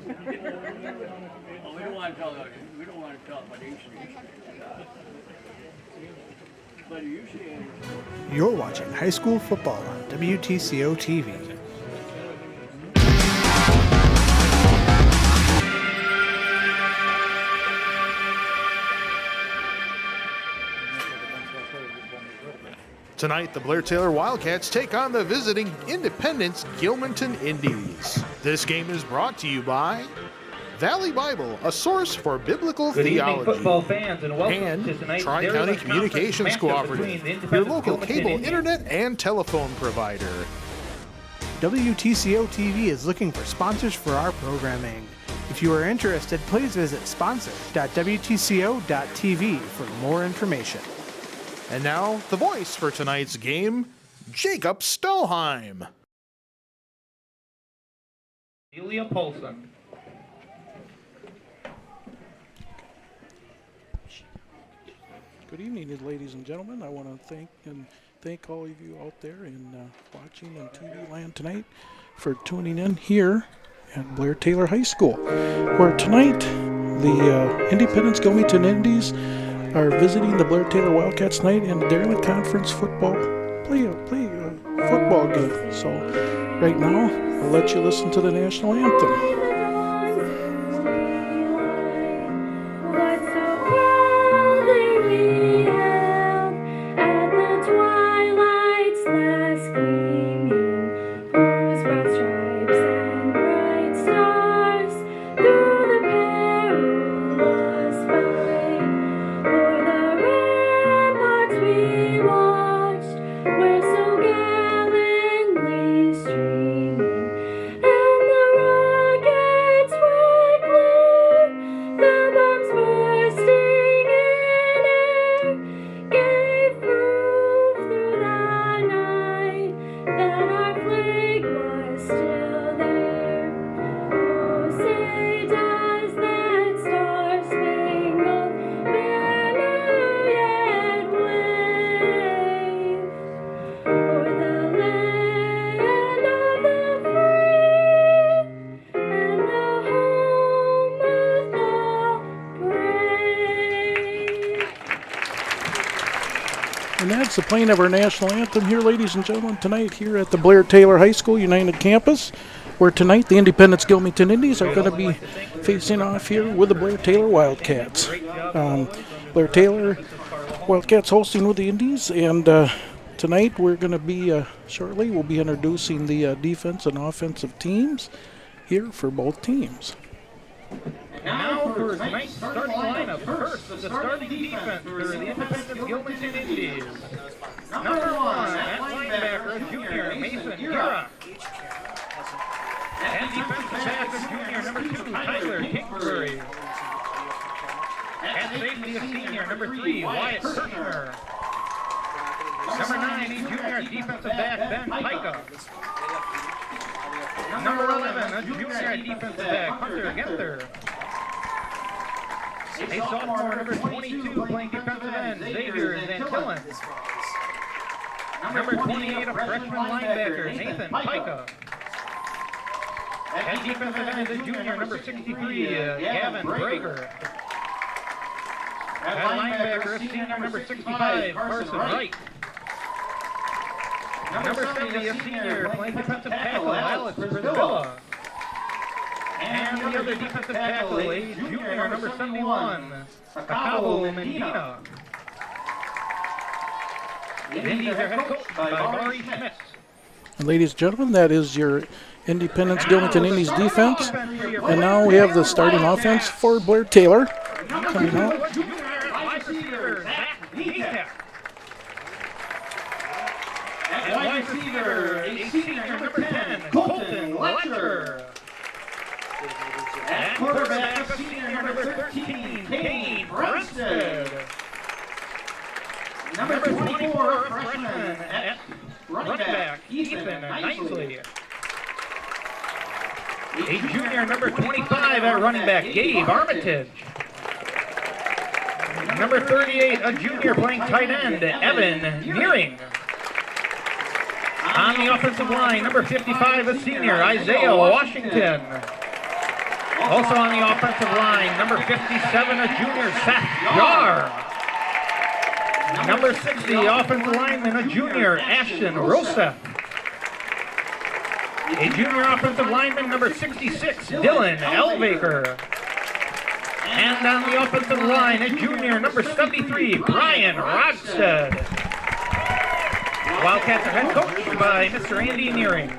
We don't want to talk about Asian. But usually. You're watching high school football on WTCO TV. Tonight, the Blair-Taylor Wildcats take on the visiting Independence Gilmanton Indees. This game is brought to you by Valley Bible, a source for biblical Good theology. evening, football fans, and welcome And to tonight's Tri-County Communications Cooperative, your local cable, Indies. internet, and telephone provider. WTCO TV is looking for sponsors for our programming. If you are interested, please visit sponsor.wtco.tv for more information. And now, the voice for tonight's game, Jacob Stelheim. Celia Polson. Good evening, ladies and gentlemen. I want to thank all of you out there in watching in TV land tonight for tuning in here at Blair-Taylor High School, where tonight the Independence Gilmanton Indies are visiting the Blair-Taylor Wildcats tonight, and they're in a conference football play a football game. So right now, I'll let you listen to the national anthem. And that's the playing of our national anthem here, ladies and gentlemen, tonight here at the Blair-Taylor High School United Campus, where tonight the Independence Gilmanton Indies are going to be facing off here with the Blair-Taylor Wildcats. Blair-Taylor Wildcats hosting with the Indies, and tonight we're going to be, shortly, we'll be introducing the defense and offensive teams here for both teams. Now for tonight's starting lineup. First, the starting defense for the Independence Gilmanton Indies. Number 1, at linebacker, junior Mason Ura. At defensive backer, junior number 2, Tyler Kingsbury. At safety, a senior number 3, Wyatt Kirchner. Number 9, a junior defensive back, Ben Pika. Number 11, a junior defensive back, Hunter Genther. A sophomore, number 22, playing defensive end, Xavier Zantillan. Number 28, a freshman linebacker, Nathan Pika. At defensive end, a junior, number 63, Gavin Brager. At linebacker, a senior, number 65, Carson Wright. Number 70, a senior, playing defensive tackle, Alex Brisbilla. And the other defensive tackle, a junior, number 71, Akabo Medina. The Indies are head coached by Barry Schmitz. And ladies and gentlemen, that is your Independence Gilmanton Indies defense. And now we have the starting offense for Blair-Taylor coming out. At wide receiver, a senior, number 10, Colton Letcher. At quarterback, a senior, number 13, Kane Brunstead. Number 24, a freshman at running back, Ethan Knightley. A junior, number 25 at running back, Gabe Armitage. Number 38, a junior playing tight end, Evan Nearing. On the offensive line, number 55, a senior, Isaiah Washington. Also on the offensive line, number 57, a junior, Seth Yar. Number 60, offensive lineman, a junior, Ashton Rosa. A junior offensive lineman, number 66, Dylan Elvaker. And on the offensive line, a junior, number 73, Brian Rodstead. Wildcats are head coached by Mr. Andy Nearing.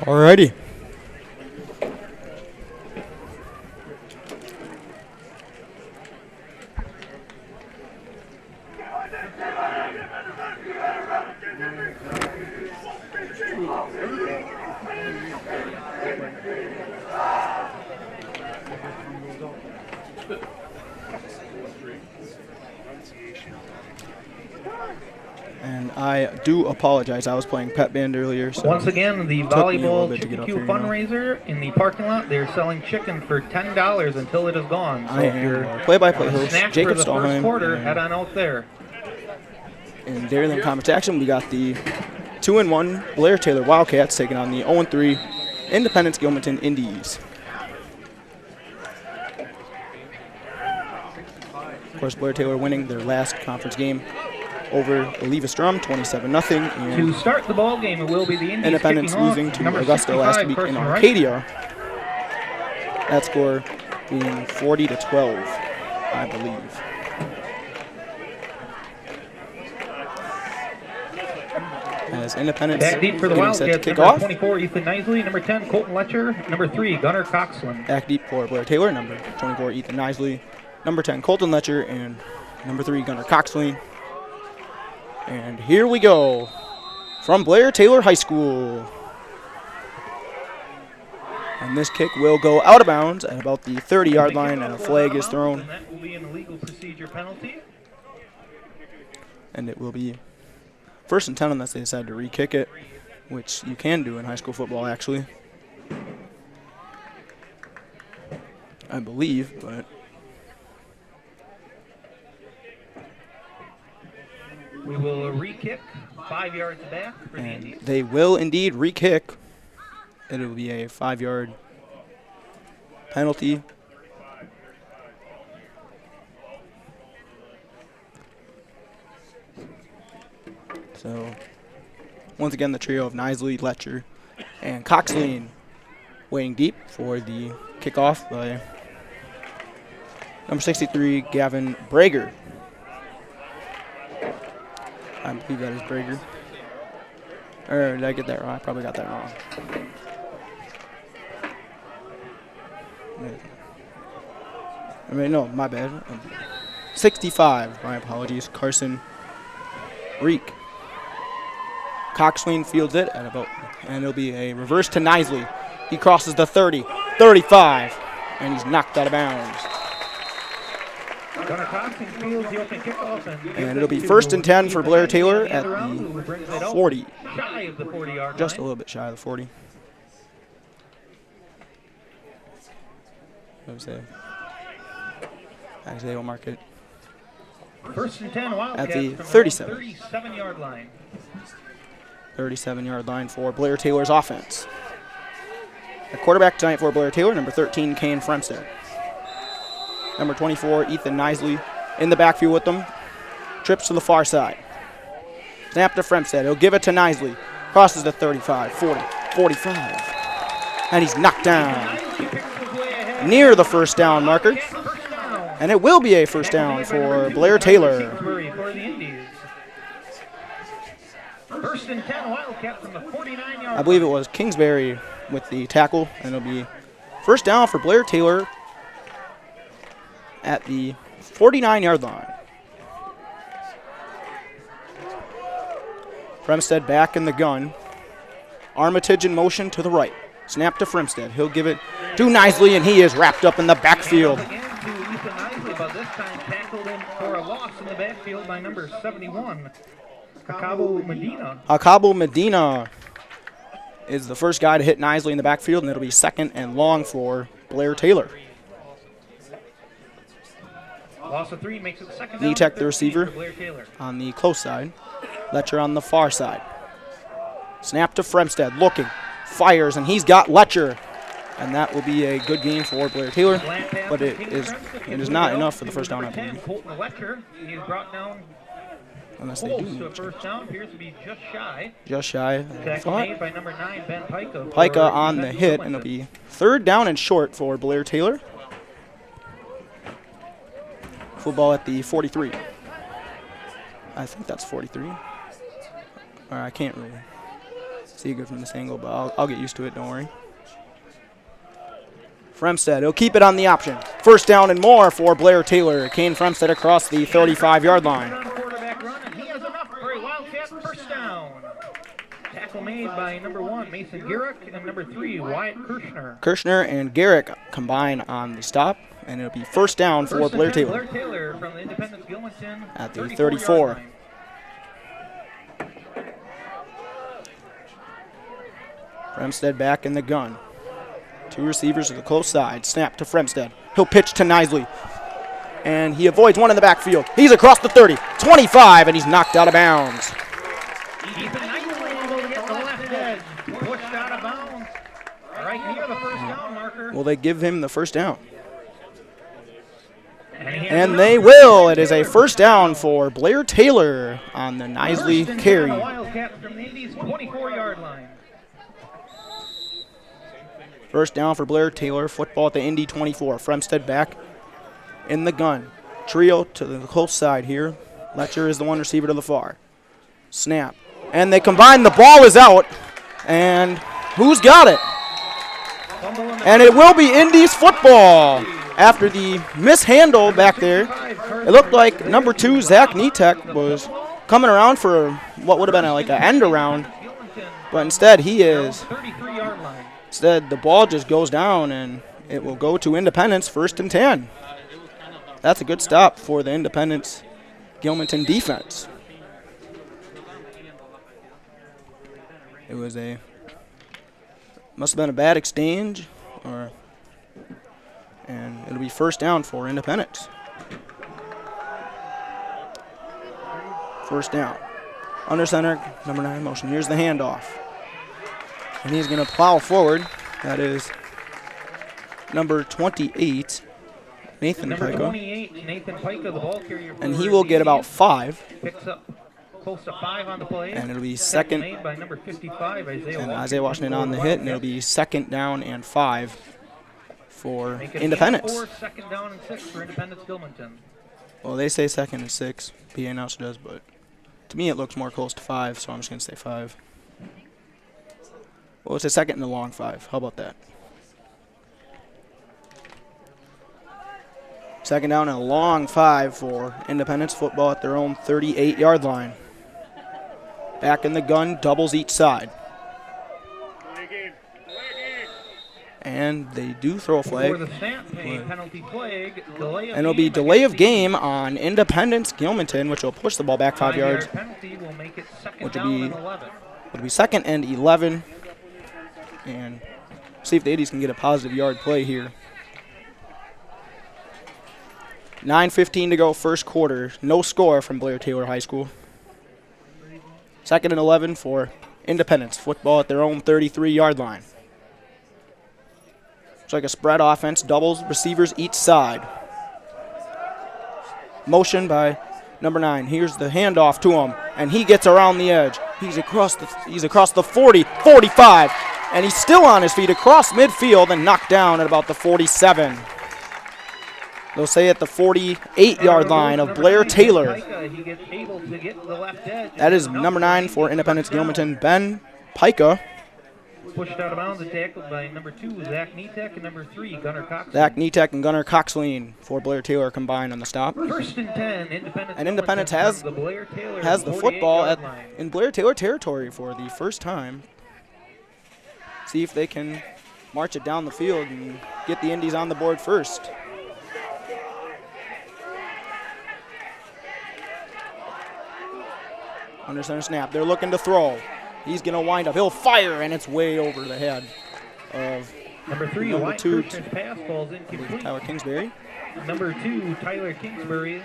Alrighty. And I do apologize. I was playing pep band earlier. So once again, the took me a little volleyball bit to get up Chicken here, fundraiser in the parking lot. They're selling chicken for $10 until it is gone. So I if you're am play-by-play host snack Jacob for the first Stahlheim. quarter, head on out there. In Dairyland Conference action, we got the 2-1 Blair-Taylor Wildcats taking on the 0-3 Independence Gilmanton Indees. Of course, Blair-Taylor winning their last conference game over Olivas Drum, 27-0. To start the ball game, it will be the Indees Independence kicking off. losing to Number Augusta last 65, week in person right. Arcadia. That score being 40-12, I believe. As Independence Back deep for the getting set to Wildcats, kick number off. 24, Ethan Nisley. Number 10, Colton Letcher. Number 3, Gunnar Coxland. Back deep for Blair-Taylor, number 24, Ethan Nisley. Number 10, Colton Letcher, and number 3, Gunnar Coxland. And here we go from Blair-Taylor High School. And this kick will go out of bounds at about the 30-yard line, and a flag is thrown. And that will be an illegal procedure penalty. And it will be first and 10 unless they decide to re-kick it, which you can do in high school football, actually. I believe, but We will re-kick 5 yards back for the and Indies. they will indeed re-kick. It will be a 5-yard penalty. So, once again, the trio of Nisley, Letcher, and Coxleen waiting deep for the kickoff by number 63, Gavin Brager. I believe that is Brager. Or did I get that wrong? I probably got that wrong. I mean, no, my bad. 65, my apologies. Carson Reek. Coxleen fields it at about, and it'll be a reverse to Nisley. He crosses the 30, 35, and he's knocked out of bounds. And it'll be first and 10 for Blair-Taylor at the 40. Just a little bit shy of the 40. What was that? Actually, they will mark it First and 10, Wildcats at the from 37. 37-yard line. 37-yard line for Blair-Taylor's offense. The quarterback tonight for Blair-Taylor, number 13, Kane Fremstead. Number 24, Ethan Nisley in the backfield with them. Trips to the far side. Snap to Fremstead. He'll give it to Nisley. Crosses the 35, 40, 45. And he's knocked down near the first down marker. And it will be a first down for Blair-Taylor. First and 10, Wildcat from the 49-yard line. I believe it was Kingsbury with the tackle, and it'll be first down for Blair-Taylor at the 49-yard line. Fremstead back in the gun. Armitage in motion to the right. Snap to Fremstead. He'll give it to Nisley, and he is wrapped up in the backfield. Again to Ethan Nisley, but this time tackled him for a loss in the backfield by number 71, Jacobo Medina. Jacobo Medina is the first guy to hit Nisley in the backfield, and it'll be second and long for Blair-Taylor. Loss of 3 makes it the second down. Netek, the receiver, Blair-Taylor. on the close side. Letcher on the far side. Snap to Fremstead, looking, fires, and he's got Letcher. And that will be a good game for Blair-Taylor, but it is not enough for the first down, I believe. Colton Letcher, he is brought down Unless they close do to a first down, appears to be just shy. just shy. I Tackle thought. made by number 9, Ben Pica. Pica on the hit, and it'll be third down and short for Blair-Taylor. Football at the 43. I think that's 43. Or I can't really see good from this angle, but I'll get used to it, don't worry. Fremstead, he'll keep it on the option. First down and more for Blair-Taylor. Kane Fremstead across the 35-yard line. Quarterback run, and he has enough for a Wildcat first down. Tackle made by number 1, Mason Garrick, and number 3, Wyatt Kirshner. Kirshner and Garrick combine on the stop, and it'll be first down for Blair-Taylor. Blair-Taylor from the Independence Gilmanton At the 34. Fremstead back in the gun. 2 receivers to the close side. Snap to Fremstead. He'll pitch to Nisley. And he avoids one in the backfield. He's across the 30, 25, and he's knocked out of bounds. Ethan Nisley able to get the left edge. Pushed out of bounds. Right near the first down marker. Will they give him the first down? And And they will. It is a first down for Blair-Taylor on the Nisley carry. Wildcats from the Indees 24-yard line. First down for Blair-Taylor. Football at the Indy 24. Fremstead back in the gun. Trio to the close side here. Letcher is the one receiver to the far. Snap. And they combine. The ball is out. And who's got it? And it will be Indy's football. After the mishandle back there, it looked like number 2, Zach Netek, was coming around for what would have been like an end around. But instead, he is. 33-yard line. Instead, the ball just goes down, and it will go to Independence, 1st and 10. That's a good stop for the Independence Gilmanton defense. It was must have been a bad exchange, and it'll be first down for Independence. First down. Under center, number 9 motion. Here's the handoff. And he's going to plow forward. That is number 28, Nathan Number Pica. 28, Nathan Pica, the ball carrier. And he will get about 5. Picks up close to 5 on the play. And it'll be Tackle second. made by number 55, Isaiah Washington on the hit, and it'll be second down and 5 for Make it Independence. 4, second down and 6 for Independence Gilmanton. Well, they say second and 6. PA announcer does, but to me it looks more close to 5, so I'm just going to say 5. Well, it's a second and a long 5. How about that? Second down and a long 5 for Independence. Football at their own 38-yard line. Back in the gun, doubles each side. And they do throw a flag. For the snap, a penalty flag, delay of And it'll be game delay of against game on Independence Gilmanton, which will push the ball back 5 yards. Penalty will make it second Which will down be- and 11. It'll be second and 11. And see if the Indees can get a positive yard play here. 9:15 to go, first quarter. No score from Blair-Taylor High School. Second and 11 for Independence. Football at their own 33-yard line. It's like a spread offense, doubles receivers each side. Motion by number 9. Here's the handoff to him, and he gets around the edge. He's across the 40, 45, and he's still on his feet across midfield and knocked down at about the 47. They'll say at the 48-yard line of Blair-Taylor. He gets able to get to the left edge. That is number 9 for Independence Gilmanton, Ben Pica. Pushed out of bounds and tackled by number 2, Zach Netek, and number 3, Gunnar Cox. Zach Netek and Gunnar Coxleen for Blair-Taylor combined on the stop. First and 10, Independence. And Independence Gilmanton has from the 48 football yard line. in Blair-Taylor territory for the first time. See if they can march it down the field and get the Indies on the board first. Under center snap. They're looking to throw. He's going to wind up. He'll fire, and it's way over the head of Number 3, Number Wyatt 2, Kirshner's pass falls incomplete. Tyler Kingsbury. Number 2, Tyler Kingsbury.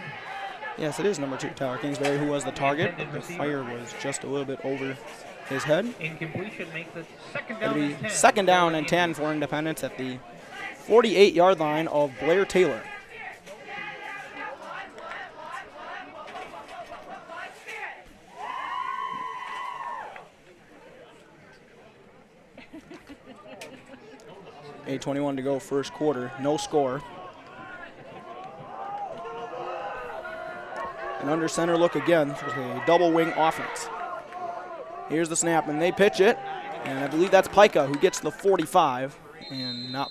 Yes, it is number 2, Tyler Kingsbury, who was the target. The fire was just a little bit over his head. Incompletion makes it second It'll down be and 10. second down and 10 for Independence at the 48-yard line of Blair-Taylor. $8:21 to go first quarter, no score. An under center look again for a double wing offense. Here's the snap, and they pitch it, and I believe that's Pica who gets the 45, and not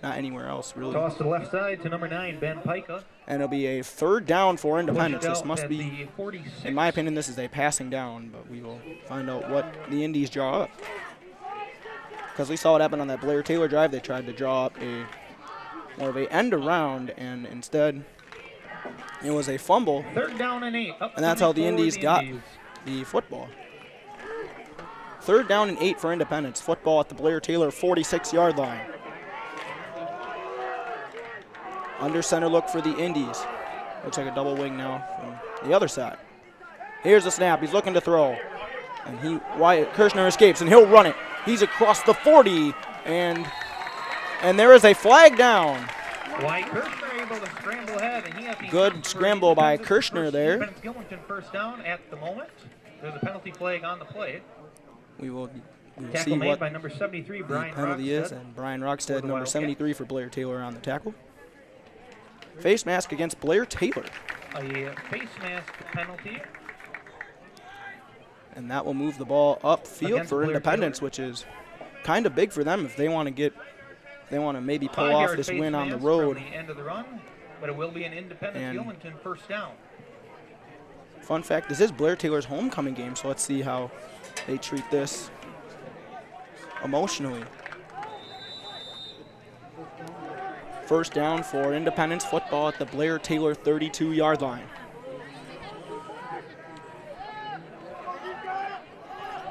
anywhere else really. Toss to the left side to number 9, Ben Pica. And it'll be a third down for Independence. Pushed This out must at be, the 46. in my opinion, this is a passing down, but we will find out what the Indies draw up. Because we saw what happened on that Blair-Taylor drive. They tried to draw up more of a end around, and instead it was a fumble. Third down and 8. And that's how the Indies got the football. Third down and 8 for Independence. Football at the Blair-Taylor 46-yard line. Under center look for the Indies. Looks like a double wing now from the other side. Here's the snap. He's looking to throw. And Wyatt Kirshner escapes, and he'll run it. He's across the 40, and there is a flag down. Wyatt Kirshner able to scramble ahead, and he has the Good scramble by Kirshner there. Gilmanton first down at the moment. There's a penalty flag on the play. We will Tackle see made what by number 73, the Brian penalty is, Rockstead. and Brian Rockstead, number Wildcats. 73 for Blair-Taylor on the tackle. Face mask against Blair-Taylor. A face mask penalty. And that will move the ball upfield Against for Independence, which is kind of big for them if they want to maybe pull off this win on the road. From the end of the run, but it will be an Independent Gilmanton first down. Fun fact, this is Blair-Taylor's homecoming game, so let's see how they treat this emotionally. First down for Independence football at the Blair-Taylor 32-yard line.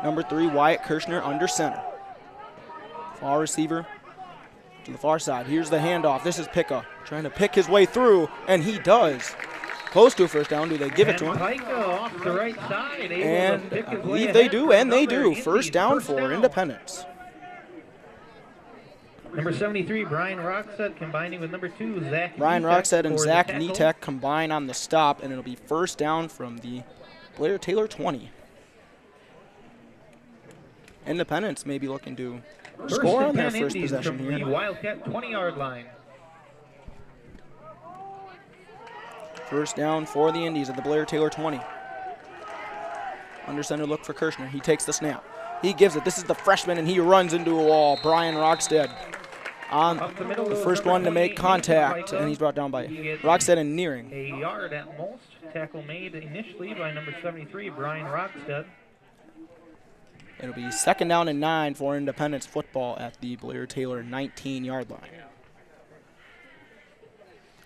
Number 3, Wyatt Kirshner under center. Far receiver to the far side. Here's the handoff. This is Pica trying to pick his way through, and he does. Close to a first down. Do they give it to him? Pica off the right side. And I believe they do, and they do. First down for Independence. Number 73, Brian Rockstead, combining with number 2, Zach Brian Netek Rockstead and for the Zach tackle. Netek combine on the stop, and it'll be first down from the Blair-Taylor 20. Independence may be looking to score on their first Indees possession from here. the Wildcat 20-yard line. First down for the Indies at the Blair-Taylor 20. Under center look for Kirshner. He takes the snap. He gives it. This is the freshman, and he runs into a wall. Brian Rockstead on Up the middle the goes first number one to make 28, contact, Pica. and he's brought down by He gets Rockstead and Nearing. a yard at most. Tackle made initially by number 73, Brian Rockstead. It'll be second down and 9 for Independence football at the Blair-Taylor 19-yard line.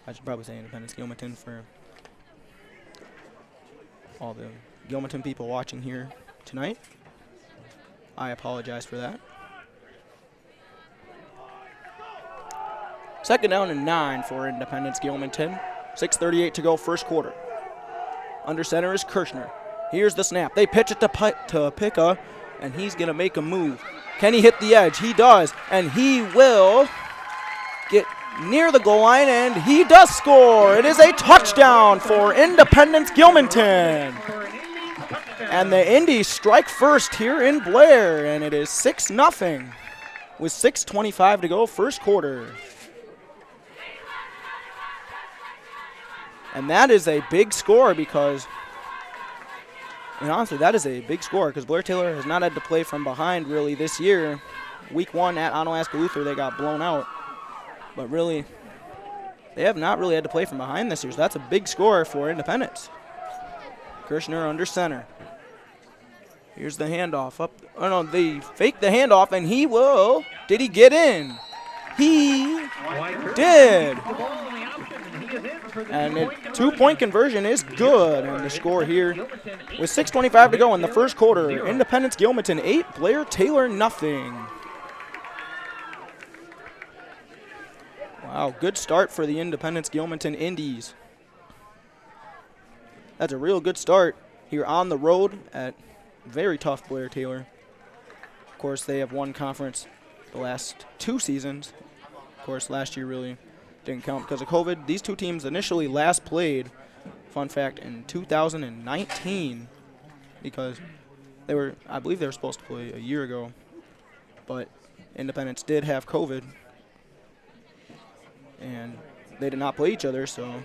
I should probably say Independence Gilmanton for all the Gilmanton people watching here tonight. I apologize for that. Second down and 9 for Independence Gilmanton. 6:38 to go first quarter. Under center is Kirshner. Here's the snap. They pitch it to Pica, and he's going to make a move. Can he hit the edge? He does, and he will get near the goal line, and he does score. It is a touchdown for Independence Gilmanton. And the Indies strike first here in Blair, and it is 6-0 with 6:25 to go first quarter. And that is a big score because, and honestly, that is a big score because Blair-Taylor has not had to play from behind really this year. Week 1 at Onalaska Luther, they got blown out. But really, they have not really had to play from behind this year, so that's a big score for Independence. Kirshner under center. Here's the handoff up. Oh no, they fake the handoff, and he will. Did he get in? He did. And a 2-point conversion is good. And the score here with 6:25 to go in the first quarter. Independence Gilmanton 8, Blair-Taylor nothing. Wow, good start for the Independence Gilmanton Indies. That's a real good start here on the road at very tough Blair-Taylor. Of course, they have won conference the last 2 seasons. Of course, last year really didn't count because of COVID. These 2 teams initially last played, fun fact, in 2019 because I believe they were supposed to play a year ago, but Independence did have COVID and they did not play each other, so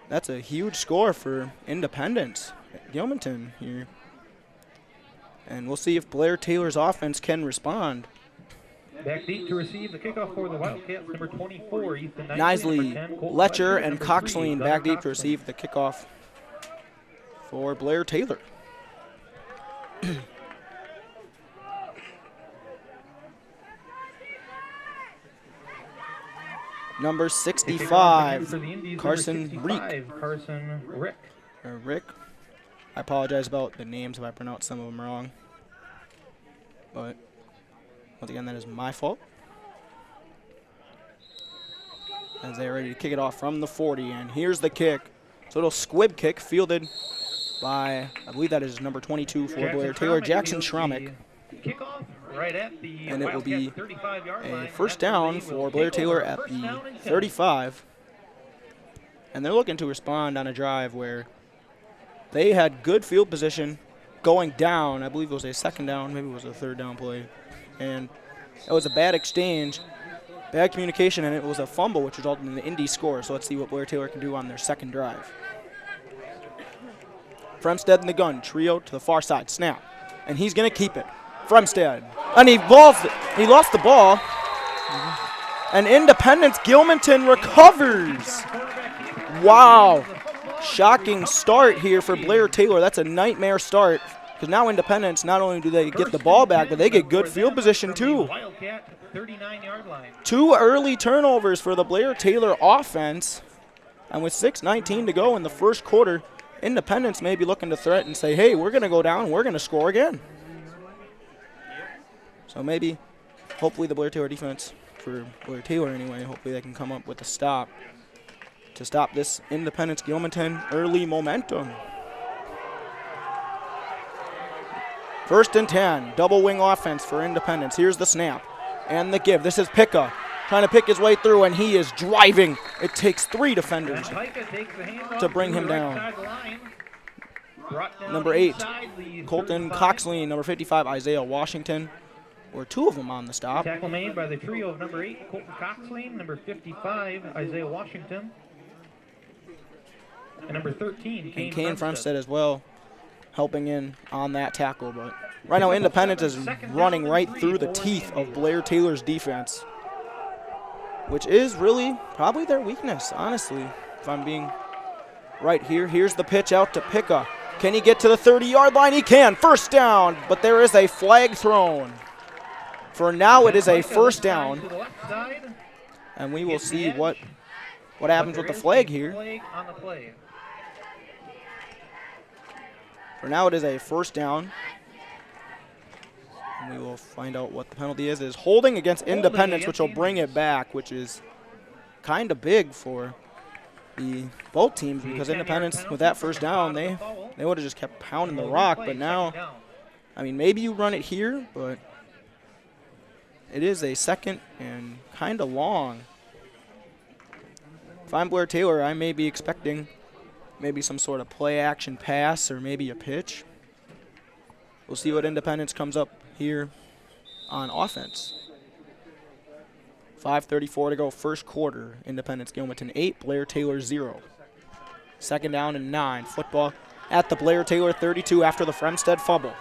that's a huge score for Independence Gilmanton here. And we'll see if Blair-Taylor's offense can respond. Back deep to receive the kickoff for the Wildcats, number 24, Ethan Nisley, Letcher, and Coxline back deep to receive the kickoff for Blair-Taylor. Number 65, Carson Rick. I apologize about the names if I pronounce some of them wrong. But once again, that is my fault. As they're ready to kick it off from the 40, and here's the kick. So little squib kick fielded by, I believe that is number 22 for Blair-Taylor, Jackson Schromick. Kickoff right at the And it will be 35-yard a line. first down for Blair-Taylor at the 35. And they're looking to respond on a drive where they had good field position going down. I believe it was a second down, maybe it was a third down play. And it was a bad exchange, bad communication, and it was a fumble, which resulted in the Indy score. So let's see what Blair-Taylor can do on their second drive. Fremstead in the gun, trio to the far side, snap. And he's going to keep it. Fremstead. And he lost the ball. And Independence Gilmanton recovers. Wow. Shocking start here for Blair-Taylor. That's a nightmare start. Because now Independence, not only do they get the ball back, but they get good field position too. 2 early turnovers for the Blair-Taylor offense. And with 6:19 to go in the first quarter, Independence may be looking to threaten and say, hey, we're going to go down, we're going to score again. So maybe, hopefully the Blair-Taylor defense, for Blair-Taylor anyway, hopefully they can come up with a stop to stop this Independence Gilmanton early momentum. 1st and 10, double wing offense for Independence. Here's the snap and the give. This is Picka trying to pick his way through, and he is driving. It takes 3 defenders to bring him down. Number 8, Colton Coxline. Number 55, Isaiah Washington. Or 2 of them on the stop. Tackle made by the trio of number 8, Colton Coxline. Number 55, Isaiah Washington. And number 13, Kane Fremstead as well, helping in on that tackle. But right now, Independence is running right through the teeth of Blair-Taylor's defense, which is really probably their weakness, honestly, if I'm being right here. Here's the pitch out to Picka. Can he get to the 30-yard line? He can. First down, but there is a flag thrown. For now, it is a first down, and we will see what happens with the flag here. For now, it is a first down. And we will find out what the penalty is. It is holding against Independence, which will bring it back, which is kind of big for both teams, because Independence, with that first down, they would have just kept pounding the rock. But now, I mean, maybe you run it here, but it is a second and kind of long. If I'm Blair-Taylor, I may be expecting maybe some sort of play-action pass or maybe a pitch. We'll see what Independence comes up here on offense. 5:34 to go, first quarter. Independence Gilmanton 8, Blair-Taylor 0. Second down and 9. Football at the Blair-Taylor 32 after the Fremstead fumble.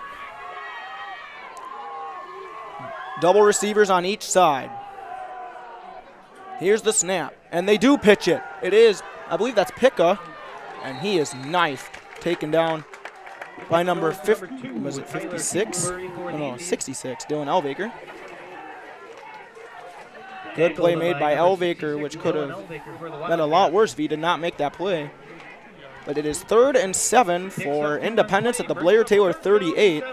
Double receivers on each side. Here's the snap, and they do pitch it. It is, I believe that's Picka, and he is knifed, taken down by number 50, was it 56? No, 66, Dylan Elvaker. Good play made by Elvaker, which could have been a lot worse if he did not make that play. But it is 3rd and 7 for Independence at the Blair-Taylor 38.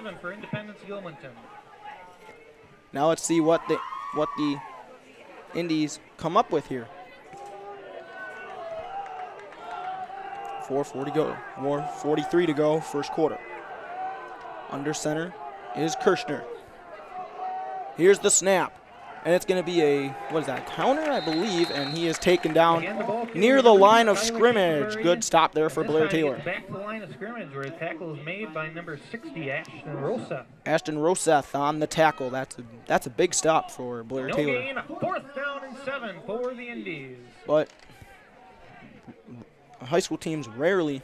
Now let's see what the Indies come up with here. 4:40 to go. 4:43 to go, first quarter. Under center is Kirshner. Here's the snap. And it's going to be a, what is that, counter, I believe, and he is taken down near the line of scrimmage. Good stop there for Blair-Taylor. Back to the line of scrimmage where a tackle is made by number 60, Ashton Roseth. Ashton Roseth on the tackle. That's a big stop for Blair-Taylor. No gain, 4th down and 7 for the Indees. But high school teams rarely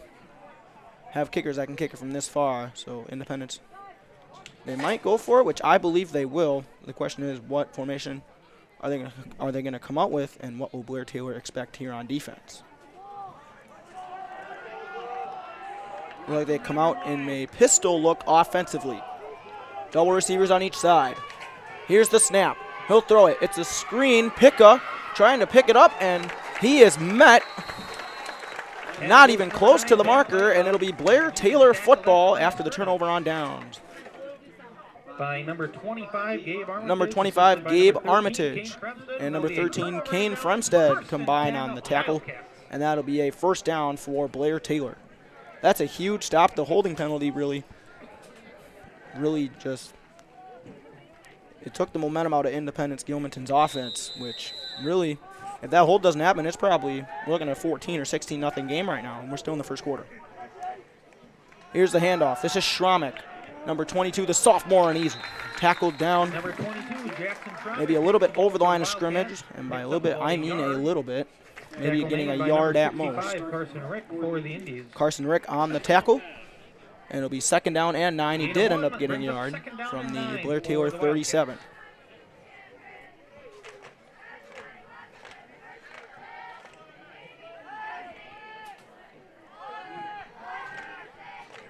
have kickers that can kick it from this far, so Independence, they might go for it, which I believe they will. The question is, what formation are they going to come out with, and what will Blair-Taylor expect here on defense? Look like they come out in a pistol look offensively. Double receivers on each side. Here's the snap. He'll throw it. It's a screen. Picka trying to pick it up, and he is met. Not even close to the marker, and it'll be Blair-Taylor football after the turnover on downs. By number 25, Gabe Armitage. Number 25, Gabe Armitage. And number 13, Kane Fremstead combine on the tackle. And that'll be a first down for Blair-Taylor. That's a huge stop. The holding penalty really just, it took the momentum out of Independence Gilmanton's offense, which really, if that hold doesn't happen, it's probably, we're looking at a 14 or 16-0 game right now, and we're still in the first quarter. Here's the handoff. This is Schramek. Number 22, the sophomore, and he's tackled down Number 22, Jackson Schramek. maybe a little bit over the line of scrimmage, and by a little bit, I mean a little bit. Maybe getting a yard at most. Carson Rick for the Indies. Carson Rick on the tackle, and it'll be 2nd down and 9. He did end up getting a yard from the Blair-Taylor 37.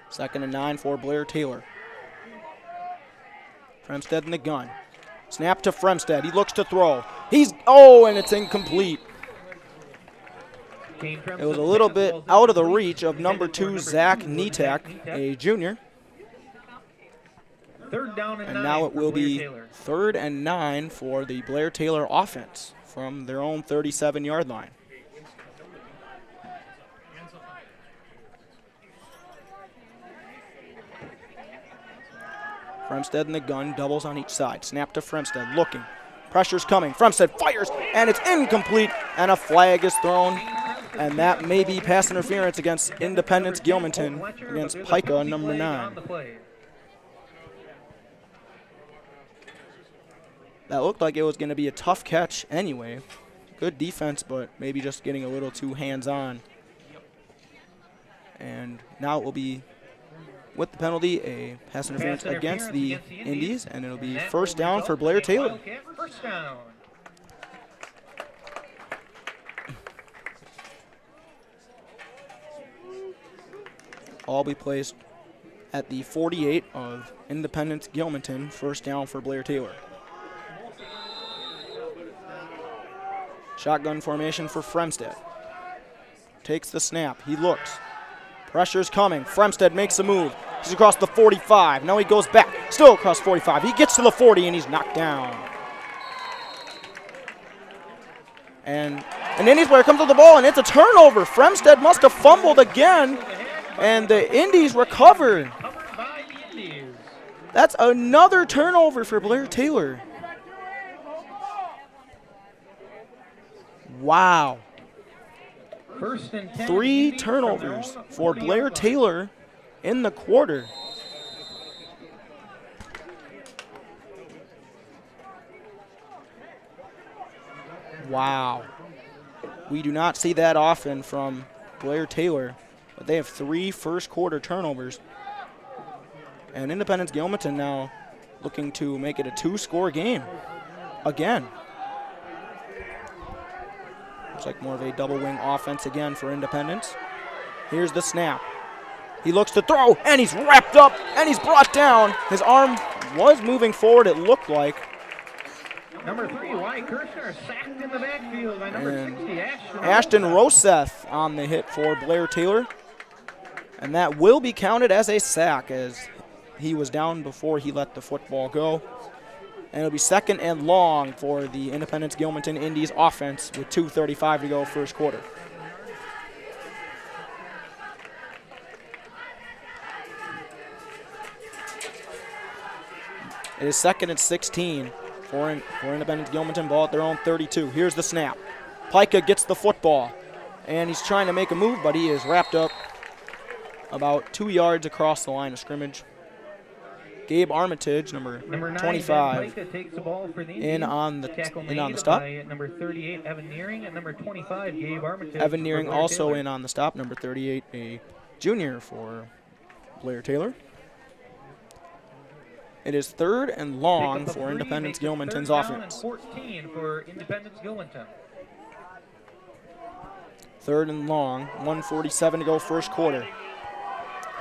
Second and 9 for Blair-Taylor. Fremstead in the gun. Snap to Fremstead. He looks to throw. And it's incomplete. It was a little bit out of the reach of number 2, Zach Netak, a junior. 3rd down and 9. And now it will be 3rd and 9 for the Blair-Taylor offense from their own 37-yard line. Fremstead in the gun, doubles on each side. Snap to Fremstead, looking. Pressure's coming. Fremstead fires, and it's incomplete, and a flag is thrown. And that may be pass interference against Independence Gilmanton against Pica, number 9. That looked like it was going to be a tough catch anyway. Good defense, but maybe just getting a little too hands-on. And now it will be, with the penalty, a pass interference against the Indees, and it'll be first down for Blair-Taylor. First down. All be placed at the 48 of Independence Gilmanton, first down for Blair-Taylor. Shotgun formation for Fremstead. Takes the snap. He looks. Pressure's coming. Fremstead makes a move. He's across the 45. Now he goes back. Still across 45. He gets to the 40, and he's knocked down. And an Indies player comes with the ball, and it's a turnover. Fremstead must have fumbled again, and the Indies recover. That's another turnover for Blair-Taylor. Wow. 3 turnovers for Blair-Taylor in the quarter. Wow. We do not see that often from Blair-Taylor, but they have 3 first quarter turnovers. And Independence Gilmanton now looking to make it a 2-score game again. Looks like more of a double wing offense again for Independence. Here's the snap. He looks to throw, and he's wrapped up, and he's brought down. His arm was moving forward, it looked like. Number 3, Wyatt Kirshner, sacked in the backfield by number 60, Ashton Roseth on the hit for Blair-Taylor. And that will be counted as a sack, as he was down before he let the football go. And it'll be 2nd and long for the Independence Gilmanton Indies offense with 2:35 to go first quarter. It is 2nd and 16 for Independence Gilmanton. Ball at their own 32. Here's the snap. Pica gets the football, and he's trying to make a move, but he is wrapped up about 2 yards across the line of scrimmage. Gabe Armitage, number 25, takes the ball for the in on the stop. Number 38, Evan Nearing, and number 25, Gabe Armitage. Evan Nearing also in on the stop. Number 38, a junior for Blair-Taylor. It is 3rd and long for Independence Gilmanton's offense. 14 for Independence Gilmanton. 3rd and long, 1:47 to go, first quarter.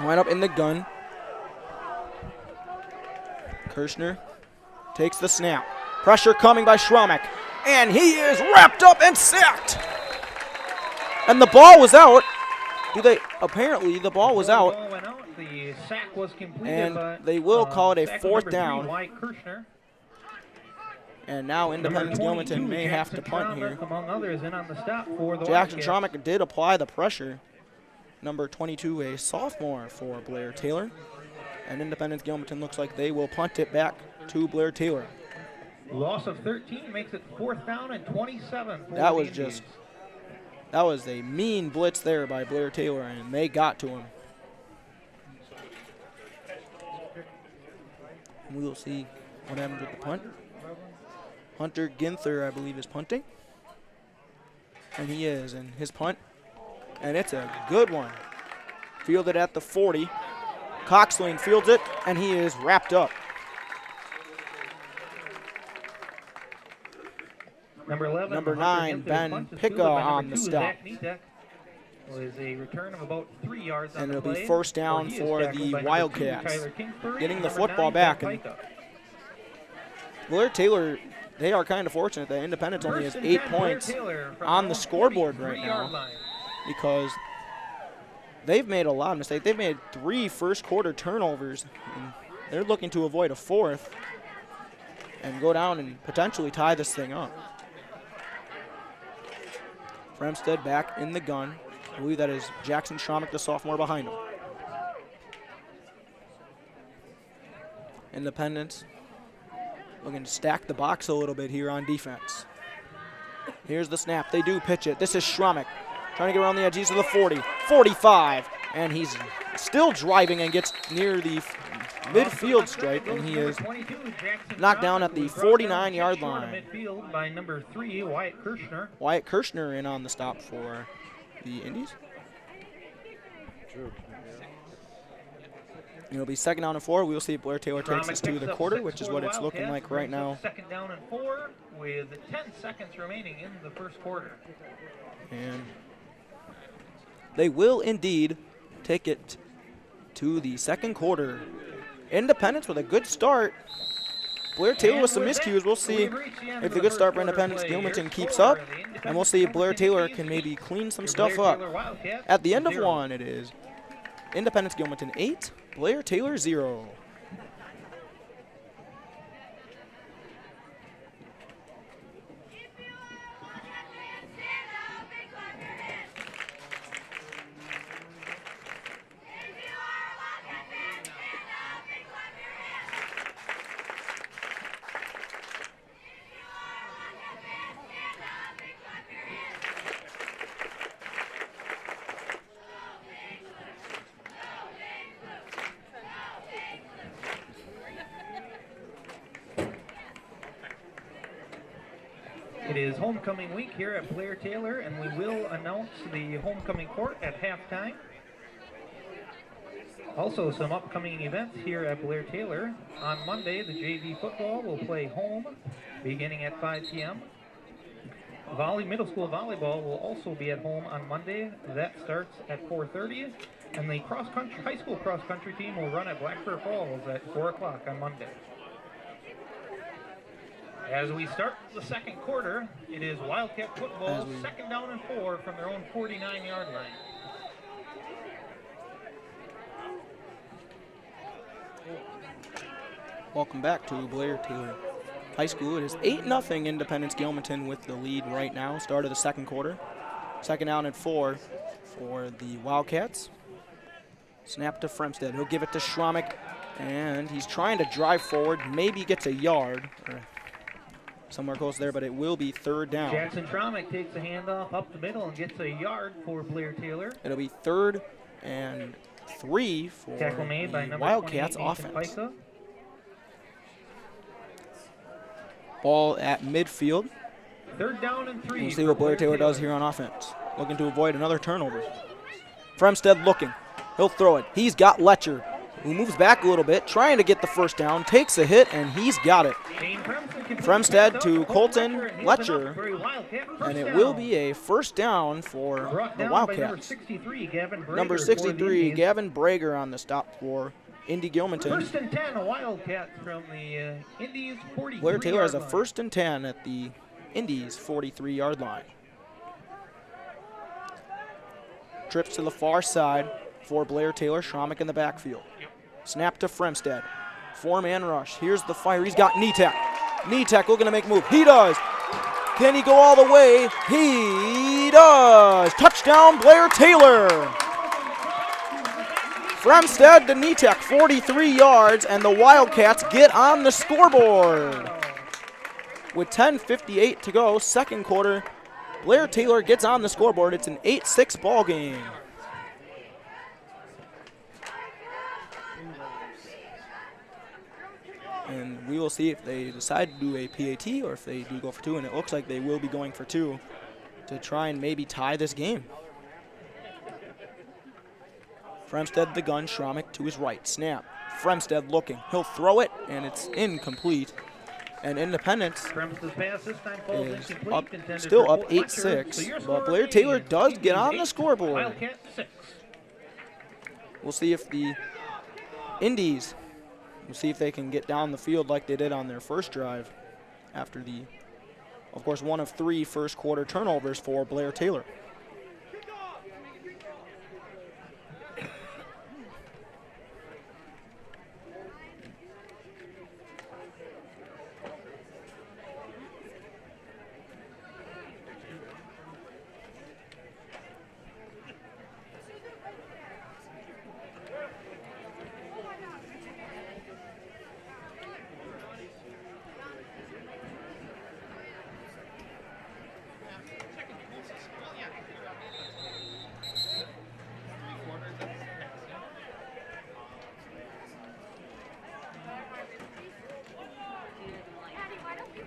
Line up in the gun. Kirshner takes the snap. Pressure coming by Schramek, and he is wrapped up and sacked. And the ball was out. Apparently the ball was out. The sack was completed, and they will call it a 4th down. Kirshner. And now Independence Gilmanton may have to punt here. Among others, in on the stop for the Jackson Wildcats. Schramek did apply the pressure. Number 22, a sophomore for Blair-Taylor. And Independence Gilmanton looks like they will punt it back to Blair-Taylor. Loss of 13 makes it 4th down and 27. For That was the just, Indees. that was a mean blitz there by Blair-Taylor, and they got to him. We will see what happens with the punt. Hunter Ginther, I believe, is punting. And he is, and his punt. And it's a good one. Fielded at the 40. Coxlane fields it, and he is wrapped up. Number 11, Number 9, Ben Pica on the stop. Was a return of about 3 yards on And the it'll be play, 1st down where he is for tackled the by number 2, Wildcats. Tyler Kingsbury, Getting and the number football 9, back. Ben And Pica. Blair-Taylor, they are kind of fortunate that Independence only has 8 points on the scoreboard right now, because they've made a lot of mistakes. They've made 3 first-quarter turnovers, and they're looking to avoid a 4th and go down and potentially tie this thing up. Fremstead back in the gun. I believe that is Jackson Schramek, the sophomore, behind him. Independence looking to stack the box a little bit here on defense. Here's the snap. They do pitch it. This is Schramek trying to get around the edge. He's to the 40, 45, and he's still driving and gets near the midfield stripe, and he is knocked down at the 49-yard line. Midfield by number 3, Wyatt Kirshner. Wyatt Kirshner in on the stop for the Indees. It'll be 2nd down and 4. We'll see if Blair-Taylor takes us to the quarter, which is what it's looking like right now. 2nd down and 4 with 10 seconds remaining in the first quarter. And they will indeed take it to the 2nd quarter. Independence with a good start. Blair-Taylor with some miscues. We'll see if the good start for Independence Gilmanton keeps up, and we'll see if Blair-Taylor can maybe clean some stuff up. At the end of one, it is Independence Gilmanton 8, Blair-Taylor 0. It is homecoming week here at Blair-Taylor, and we will announce the homecoming court at halftime. Also, some upcoming events here at Blair-Taylor. On Monday, the JV football will play home beginning at 5 p.m. Middle school volleyball will also be at home on Monday. That starts at 4:30. And the high school cross-country team will run at Blackbird Falls at 4 o'clock on Monday. As we start the second quarter, it is Wildcat football, 2nd down and 4 from their own 49-yard line. Welcome back to Blair-Taylor High School. It is 8-0 Independence Gilmanton with the lead right now. Start of the second quarter. 2nd down and 4 for the Wildcats. Snap to Fremstead. He'll give it to Schramek. And he's trying to drive forward, maybe gets a yard, or somewhere close there, but it will be third down. Jackson Tromick takes a handoff up the middle and gets a yard for Blair-Taylor. It'll be 3rd and 3 for Tackle made by the number Wildcats 28, Nathan offense. Pica. Ball at midfield. 3rd down and 3. We'll see what Blair-Taylor does here on offense. Looking to avoid another turnover. Fremstead looking. He'll throw it. He's got Letcher, who moves back a little bit, trying to get the first down, takes a hit, and he's got it. Fremstead to Colton Letcher, and it will be a first down for the Wildcats. Number 63, Gavin Brager on the stop for Indy Gilmanton. 1st and 10, Wildcats from the Indees 43. Blair-Taylor has a 1st and 10 at the Indees 43-yard line. Trips to the far side for Blair-Taylor. Schromick in the backfield. Snap to Fremstead. 4-man rush. Here's the fire. He's got Nitek. Nitek looking to make a move. He does. Can he go all the way? He does. Touchdown, Blair-Taylor. Fremstead to Nitek, 43 yards, and the Wildcats get on the scoreboard. With 10:58 to go, second quarter, Blair-Taylor gets on the scoreboard. It's an 8-6 ball game. And we will see if they decide to do a PAT or if they do go for 2, and it looks like they will be going for 2 to try and maybe tie this game. Fremstead the gun, Schromick to his right. Snap. Fremstead looking. He'll throw it, and it's incomplete. And Independence is up, still up 8-6, but Blair-Taylor does get on the scoreboard. We'll see if the Indees, we'll see if they can get down the field like they did on their first drive after the, of course, 1 of 3 first quarter turnovers for Blair-Taylor.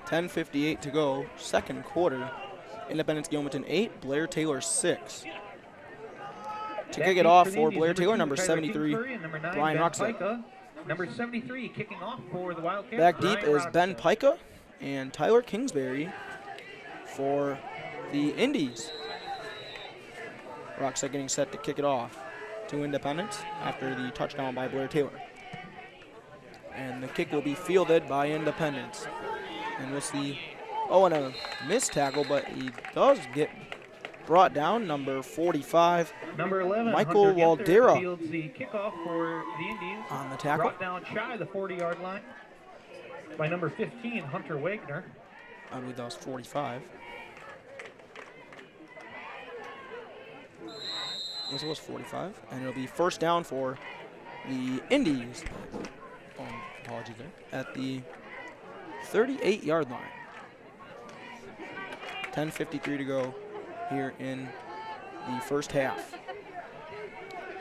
.58 to go, second quarter. Independence Gilmanton 8, Blair-Taylor 6. To kick it off for Blair-Taylor, number 73, Brian Rucksack. Number 73 kicking off for the Wildcats. Back deep is Ben Pica and Tyler Kingsbury for the Indees. Rucksack getting set to kick it off to Independence after the touchdown by Blair-Taylor. And the kick will be fielded by Independence. And we'll see, and a missed tackle, but he does get brought down. Number 45, number 11, Michael Hunter Waldera fields the kickoff for the Indees. On the tackle. Brought down shy of the 40-yard line by number 15, Hunter Wagner. I believe that was 45. Yes, it was 45. And it'll be first down for the Indees. Apologies there. At the 38-yard line. 10:53 to go here in the first half.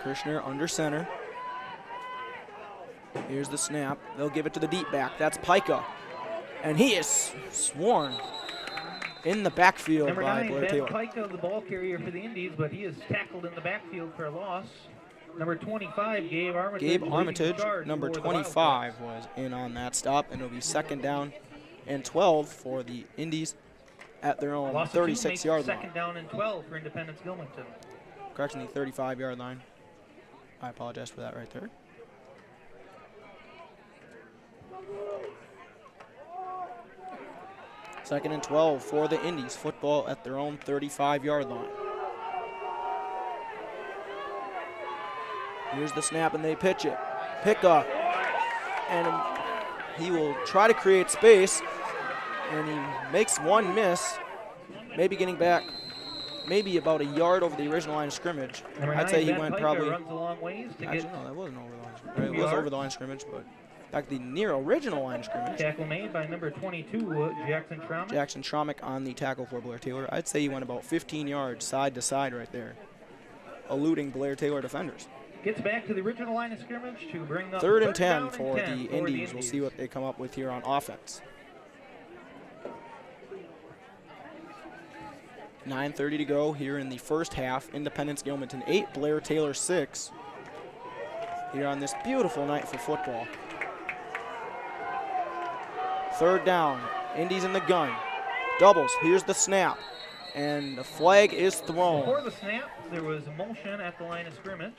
Kirshner under center. Here's the snap. They'll give it to the deep back. That's Pica. And he is sworn in the backfield number by 9, Blair-Taylor. Ben Pica, the ball carrier for the Indees, but he is tackled in the backfield for a loss. Number 25, Gabe Armitage. Number 25 was in on that stop, and it'll be second down and 12 for the Indees at their own 36-yard line. Second down and 12 for Independence Gilmanton. Correction, the 35-yard line. I apologize for that right there. Second and 12 for the Indees. Football at their own 35-yard line. Here's the snap, and they pitch it. Pick up. And he will try to create space, and he makes one miss. Maybe getting back maybe about a yard over the original line of scrimmage. Number I'd say 9, he Ben went Piker probably. runs a long ways to Actually, get no, that wasn't over the line of scrimmage. It was over the line of scrimmage, but back to the near original line of scrimmage. tackle made by number 22, Jackson Trauman. Jackson Tromick on the tackle for Blair-Taylor. I'd say he went about 15 yards side to side right there, eluding Blair-Taylor defenders. Gets back to the original line of scrimmage to bring up 3rd and down 10 for the Indees. We'll see what they come up with here on offense. 9:30 to go here in the first half. Independence Gilmanton 8, Blair-Taylor 6. Here on this beautiful night for football. 3rd down, Indees in the gun. Doubles, here's the snap. And the flag is thrown. Before the snap, there was motion at the line of scrimmage.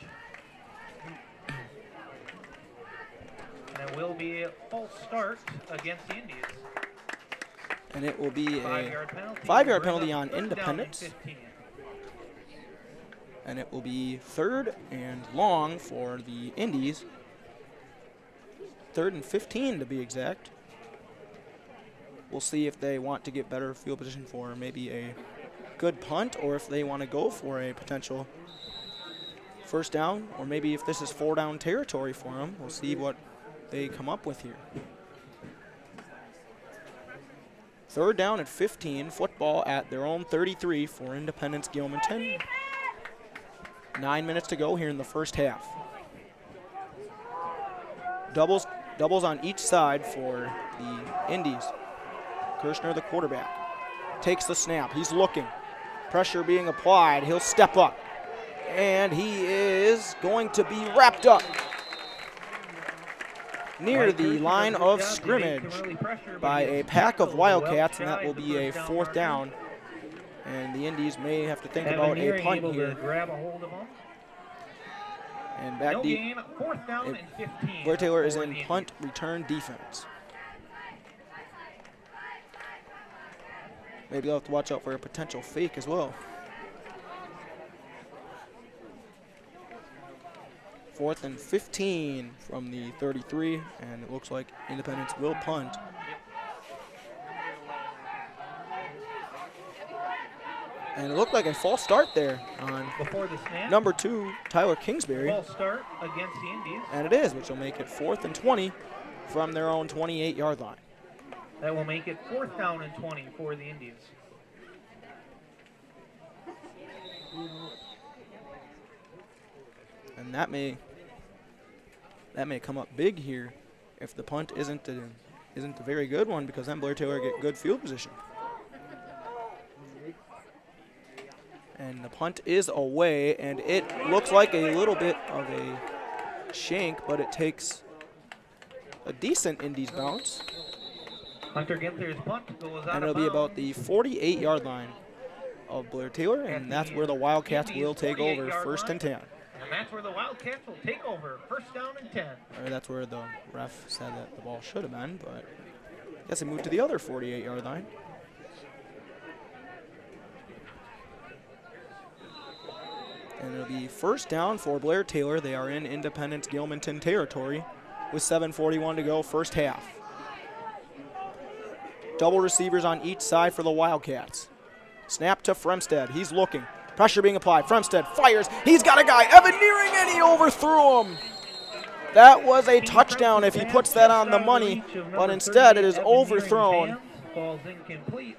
And it will be a false start against the Indies. And it will be a 5-yard penalty. 5-yard penalty on 3rd down and Independence. 15. And it will be 3rd and long for the Indies. 3rd and 15 to be exact. We'll see if they want to get better field position for maybe a good punt, or if they want to go for a potential 1st down, or maybe if this is 4-down territory for them. We'll see what they come up with here. 3rd down at 15, football at their own 33 for Independence Gilmanton. 9 minutes to go here in the first half. Doubles on each side for the Indees. Kirshner, the quarterback, takes the snap. He's looking. Pressure being applied. He'll step up. And he is going to be wrapped up near the line of scrimmage by a pack of Wildcats, and that will be a 4th down. And the Indies may have to think about a punt here. And back deep. 4th down and 15. Blair-Taylor is in punt return defense. Maybe they'll have to watch out for a potential fake as well. 4th and 15 from the 33, and it looks like Independence will punt. And it looked like a false start there on Before the snap, number 2, Tyler Kingsbury. false start against the Indies. And it is, which will make it 4th and 20 from their own 28-yard line. That will make it 4th down and 20 for the Indies. And that may come up big here if the punt isn't a very good one, because then Blair-Taylor get good field position. And the punt is away, and it looks like a little bit of a shank, but it takes a decent Indies bounce. Hunter Ginther's punt goes out And it'll of be about bounds. the 48-yard line of Blair-Taylor, and that's where the Wildcats will take over, 1st and 10. And that's where the Wildcats will take over, 1st down and 10. Or that's where the ref said that the ball should have been, but I guess it moved to the other 48-yard line. And it'll be 1st down for Blair-Taylor. They are in Independence Gilmanton territory with 7:41 to go, first half. Double receivers on each side for the Wildcats. Snap to Fremstead. He's looking. Pressure being applied. Fremstead fires. He's got a guy. Evan Nearing, and he overthrew him. That was a touchdown if he puts that on the money, but instead it is overthrown. Ball's incomplete.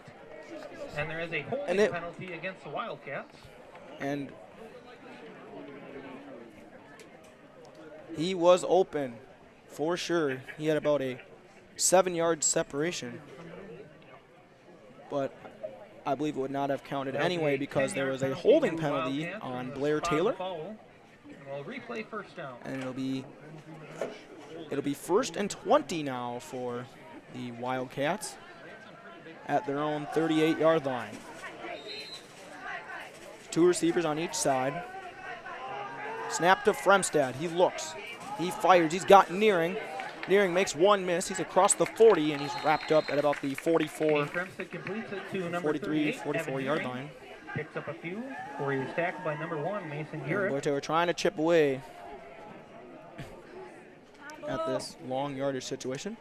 And there is a holding penalty against the Wildcats. And he was open for sure. He had about a 7-yard separation, but I believe it would not have counted anyway because there was a holding penalty on Blair-Taylor. We'll replay 1st down. And it'll be 1st and 20 now for the Wildcats at their own 38-yard line. 2 receivers on each side. Snap to Fremstead. He looks. He fires. He's got Nearing. Nearing makes one miss. He's across the 40, and he's wrapped up at about the 44, 43, 44-yard line. Picks up a few, where he was tackled by number 1, Mason Garrett. Blair-Taylor trying to chip away at this long yardage situation.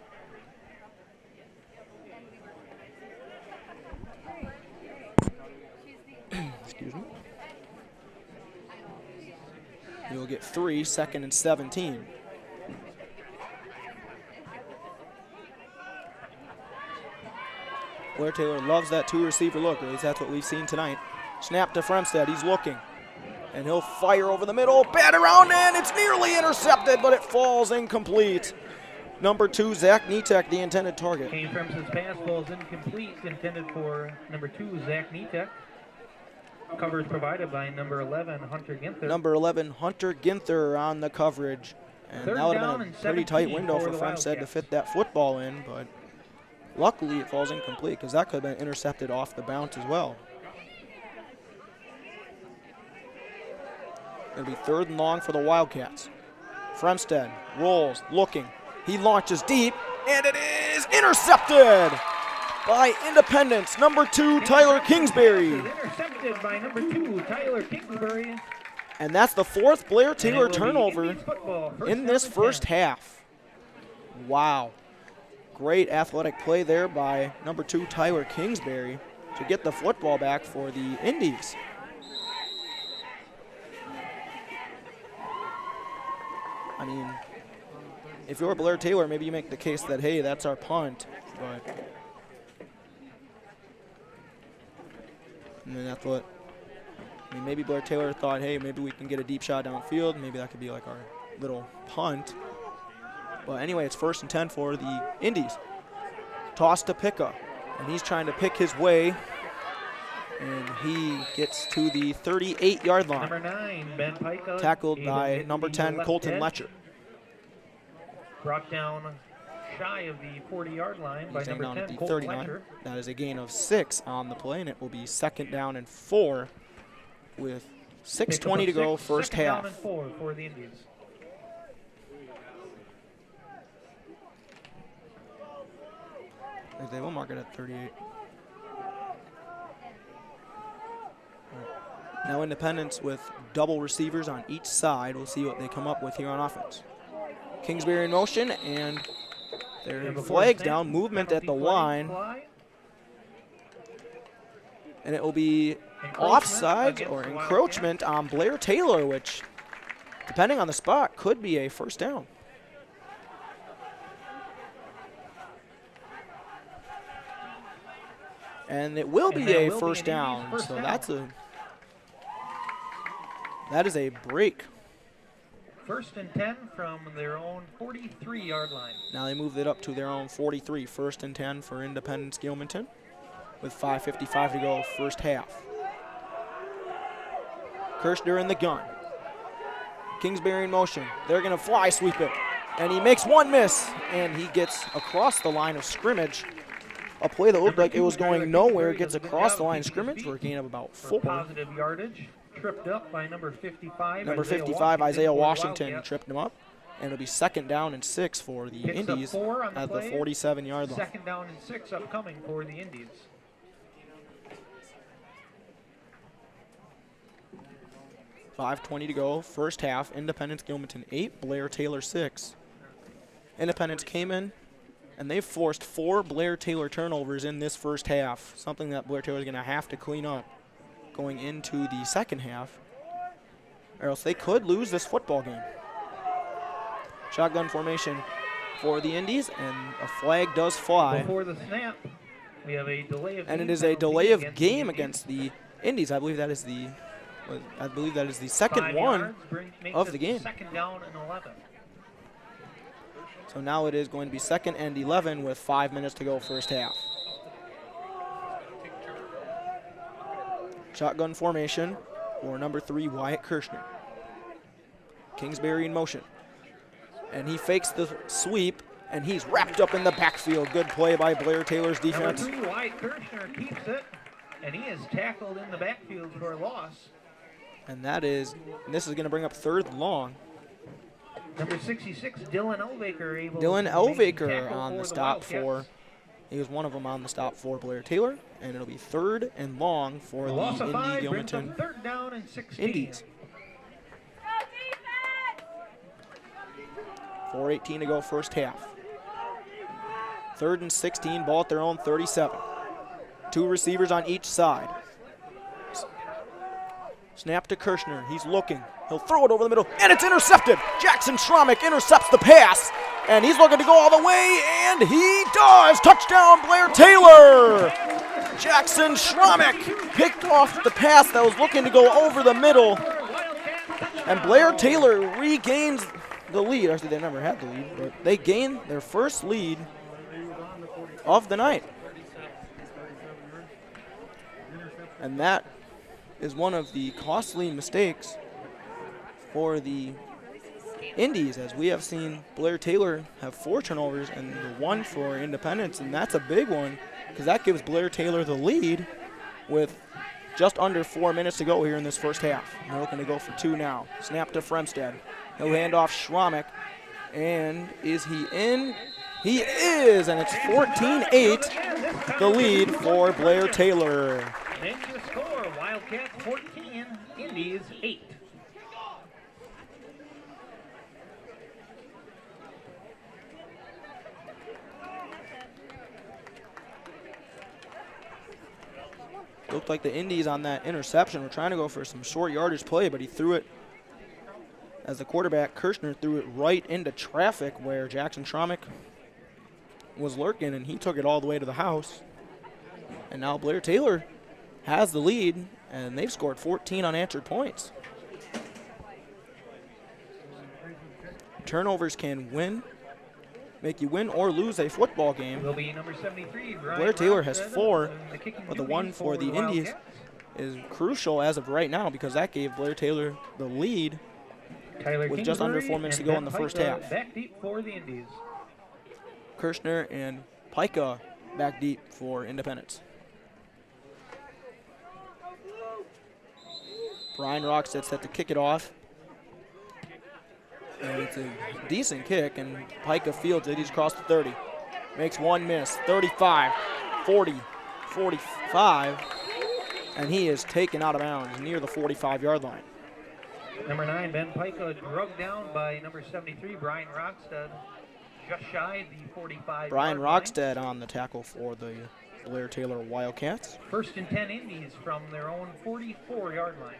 Excuse me. He'll get 3, 2nd and 17. Blair-Taylor loves that 2-receiver look, or at least that's what we've seen tonight. Snap to Fremstad, he's looking. And he'll fire over the middle, bat around, and it's nearly intercepted, but it falls incomplete. Number 2, Zach Nitek, the intended target. Kane Fremstad's pass falls incomplete, intended for number 2, Zach Nitek. Coverage provided by number 11, Hunter Ginther. Number 11, Hunter Ginther on the coverage. And that would have been a pretty tight window for Fremstad to fit that football in, but luckily it falls incomplete because that could have been intercepted off the bounce as well. It'll be 3rd and long for the Wildcats. Fremstad rolls, looking. He launches deep, and it is intercepted by Independence. Number 2, Tyler Kingsbury. Intercepted by number 2, Tyler Kingsbury. And that's the 4th Blair-Taylor turnover in this first half. Wow. Great athletic play there by number 2, Tyler Kingsbury, to get the football back for the Indees. I mean, if you're Blair-Taylor, maybe you make the case that, hey, that's our punt, but and then that's what, I mean, maybe Blair-Taylor thought, hey, maybe we can get a deep shot downfield, maybe that could be like our little punt. But anyway, it's 1st and 10 for the Indees. Toss to Picka, and he's trying to pick his way, and he gets to the 38-yard line. Number 9, Ben Pika. Tackled by number 10, Colton Letcher. Brought down shy of the 40-yard line by number 10, at the Colton 39. Letcher. That is a gain of 6 on the play, and it will be 2nd down and 4 with 6:20 to go, first half. 2nd down and 4 for the Indians. They will mark it at 38. Now Independence with double receivers on each side. We'll see what they come up with here on offense. Kingsbury in motion, and their flags down, movement at the line. And it will be offside or encroachment on Blair-Taylor, which, depending on the spot, could be a first down. And it will be a first down, so that is a break. 1st and 10 from their own 43-yard line. Now they moved it up to their own 43. 1st and 10 for Independence Gilmanton with 5:55 to go, first half. Kirschner in the gun. Kingsbury in motion. They're going to fly sweep it. And he makes one miss, and he gets across the line of scrimmage. A play that looked like it was going nowhere gets across the line of scrimmage for a gain of about 4. Positive yardage. Tripped up by number 55. Number 55, Isaiah Washington, tripped him up. And it'll be 2nd down and 6 for the Indees at the 47-yard line. 2nd down and 6 upcoming for the Indies. $5:20 to go, first half. Independence Gilmanton 8, Blair-Taylor 6. Independence came in, and they've forced 4 Blair-Taylor turnovers in this first half, something that Blair-Taylor is going to have to clean up going into the second half, or else they could lose this football game. Shotgun formation for the Indies, and a flag does fly. Before the snap, we have a delay of game. And it is a delay of game against the Indees. I believe that is the second one of the game. 2nd down and 11. So now it is going to be 2nd and 11 with 5 minutes to go, first half. Shotgun formation for number 3, Wyatt Kirschner. Kingsbury in motion. And he fakes the sweep, and he's wrapped up in the backfield. Good play by Blair-Taylor's defense. Number 3, Wyatt Kirschner keeps it, and he is tackled in the backfield for a loss. And this is going to bring up 3rd and long. Number 66, Dylan Elvaker. Dylan Elvaker on the stop for, he was one of them on the stop for Blair-Taylor, and it'll be 3rd and long for the Indy Gilmanton 3rd down and 16. Indies. 4:18 to go, first half. 3rd and 16, ball at their own 37. 2 receivers on each side. Snap to Kirshner. He's looking. He'll throw it over the middle, and it's intercepted. Jackson Schromick intercepts the pass, and he's looking to go all the way, and he does. Touchdown, Blair-Taylor. Jackson Schromick picked off the pass that was looking to go over the middle, and Blair-Taylor regains the lead. Actually, they never had the lead, but they gained their first lead of the night. And that is one of the costly mistakes for the Indees, as we have seen Blair-Taylor have 4 turnovers and the 1 for Independence, and that's a big one because that gives Blair-Taylor the lead with just under 4 minutes to go here in this first half. They're looking to go for 2 now. Snap to Fremstad. He'll hand off Schromick, and is he in? He is, and it's 14-8, the lead for Blair-Taylor. Then your score, Wildcats 14, Indees 8. Looked like the Indees on that interception were trying to go for some short yardage play, but he threw it, as the quarterback, Kirshner, threw it right into traffic where Jackson Schromick was lurking, and he took it all the way to the house. And now Blair-Taylor has the lead, and they've scored 14 unanswered points. Turnovers can make you win or lose a football game. Will be number 73, Blair-Taylor has 4, but the one for the Indees is crucial as of right now because that gave Blair-Taylor the lead with just under 4 minutes to go in the first half. Back deep for the Indees. Kirshner and Pica back deep for Independence. Brian Rockstead set to kick it off. And it's a decent kick, and Pica fields it. He's across the 30. Makes one miss. 35, 40, 45. And he is taken out of bounds near the 45-yard line. Number 9, Ben Pica, drugged down by number 73, Brian Rockstead. Just shy the 45. Brian Rockstead on the tackle for the Blair-Taylor Wildcats. 1st and 10 Indees from their own 44-yard line.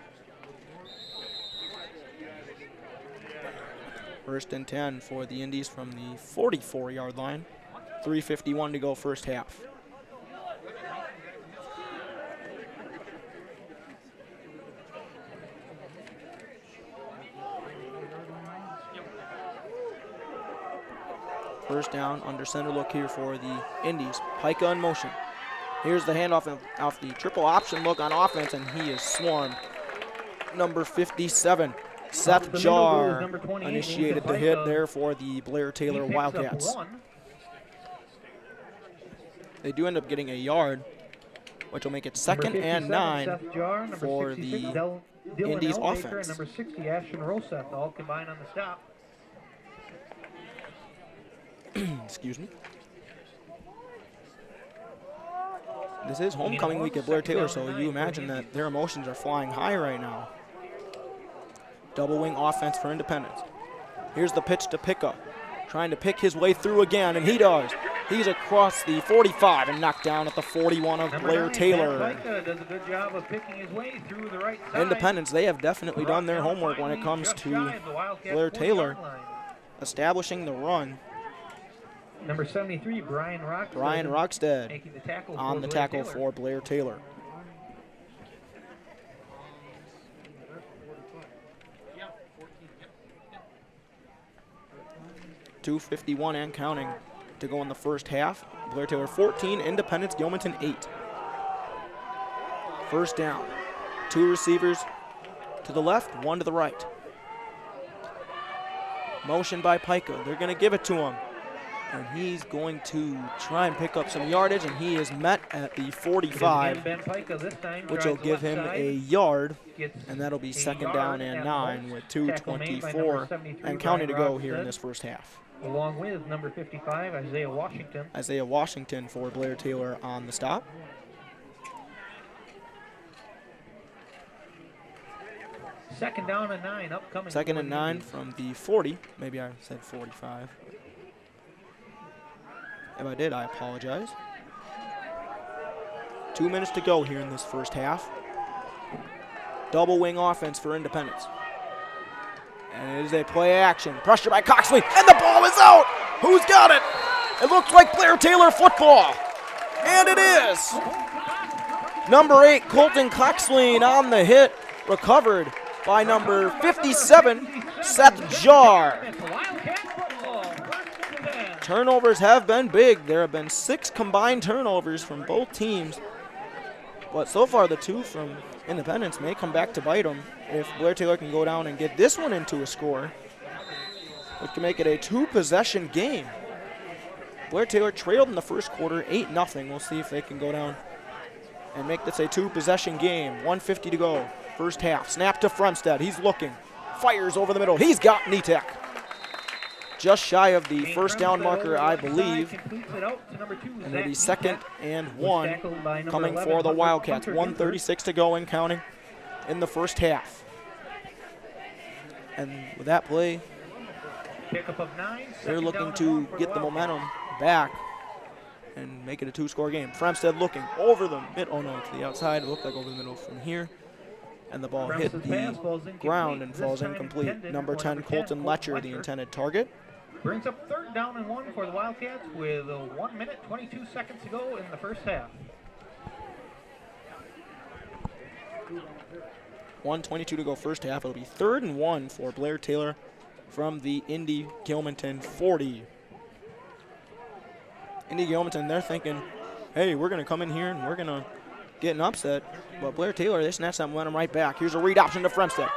1st and 10 for the Indees from the 44-yard line. 3:51 to go first half. First down, under center look here for the Indees. Pica in motion. Here's the handoff off the triple option look on offense, and he is swarmed. Number 57. Seth Jar initiated the hit there for the Blair-Taylor Wildcats. They do end up getting a yard, which will make it 2nd and 9 for the Indees offense. Number 60, Ashton Roseth, all combined on the stop. Excuse me. This is homecoming week at Blair-Taylor, so you imagine that their emotions are flying high right now. Double wing offense for Independence. Here's the pitch to Pica. Trying to pick his way through again, and he does. He's across the 45 and knocked down at the 41 of Blair-Taylor. Does a good job of picking his way through the right side. Independence, they have definitely done their homework when it comes to Blair-Taylor establishing the run. Number 73, Brian Rockstead on the tackle for Blair-Taylor. .251 and counting to go in the first half. Blair-Taylor 14, Independence Gilmanton 8. First down. 2 receivers to the left, 1 to the right. Motion by Pica. They're going to give it to him. And he's going to try and pick up some yardage, and he is met at the 45, which will give him a yard, and that'll be 2nd down and 9 with 2:24 and counting to go here in this first half. Along with number 55, Isaiah Washington. Isaiah Washington for Blair-Taylor on the stop. Second down and 9 upcoming. 2nd and 9 from the 40. Maybe I said 45. If I did, I apologize. 2 minutes to go here in this first half. double wing offense for Independence. And it is a play action. Pressure by Coxley, and the ball is out. Who's got it? It looks like Blair-Taylor football. And it is. Number 8, Colton Coxley on the hit. Recovered by number 57, Seth Jar. Turnovers have been big. There have been 6 combined turnovers from both teams. But so far, the 2 from Independence may come back to bite them if Blair-Taylor can go down and get this one into a score, which can make it a 2-possession game. Blair-Taylor trailed in the first quarter 8-0. We'll see if they can go down and make this a 2-possession game. 1:50 to go, first half. Snap to Fremstead. He's looking. Fires over the middle. He's got Nitek. Just shy of the first down marker, I believe. And it'll be 2nd and 1 coming for the Wildcats. 1:36 to go and counting in the first half. And with that play, they're looking to get the momentum back and make it a 2-score game. Fremstead looking over the mid. Oh no, to the outside. It looked like over the middle from here. And the ball hit the ground and falls incomplete. Number 10, Colton Letcher, the intended target. Brings up 3rd down and 1 for the Wildcats with 1 minute, 22 seconds to go in the first half. 1:22 to go first half. It'll be 3rd and 1 for Blair-Taylor from the Indy Gilmanton 40. Indy Gilmanton, they're thinking, hey, we're going to come in here and we're going to get an upset. But Blair-Taylor, they snatch that momentum right back. Here's a read option to Fremstead.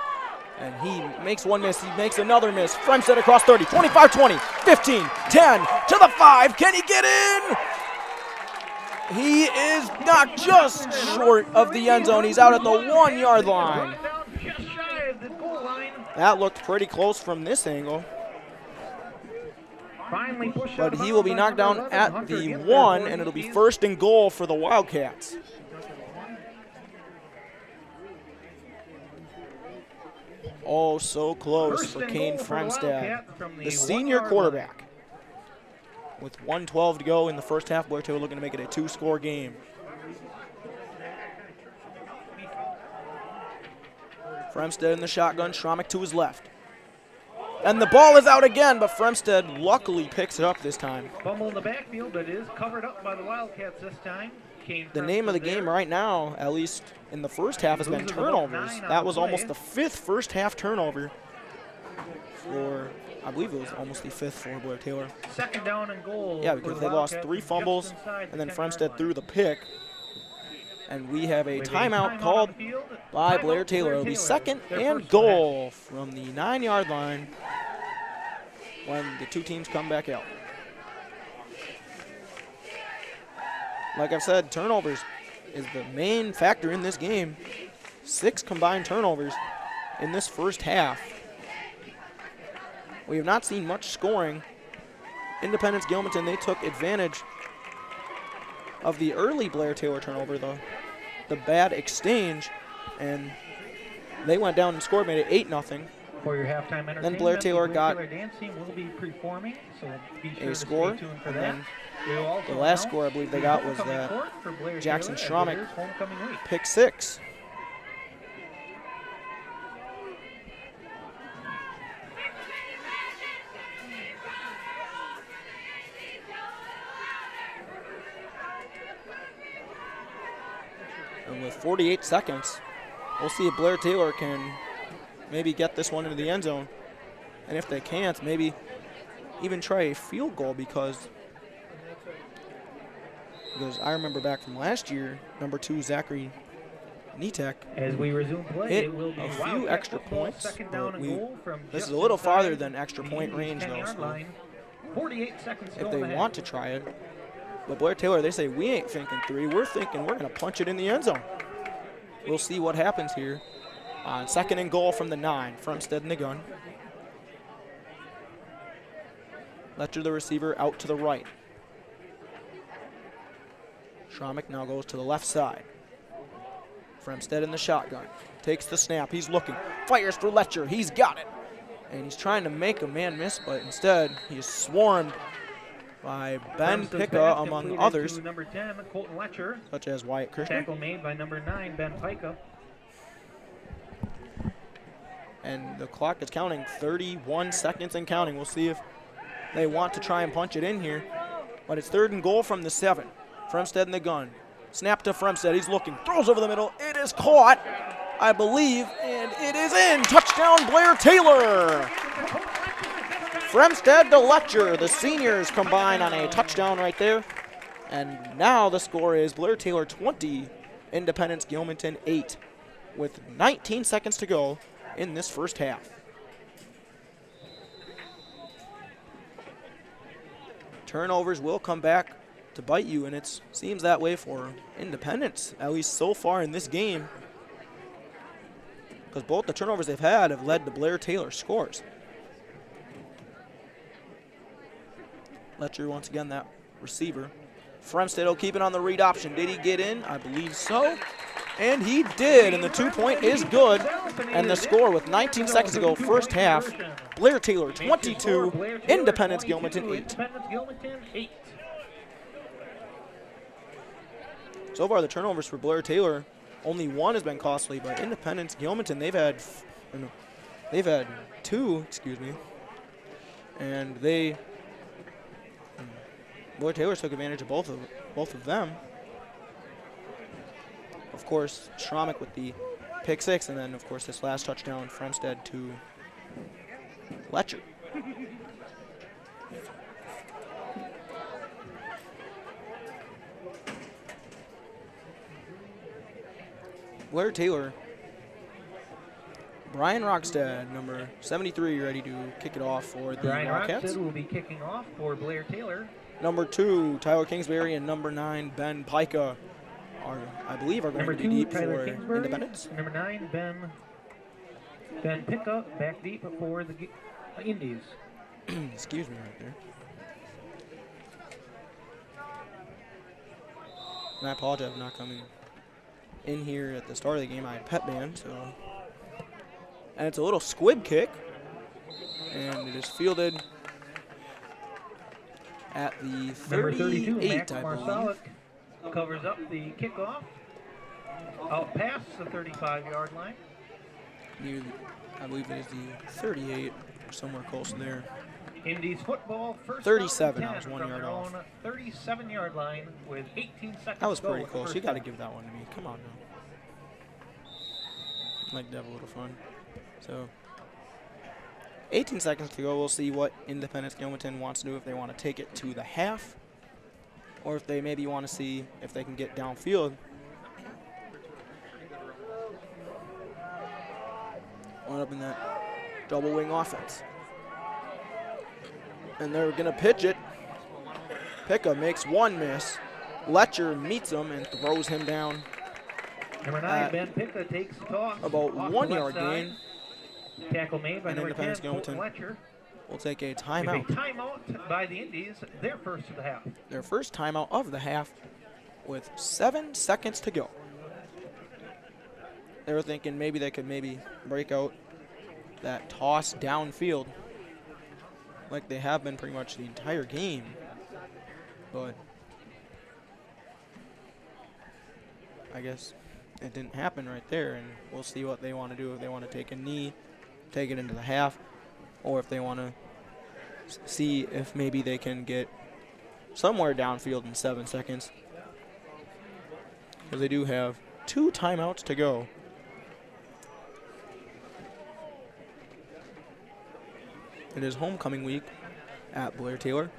And he makes one miss, he makes another miss. Fremstead across 30, 25, 20, 15, 10, to the 5. Can he get in? He is not just short of the end zone. He's out at the 1-yard line. That looked pretty close from this angle. But he will be knocked down at the 1, and it'll be 1st and goal for the Wildcats. Oh, so close for Kane Fremstead, the senior quarterback. With 1:12 to go in the first half, Blair-Taylor looking to make it a 2-score game. Fremstead in the shotgun, Schromick to his left. And the ball is out again, but Fremstead luckily picks it up this time. Fumble in the backfield, but it is covered up by the Wildcats this time. The name of the game right now, at least in the first half, has been turnovers. That was almost the 5th first half turnover for, I believe it was almost the 5th for Blair-Taylor. 2nd down and goal. Yeah, because they lost 3 fumbles, and then Fremstead threw the pick. And we have a timeout called by Blair-Taylor. It'll be 2nd and goal from the 9-yard line when the 2 teams come back out. Like I've said, turnovers is the main factor in this game. 6 combined turnovers in this first half. We have not seen much scoring. Independence Gilmanton, they took advantage of the early Blair-Taylor turnover, the bad exchange, and they went down and scored, made it 8-0. For your halftime entertainment, then Blair-Taylor got dance team will be performing, so be sure a to score, stay tuned for and that. then the last score I believe they got was that Jackson Schromick pick 6. And with 48 seconds, we'll see if Blair-Taylor can maybe get this one into the end zone. And if they can't, maybe even try a field goal because I remember back from last year, number 2, Zachary Nitek, as we resume play, hit it will be a few extra points. This is a just little farther inside than extra point range, though. 10-yard So line. 48 seconds if to they go want to try it. But Blair-Taylor, they say, we ain't thinking 3. We're thinking we're going to punch it in the end zone. We'll see what happens here on 2nd and goal from the 9. Fremstead in the gun. Letcher, the receiver, out to the right. Schromick now goes to the left side. Fremstead in the shotgun. Takes the snap. He's looking. Fires for Letcher. He's got it. And he's trying to make a man miss, but instead he is swarmed by Ben Picca, among others, number 10, Colton Letcher. such as Wyatt Kirshner. Tackle made by number 9, Ben Picca. And the clock is counting 31 seconds and counting. We'll see if they want to try and punch it in here. But it's 3rd and goal from the 7. Fremstead in the gun. Snap to Fremstead. He's looking. Throws over the middle. It is caught, I believe, and it is in. Touchdown, Blair-Taylor. Fremstead to Letcher. The seniors combine on a touchdown right there. And now the score is Blair-Taylor 20, Independence Gilmanton 8, with 19 seconds to go in this first half. Turnovers will come back to bite you, and it seems that way for Independence, at least so far in this game, because both the turnovers they've had have led to Blair-Taylor scores. Letcher once again, that receiver. Fremstead will keep it on the read option. Did he get in? I believe so. And he did, and the 2-point is good. And the score with 19 seconds to go, first half, Blair-Taylor 22, Independence Gilmanton 8. So far, the turnovers for Blair-Taylor, only one has been costly, but Independence Gilmanton, they've had 2, and Blair-Taylor took advantage of both of them. Of course, Schromick with the pick 6, and then, of course, this last touchdown, Fremstead to Letcher. Blair-Taylor, Brian Rockstead, number 73, ready to kick it off for the Wildcats. Rockstead will be kicking off for Blair-Taylor. Number 2, Tyler Kingsbury, and number 9, Ben Pica, I believe are going to be deep for Independence. Number 9, Ben Pica, back deep for the Indees. Excuse me right there. And I apologize for not coming in here at the start of the game. I had pep band, so. And it's a little squib kick, and it is fielded at the 38, I believe. Covers up the kickoff, out past the 35-yard line. I believe it is the 38, or somewhere close there. Indies football, first 37, down I was 1 yard off. 37-yard line with 18 seconds. That was pretty close. You got to give that one to me. Come on now. I'd like to have a little fun. So, 18 seconds to go. We'll see what Independence Gilmanton wants to do, if they want to take it to the half, or if they maybe want to see if they can get downfield. One up in that double wing offense. And they're going to pitch it. Pica makes one miss. Letcher meets him and throws him down. Number 9, Ben Pica takes the toss. About 1 yard gain. Tackle made by number 10, Gilmanton Letcher. Will take a timeout. A timeout by the Indies, their first of the half. Their first timeout of the half with 7 seconds to go. They were thinking maybe they could break out that toss downfield like they have been pretty much the entire game. But I guess it didn't happen right there, and we'll see what they want to do. If they want to take a knee, take it into the half, or if they want to see if maybe they can get somewhere downfield in 7 seconds. Because they do have 2 timeouts to go. It is homecoming week at Blair-Taylor.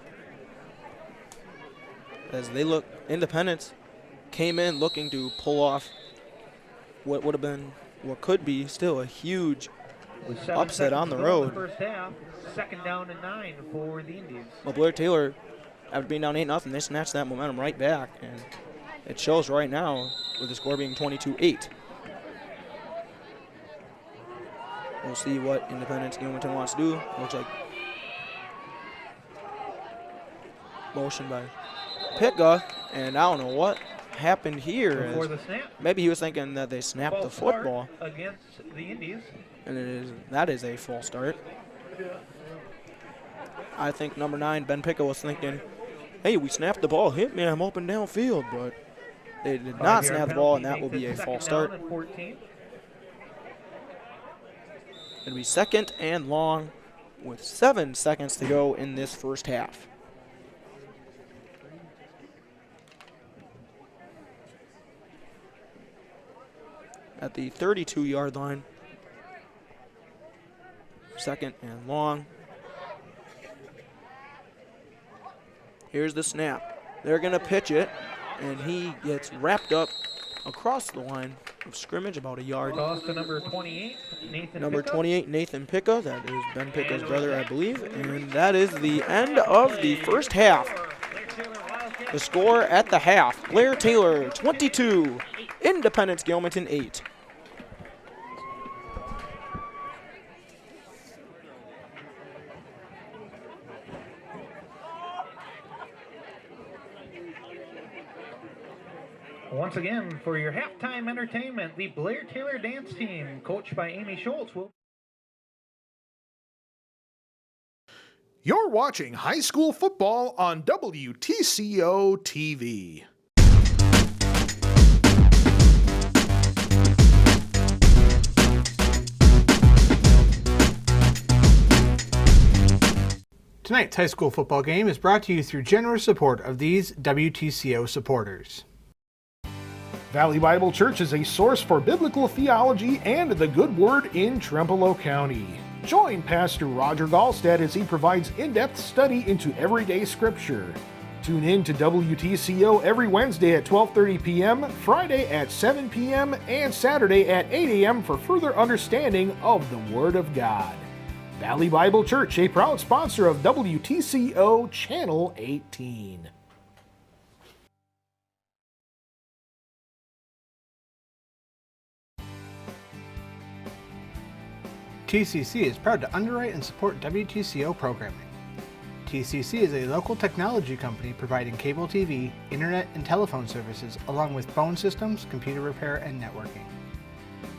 As they look, Independence came in looking to pull off what would have been, what could be still a huge upset on the road. First half, 2nd down and 9 for the Indies. Well, Blair-Taylor, after being down 8-0, they snatched that momentum right back, and it shows right now with the score being 22-8. We'll see what Independence Gilmanton wants to do. Looks like motion by Pica, and I don't know what happened here. Before the snap. Maybe he was thinking that they snapped the football. Against the Indies. And that is a false start. I think number 9, Ben Pica, was thinking, hey, we snapped the ball, hit me, I'm open downfield, but they did not snap the ball, and that will be a false start. It'll be 2nd and long with 7 seconds to go in this first half. At the 32-yard line. 2nd and long. Here's the snap. They're going to pitch it, and he gets wrapped up across the line of scrimmage about a yard. Toss to number 28, Nathan Number Pickup. 28, Nathan Picca. That is Ben Picca's brother, I believe. And that is the end of the first half. The score at the half, Blair-Taylor 22, Independence Gilmanton 8. Once again, for your halftime entertainment, the Blair-Taylor dance team, coached by Amy Schultz, will... You're watching high school football on WTCO TV. Tonight's high school football game is brought to you through generous support of these WTCO supporters. Valley Bible Church is a source for biblical theology and the good word in Trempealeau County. Join Pastor Roger Gallstad as he provides in-depth study into everyday scripture. Tune in to WTCO every Wednesday at 12:30 p.m., Friday at 7 p.m., and Saturday at 8 a.m. for further understanding of the Word of God. Valley Bible Church, a proud sponsor of WTCO Channel 18. TCC is proud to underwrite and support WTCO programming. TCC is a local technology company providing cable TV, internet, and telephone services, along with phone systems, computer repair, and networking.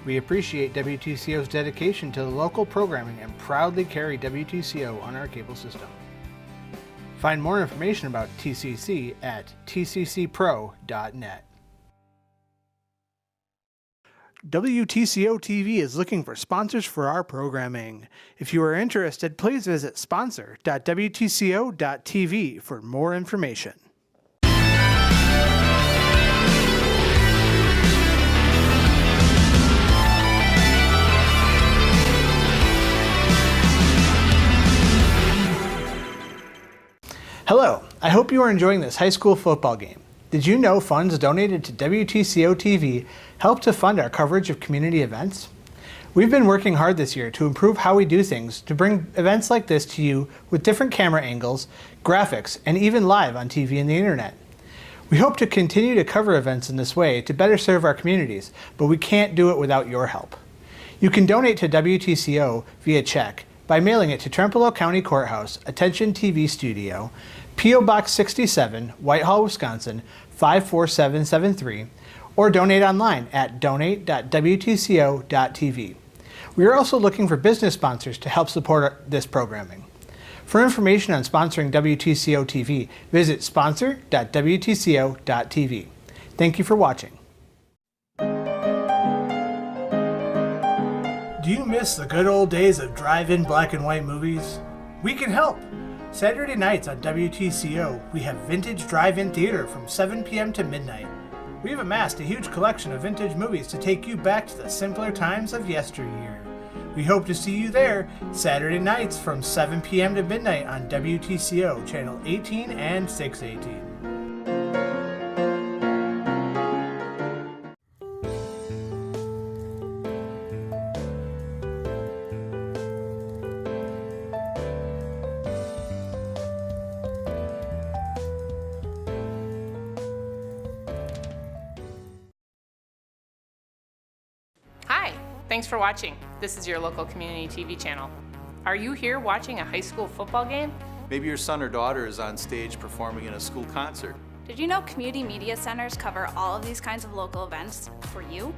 We appreciate WTCO's dedication to the local programming and proudly carry WTCO on our cable system. Find more information about TCC at tccpro.net. WTCO TV is looking for sponsors for our programming. If you are interested, please visit sponsor.wtco.tv for more information. Hello, I hope you are enjoying this high school football game. Did you know funds donated to WTCO TV help to fund our coverage of community events? We've been working hard this year to improve how we do things to bring events like this to you with different camera angles, graphics, and even live on TV and the internet. We hope to continue to cover events in this way to better serve our communities, but we can't do it without your help. You can donate to WTCO via check by mailing it to Trempealeau County Courthouse, Attention TV Studio, P.O. Box 67, Whitehall, Wisconsin, 54773, or donate online at donate.wtco.tv. We are also looking for business sponsors to help support this programming. For information on sponsoring WTCO TV, visit sponsor.wtco.tv. Thank you for watching. Do you miss the good old days of drive-in black and white movies? We can help! Saturday nights on WTCO, we have Vintage Drive-In Theater from 7 p.m. to midnight. We've amassed a huge collection of vintage movies to take you back to the simpler times of yesteryear. We hope to see you there Saturday nights from 7 p.m. to midnight on WTCO, Channel 18 and 618. Hi, thanks for watching. This is your local community TV channel. Are you here watching a high school football game? Maybe your son or daughter is on stage performing in a school concert. Did you know community media centers cover all of these kinds of local events for you?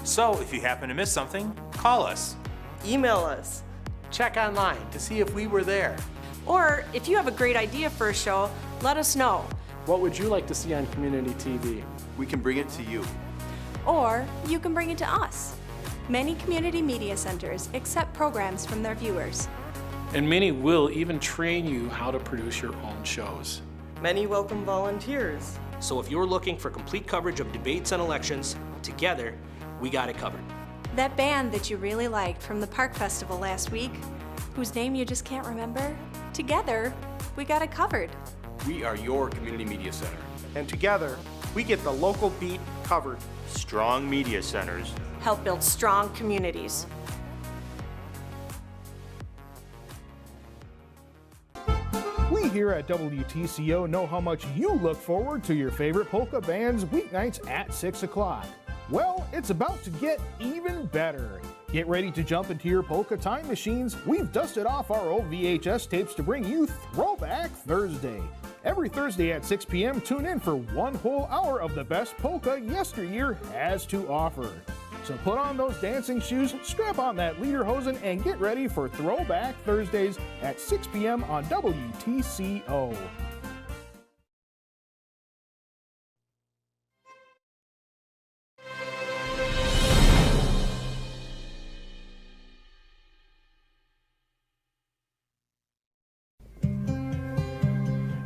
So if you happen to miss something, call us. Email us. Check online to see if we were there. Or if you have a great idea for a show, let us know. What would you like to see on community TV? We can bring it to you. Or you can bring it to us. Many community media centers accept programs from their viewers. And many will even train you how to produce your own shows. Many welcome volunteers. So if you're looking for complete coverage of debates and elections, together, we got it covered. That band that you really liked from the Park Festival last week, whose name you just can't remember, together, we got it covered. We are your community media center. And together, we get the local beat covered. Strong media centers help build strong communities. We here at WTCO know how much you look forward to your favorite polka bands weeknights at 6 o'clock. Well, it's about to get even better. Get ready to jump into your polka time machines. We've dusted off our old VHS tapes to bring you Throwback Thursday. Every Thursday at 6 p.m., tune in for one whole hour of the best polka yesteryear has to offer. So put on those dancing shoes, strap on that lederhosen, and get ready for Throwback Thursdays at 6 p.m. on WTCO.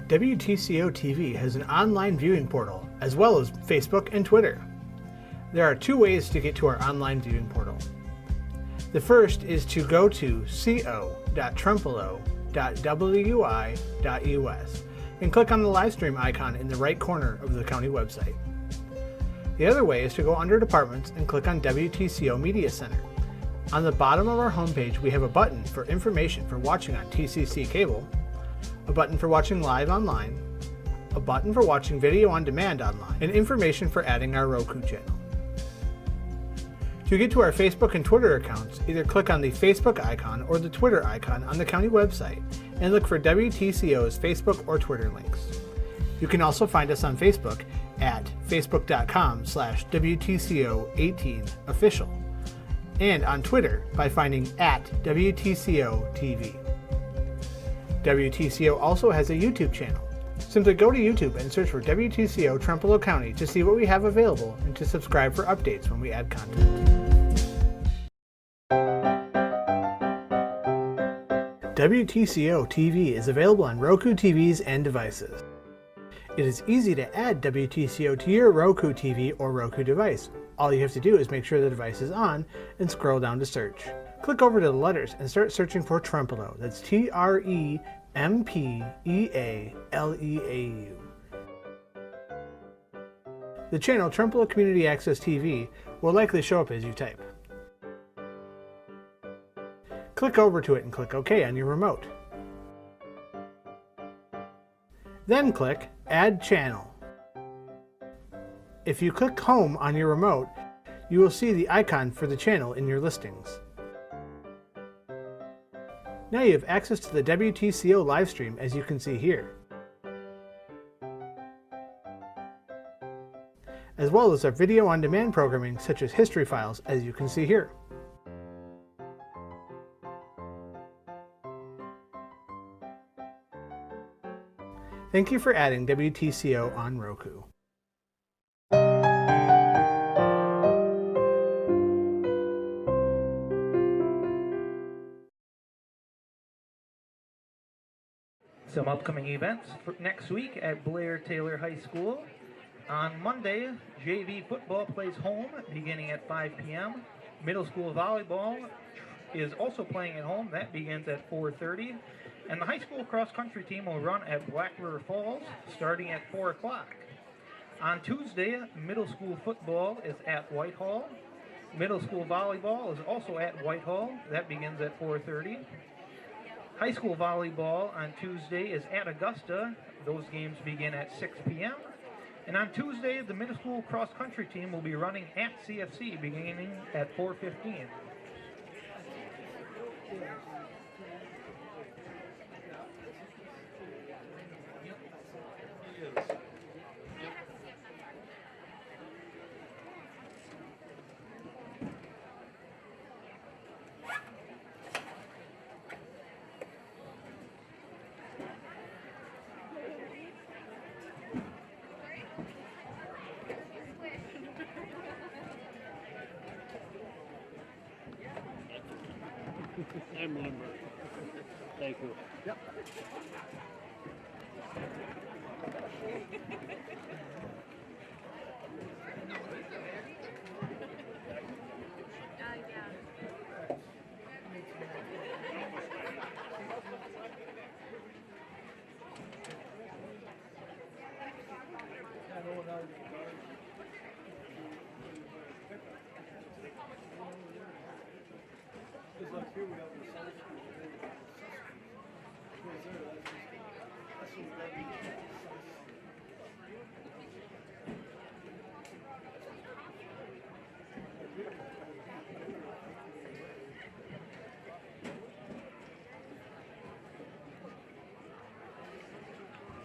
WTCO TV has an online viewing portal, as well as Facebook and Twitter. There are two ways to get to our online viewing portal. The first is to go to co.trempealeau.wi.us and click on the live stream icon in the right corner of the county website. The other way is to go under Departments and click on WTCO Media Center. On the bottom of our homepage, we have a button for information for watching on TCC cable, a button for watching live online, a button for watching video on demand online, and information for adding our Roku channel. To get to our Facebook and Twitter accounts, either click on the Facebook icon or the Twitter icon on the county website and look for WTCO's Facebook or Twitter links. You can also find us on Facebook at facebook.com/WTCO18official and on Twitter by finding @WTCO TV. WTCO also has a YouTube channel. Simply go to YouTube and search for WTCO Trempealeau County to see what we have available and to subscribe for updates when we add content. WTCO TV is available on Roku TVs and devices. It is easy to add WTCO to your Roku TV or Roku device. All you have to do is make sure the device is on and scroll down to search. Click over to the letters and start searching for Trempealeau. That's TREMPEALEAU. The channel Trempealeau Community Access TV will likely show up as you type. Click over to it and click OK on your remote. Then click Add Channel. If you click Home on your remote, you will see the icon for the channel in your listings. Now you have access to the WTCO live stream, as you can see here, as well as our video on demand programming such as history files, as you can see here. Thank you for adding WTCO on Roku. Some upcoming events for next week at Blair-Taylor High School. On Monday, JV football plays home beginning at 5 p.m. Middle school volleyball is also playing at home. That begins at 4:30. And the high school cross-country team will run at Black River Falls starting at 4 o'clock. On Tuesday, middle school football is at Whitehall. Middle school volleyball is also at Whitehall. That begins at 4:30. High school volleyball on Tuesday is at Augusta. Those games begin at 6 p.m. And on Tuesday, the middle school cross-country team will be running at CFC beginning at 4:15. I'm limber. Thank you. Yep.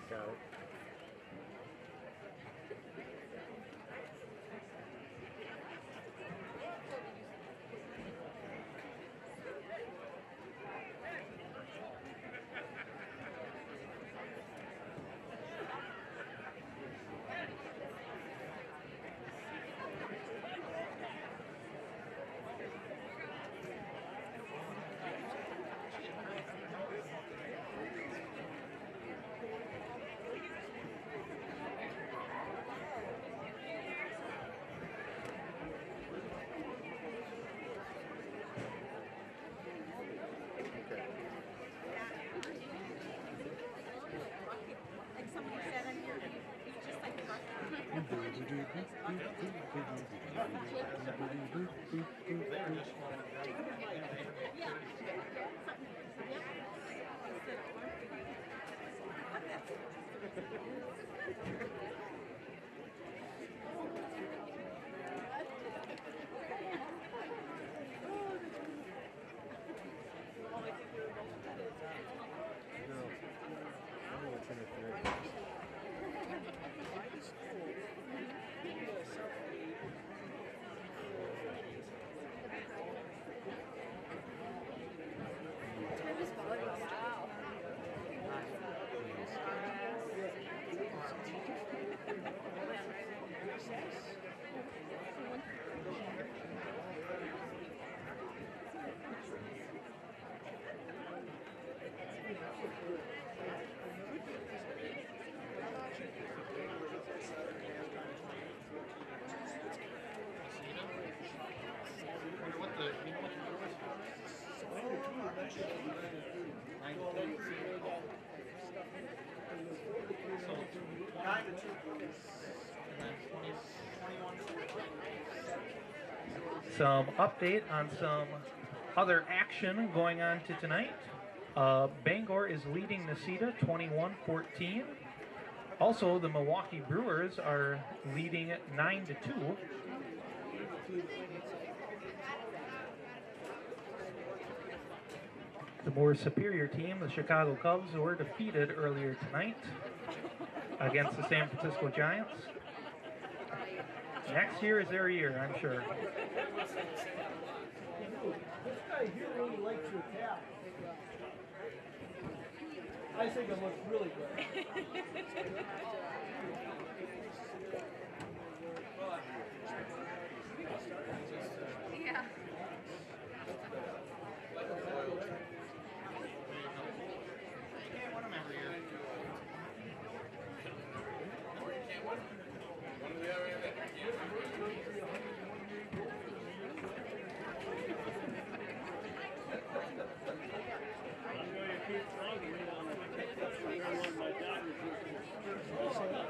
Got it. Some update on some other action going on to tonight. Bangor is leading Necedah 21-14. Also, the Milwaukee Brewers are leading 9-2. The more superior team, the Chicago Cubs, were defeated earlier tonight against the San Francisco Giants. Next year is their year, I'm sure. This guy here really likes your cap. I think it looks really good. Yeah. I'm going to keep talking.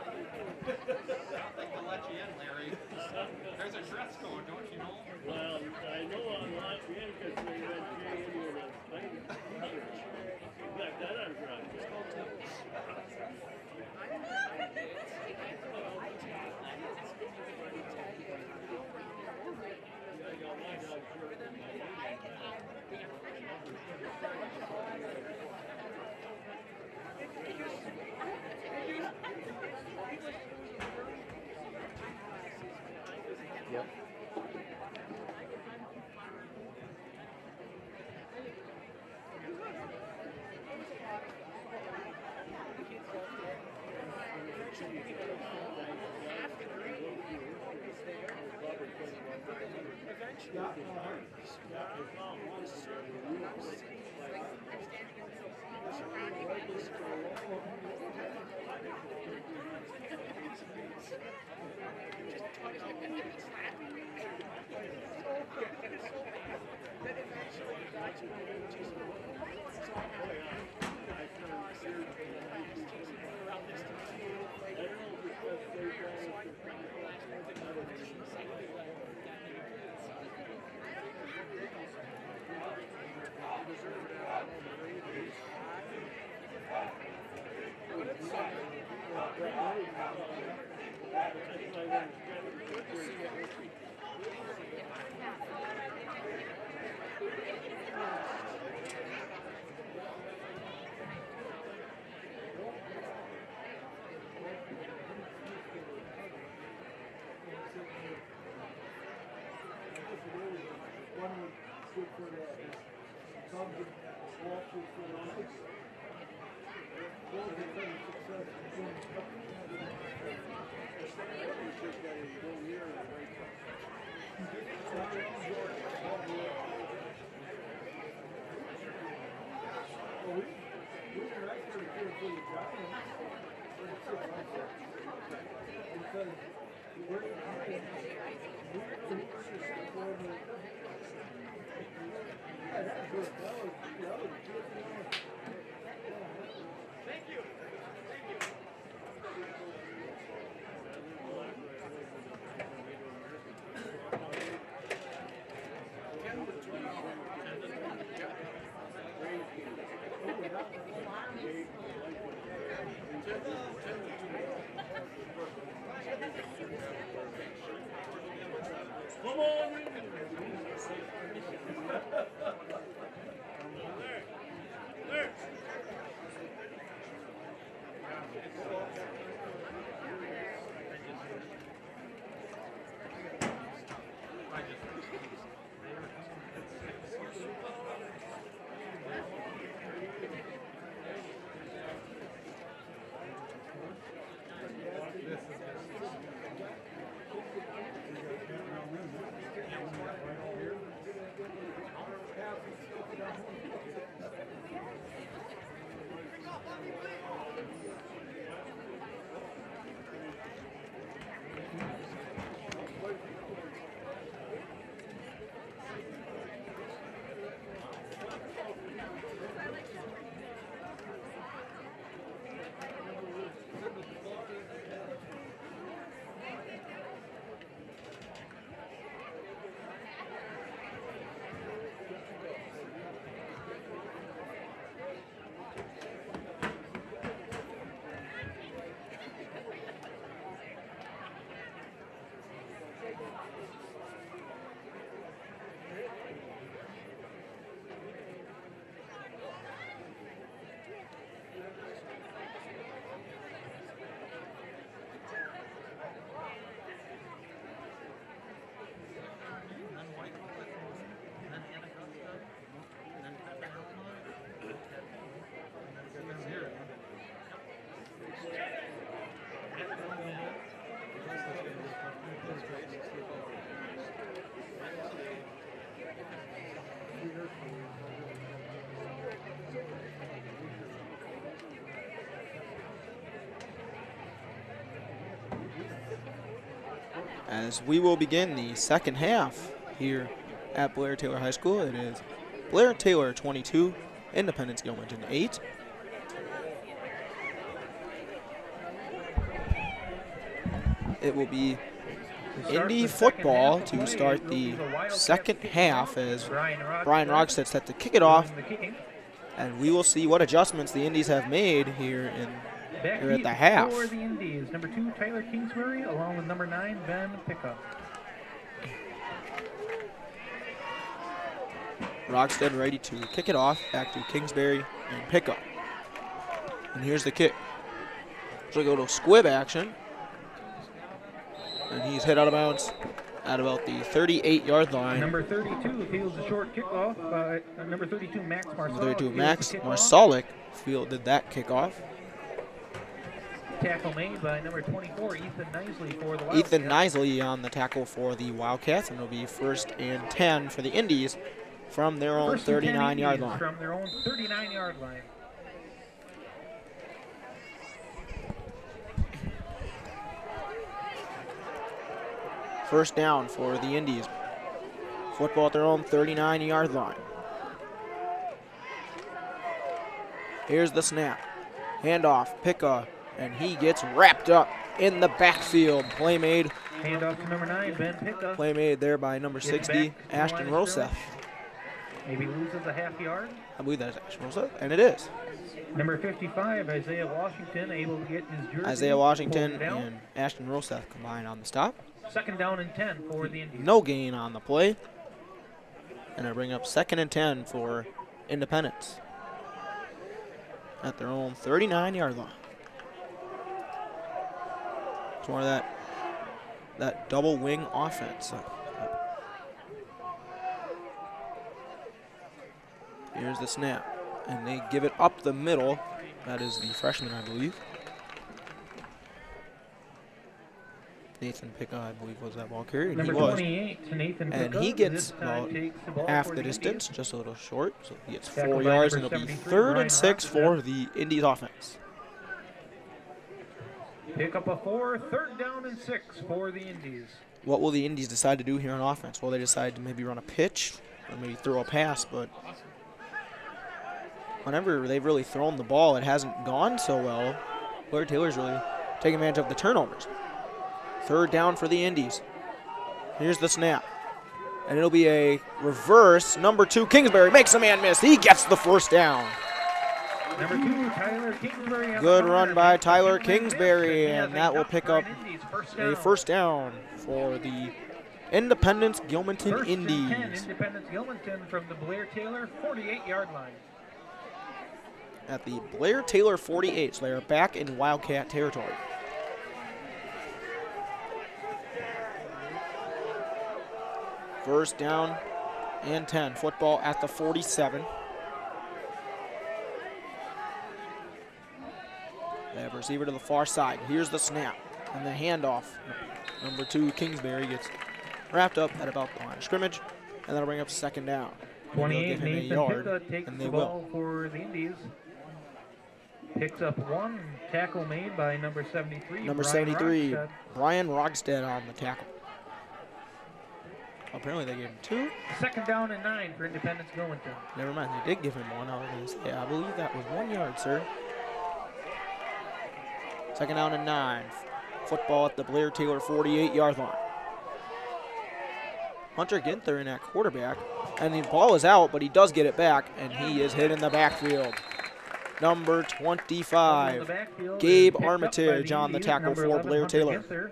As we will begin the second half here at Blair-Taylor High School. It is Blair-Taylor 22, Independence Gilmanton 8. It will be Indy football to start the second half as Brian Rogstad set to kick it off. And we will see what adjustments the Indies have made here at the half. For the Indees, number 2, Tyler Kingsbury, along with number 9, Ben Pickup. Rogstad ready to kick it off, back to Kingsbury and Pickup. And here's the kick. So we go to squib action. And he's hit out of bounds at about the 38-yard line. Number 32 fields a short kickoff. Number 32, Max Marsalik. Number 32, Max Marsalik fielded that kickoff. Tackle made by number 24, Ethan Nisley for the Wildcats. Ethan Nisley on the tackle for the Wildcats, and it'll be 1st and 10 for the Indies from their own 39-yard line. From their own 39-yard line. First down for the Indies. Football at their own 39-yard line. Here's the snap. Handoff, Picka, and he gets wrapped up in the backfield. Play made. Handoff to number 9, Ben Picka. Play made there by number 60, Ashton Roseth. Maybe loses a half yard. I believe that is Ashton Roseth, and it is. Number 55, Isaiah Washington, able to get his jersey. Isaiah Washington and Ashton Roseth combined on the stop. 2nd down and 10 for the Indies. No gain on the play. And I bring up 2nd and 10 for Independence at their own 39-yard line. It's more of that double wing offense. Here's the snap, and they give it up the middle. That is the freshman, I believe. Nathan Picka, I believe, was that ball carrier. Number 28, Nathan Picka. And he gets about half the distance, just a little short. So he gets 4 yards, and it'll be 3rd and 6 for the Indies offense. Pick up a 4, 3rd down and 6 for the Indies. What will the Indies decide to do here on offense? Will they decide to maybe run a pitch or maybe throw a pass? But whenever they've really thrown the ball, it hasn't gone so well. Blair-Taylor's really taking advantage of the turnovers. 3rd down for the Indies. Here's the snap. And it'll be a reverse. Number 2, Kingsbury makes a man miss. He gets the 1st down. Number 2, Tyler Kingsbury. Good run by Tyler Kingsbury, and that will pick up a 1st down for the Independence Gilmanton Indies. 10, Independence Gilmanton from the Blair-Taylor 48-yard line. At the Blair-Taylor 48, so they are back in Wildcat territory. First down and 10. Football at the 47. They have a receiver to the far side. Here's the snap and the handoff. Number 2, Kingsbury, gets wrapped up at about the line of scrimmage, and that'll bring up 2nd down. 28, Nathan Picka takes the ball for the Indies. Picks up 1 tackle made by number 73. Number 73, Brian Rogstead on the tackle. Apparently they gave him 2. 2nd down and 9 for Independence Gilmanton. Never mind, they did give him 1. I was going to say, I believe that was 1 yard, sir. 2nd down and 9. Football at the Blair-Taylor 48-yard line. Hunter Ginther in at quarterback, and the ball is out, but he does get it back, and he is hit in the backfield. Number 25, Gabe Armitage on the tackle for Blair-Taylor.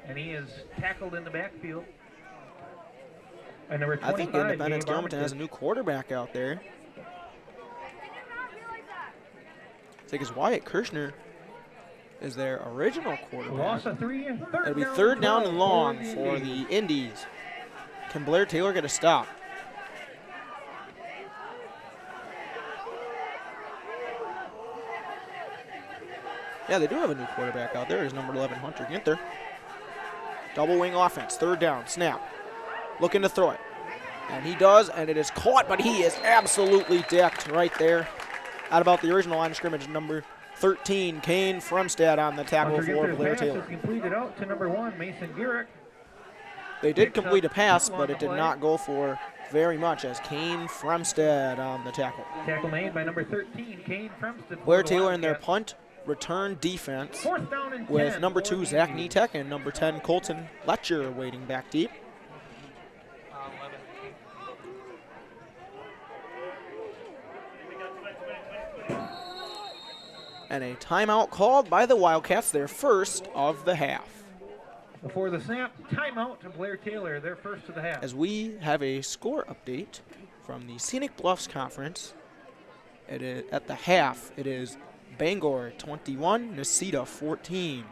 And he is tackled in the backfield. And number 25, I think Independence Gilmanton has a new quarterback out there. I think it's Wyatt Kirshner is their original quarterback. Loss of 3, It'll be 3rd down and long for the Indies. Can Blair-Taylor get a stop? Yeah, they do have a new quarterback out there. Is number 11, Hunter Ginther. Double wing offense, 3rd down, snap. Looking to throw it. And he does, and it is caught, but he is absolutely decked right there at about the original line of scrimmage. Number 13, Kane Frumstad on the tackle for Blair-Taylor. Completed out to number 1, Mason Garrick. They did complete a pass, but it did not go for very much as Kane Frumstad on the tackle. Tackle made by number 13, Kane Frumstad. Blair-Taylor in their punt return defense 4th down and 10 with number 2, Zach Nietek, and number 10, Colton Letcher waiting back deep. And a timeout called by the Wildcats, their first of the half. Before the snap, timeout to Blair-Taylor, their first of the half. As we have a score update from the Scenic Bluffs Conference, at the half, it is Bangor 21, Necedah 14.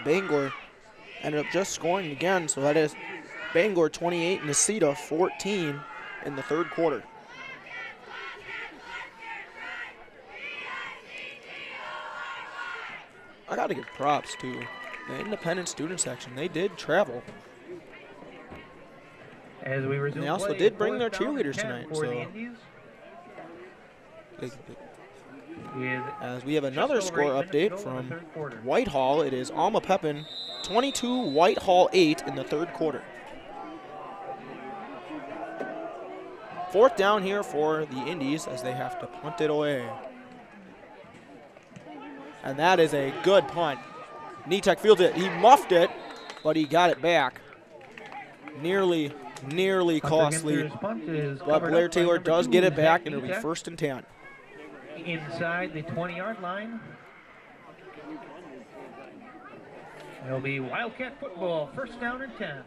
Bangor ended up just scoring again, so that is Bangor 28, Necedah 14 in the third quarter. I got to give props to the independent student section. They did travel. As we resume And they also play, did bring their 4th down and cheerleaders 10 tonight. for So the Indees. as we have another score update from Whitehall, it is Alma Pepin 22, Whitehall 8 in the third quarter. 4th down here for the Indees as they have to punt it away. And that is a good punt. Nitek fields it. He muffed it, but he got it back. Nearly costly. But Blair-Taylor does get it back, and it'll be 1st and 10. Inside the 20-yard line. It'll be Wildcat football, 1st down and 10.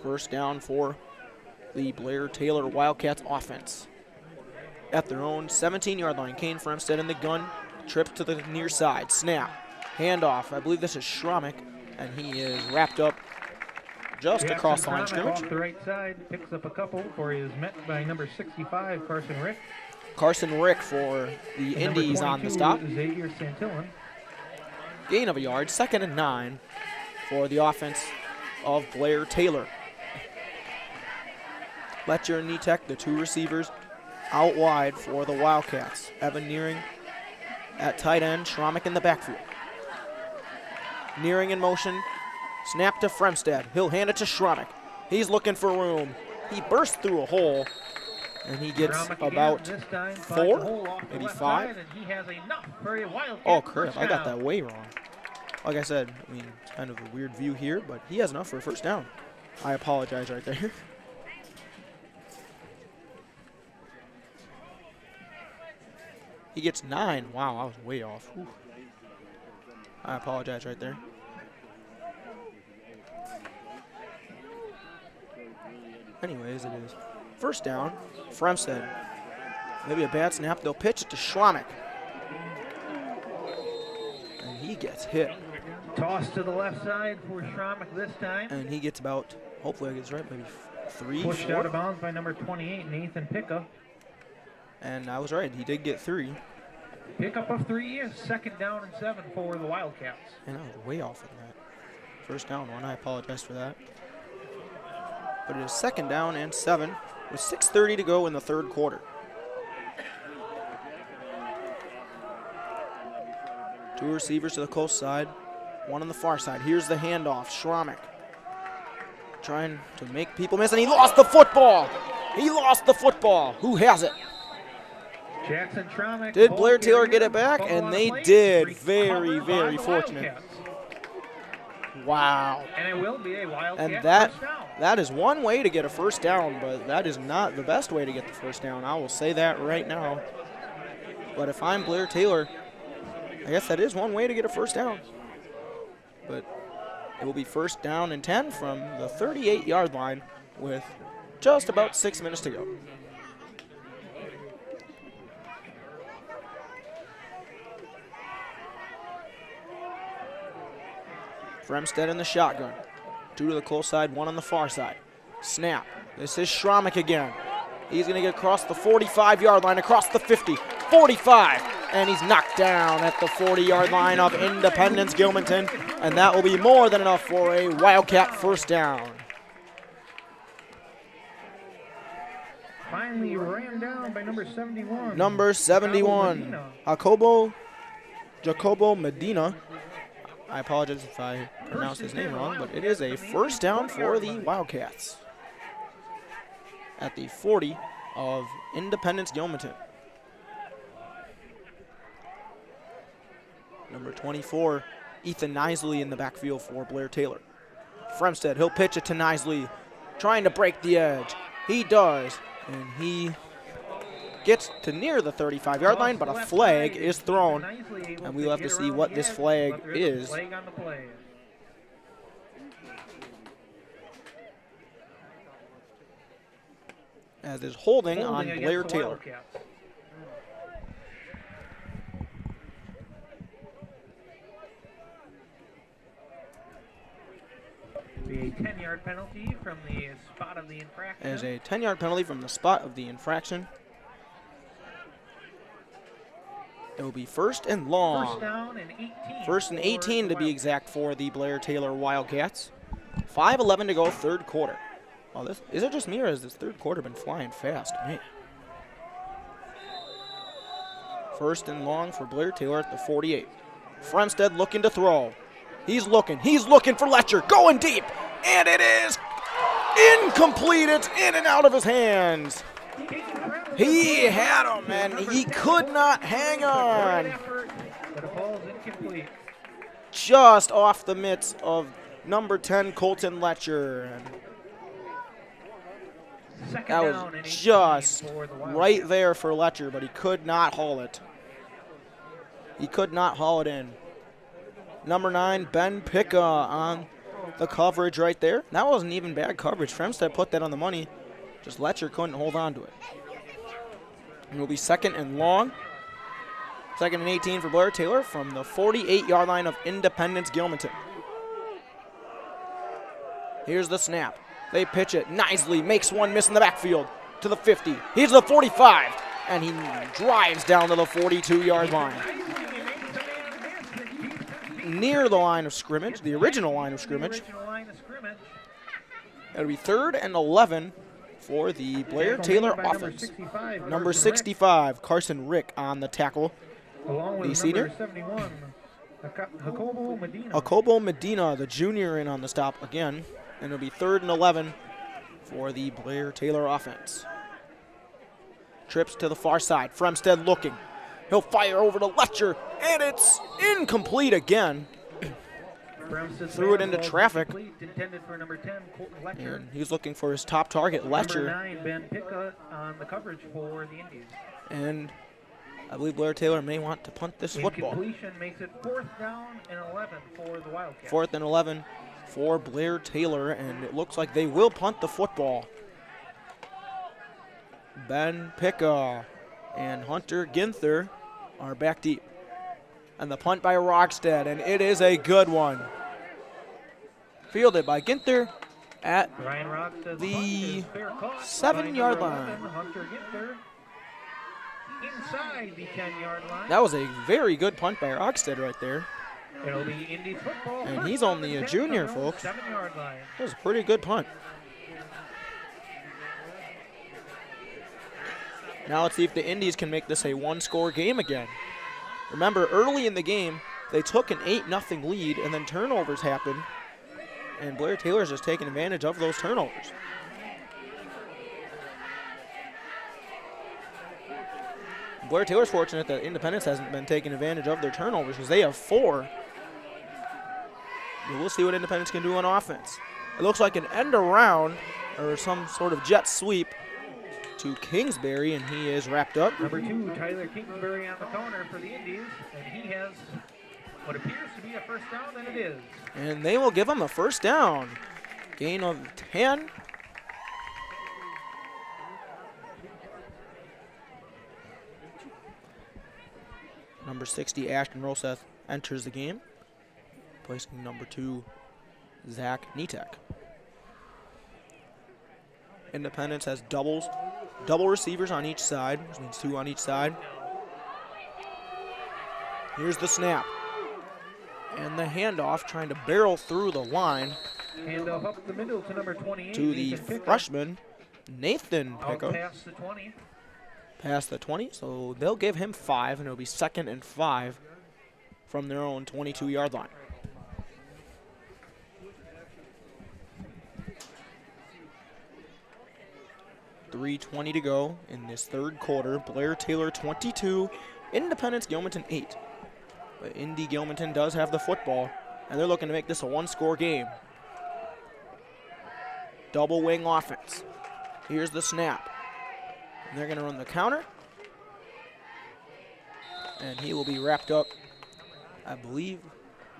First down for the Blair-Taylor Wildcats offense. At their own 17-yard line, Kane Fremstead in the gun, trips to the near side, snap, handoff. I believe this is Schromick, and he is wrapped up just across the line of scrimmage. Off the right side, picks up a couple before he is met by number 65, Carson Rick. Carson Rick for the Indees on the stop. Xavier Santillan. Gain of a yard, 2nd and 9 for the offense of Blair-Taylor. Fletcher and Nitek, the two receivers, out wide for the Wildcats. Evan Nearing at tight end, Schromick in the backfield. Nearing in motion, snap to Fremstead. He'll hand it to Schromick. He's looking for room. He bursts through a hole, and he gets about 4, maybe 5. Oh, crap, I got that way wrong. Like I said, I mean, it's kind of a weird view here, but he has enough for a 1st down. I apologize right there. He gets 9. Wow, I was way off. Whew. I apologize right there. Anyways, it is 1st down. Fremstead. Maybe a bad snap. They'll pitch it to Schromick. And he gets hit. Toss to the left side for Schromick this time. And he gets about, hopefully I get this right, maybe 3, Pushed 4. out of bounds by number 28, Nathan Pickup. And I was right. He did get 3. Pickup of 3 is 2nd down and 7 for the Wildcats. And I was way off on that 1st down one. I apologize for that. But it is 2nd down and 7 with 6:30 to go in the third quarter. Two receivers to the close side, one on the far side. Here's the handoff. Schromick trying to make people miss, and he lost the football. He lost the football. Who has it? Jackson Schromick. Did Blair-Taylor get it back? And they did. Very, very fortunate. Wow. And it will be a Wildcat And first down. that is one way to get a 1st down, but that is not the best way to get the 1st down. I will say that right now. But if I'm Blair-Taylor, I guess that is one way to get a 1st down. But it will be 1st down and 10 from the 38-yard line with just about 6 minutes to go. Fremstead in the shotgun. 2 to the close side, 1 on the far side. Snap. This is Schromick again. He's going to get across the 45-yard line, across the 50, 45, and he's knocked down at the 40-yard line of Independence Gilmanton, and that will be more than enough for a Wildcat 1st down. Finally ran down by number 71. Number 71, Jacobo Medina. I apologize if I pronounced his name wrong, but it is a 1st down for the Wildcats at the 40 of Independence Gilmanton. Number 24, Ethan Nisley in the backfield for Blair-Taylor. Fremstead, he'll pitch it to Nisley, trying to break the edge. He does, and he gets to near the 35-yard line, but a flag is thrown, and we'll have to see what this flag is. As is holding on Blair-Taylor. Be a 10-yard penalty from the spot of the infraction. As a 10-yard penalty from the spot of the infraction. It will be first and long. First down and 18. First and 18 to be exact for the Blair-Taylor Wildcats. 5:11 to go, third quarter. Oh, is it just me or has this third quarter been flying fast? Man. First and long for Blair-Taylor at the 48. Fremstead looking to throw. He's looking for Letcher, going deep, and it is incomplete. It's in and out of his hands. He had him, and he could not hang on. Just off the mitts of number 10, Colton Letcher. That was just right there for Letcher, but he could not haul it. He could not haul it in. Number 9, Ben Picca on the coverage right there. That wasn't even bad coverage. Fremstead put that on the money. Just Letcher couldn't hold on to it. It will be second and long. Second and 18 for Blair-Taylor from the 48-yard line of Independence Gilmanton. Here's the snap. They pitch it. Nisley makes one miss in the backfield to the 50. He's the 45, and he drives down to the 42-yard line. Near the line of scrimmage, the original line of scrimmage. It'll be third and 11 for the Blair-Taylor offense. Number 65, Carson Rick on the tackle. The senior. Jacobo Medina, the junior, in on the stop again. And it'll be third and 11 for the Blair-Taylor offense. Trips to the far side. Fremstead looking. He'll fire over to Letcher, and it's incomplete again. Threw it into traffic. Intended for number 10, Colton Letcher. And he's looking for his top target, Letcher. Number 9, Ben Picca on the coverage for the Indees. And I believe Blair-Taylor may want to punt this football. Incompletion makes it 4th down and 11 for the Wildcats. 4th and 11 for Blair-Taylor, and it looks like they will punt the football. Ben Picca and Hunter Ginther are back deep. And the punt by Rockstead, and it is a good one. Fielded by Ginther at the 7-yard line. Hunter Ginther inside the 10-yard line. That was a very good punt by Rockstead right there. It'll be Indees football. And he's only a junior, folks. 7-yard line. That was a pretty good punt. Now let's see if the Indees can make this a one-score game again. Remember, early in the game, they took an 8-0 lead, and then turnovers happened. And Blair-Taylor's just taking advantage of those turnovers. Blair-Taylor's fortunate that Independence hasn't been taking advantage of their turnovers because they have 4. But we'll see what Independence can do on offense. It looks like an end around or some sort of jet sweep to Kingsbury, and he is wrapped up. Number 2, Tyler Kingsbury on the corner for the Indees, and he has what appears to be a first down, and it is. And they will give him a first down. Gain of 10. Number 60, Ashton Roseth, enters the game, placing number 2, Zach Nitek. Independence has double receivers on each side, which means 2 on each side. Here's the snap. And the handoff, trying to barrel through the line. Handoff up the middle to number 28. To the freshman, Nathan Picca. Past the 20. Past the 20, so they'll give him 5, and it'll be 2nd and 5 from their own 22-yard line. .320 to go in this third quarter. Blair-Taylor 22, Independence Gilmanton 8. But Indy Gilmanton does have the football, and they're looking to make this a one-score game. Double wing offense. Here's the snap. And they're going to run the counter. And he will be wrapped up, I believe,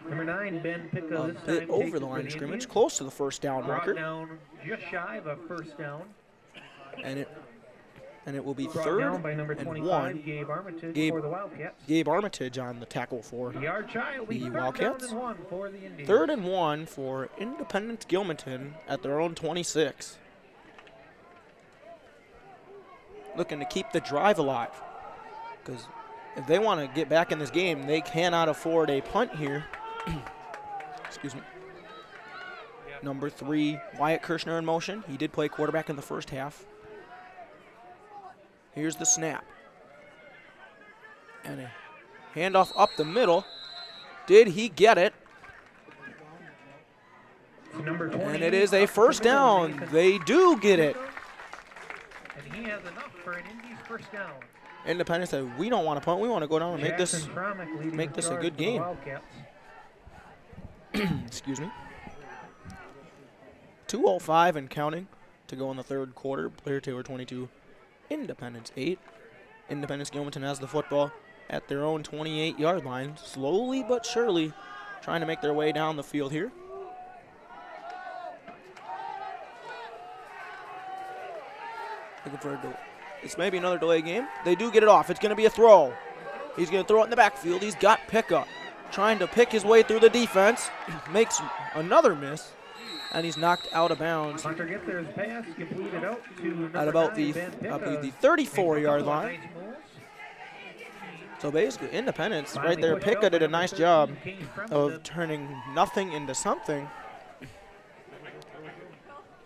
Number 9, Ben Picca, a bit over the line of scrimmage, close to the first down marker. Down just shy of a first down. And And it will be Brought third down by number and 25, 1. Gabe Armitage for the Wildcats. Gabe Armitage on the tackle for The yard shy will be the third Wildcats. down and 1 for the Indees. 3rd and 1 for Independence Gilmanton at their own 26. Looking to keep the drive alive, because if they want to get back in this game, they cannot afford a punt here. Excuse me. Number 3, Wyatt Kirshner in motion. He did play quarterback in the first half. Here's the snap. And a handoff up the middle. Did he get it? Number 20, and it is a first down. They do get it. And he has enough for an Indees first down. Independence said, we don't want to punt. We want to go down and make this a good game. Excuse me. 2:05 and counting to go in the third quarter. Blair-Taylor 22, Independence 8. Independence Gilmanton has the football at their own 28-yard line, slowly but surely trying to make their way down the field here. Looking for it's maybe another delay game. They do get it off. It's going to be a throw. He's going to throw it in the backfield. He's got pickup. Trying to pick his way through the defense. Makes another miss. And he's knocked out of bounds Hunter gets there, his pass completed out to at about the, I believe, the 34-yard line. So basically, Independence right there. Picka did a nice job of turning nothing into something.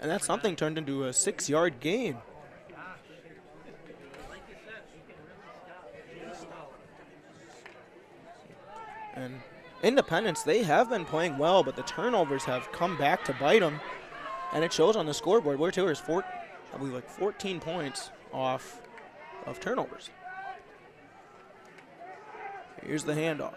And that something turned into a 6-yard gain. And Independence, they have been playing well, but the turnovers have come back to bite them. And it shows on the scoreboard. Blair-Taylor is 14 points off of turnovers. Here's the handoff.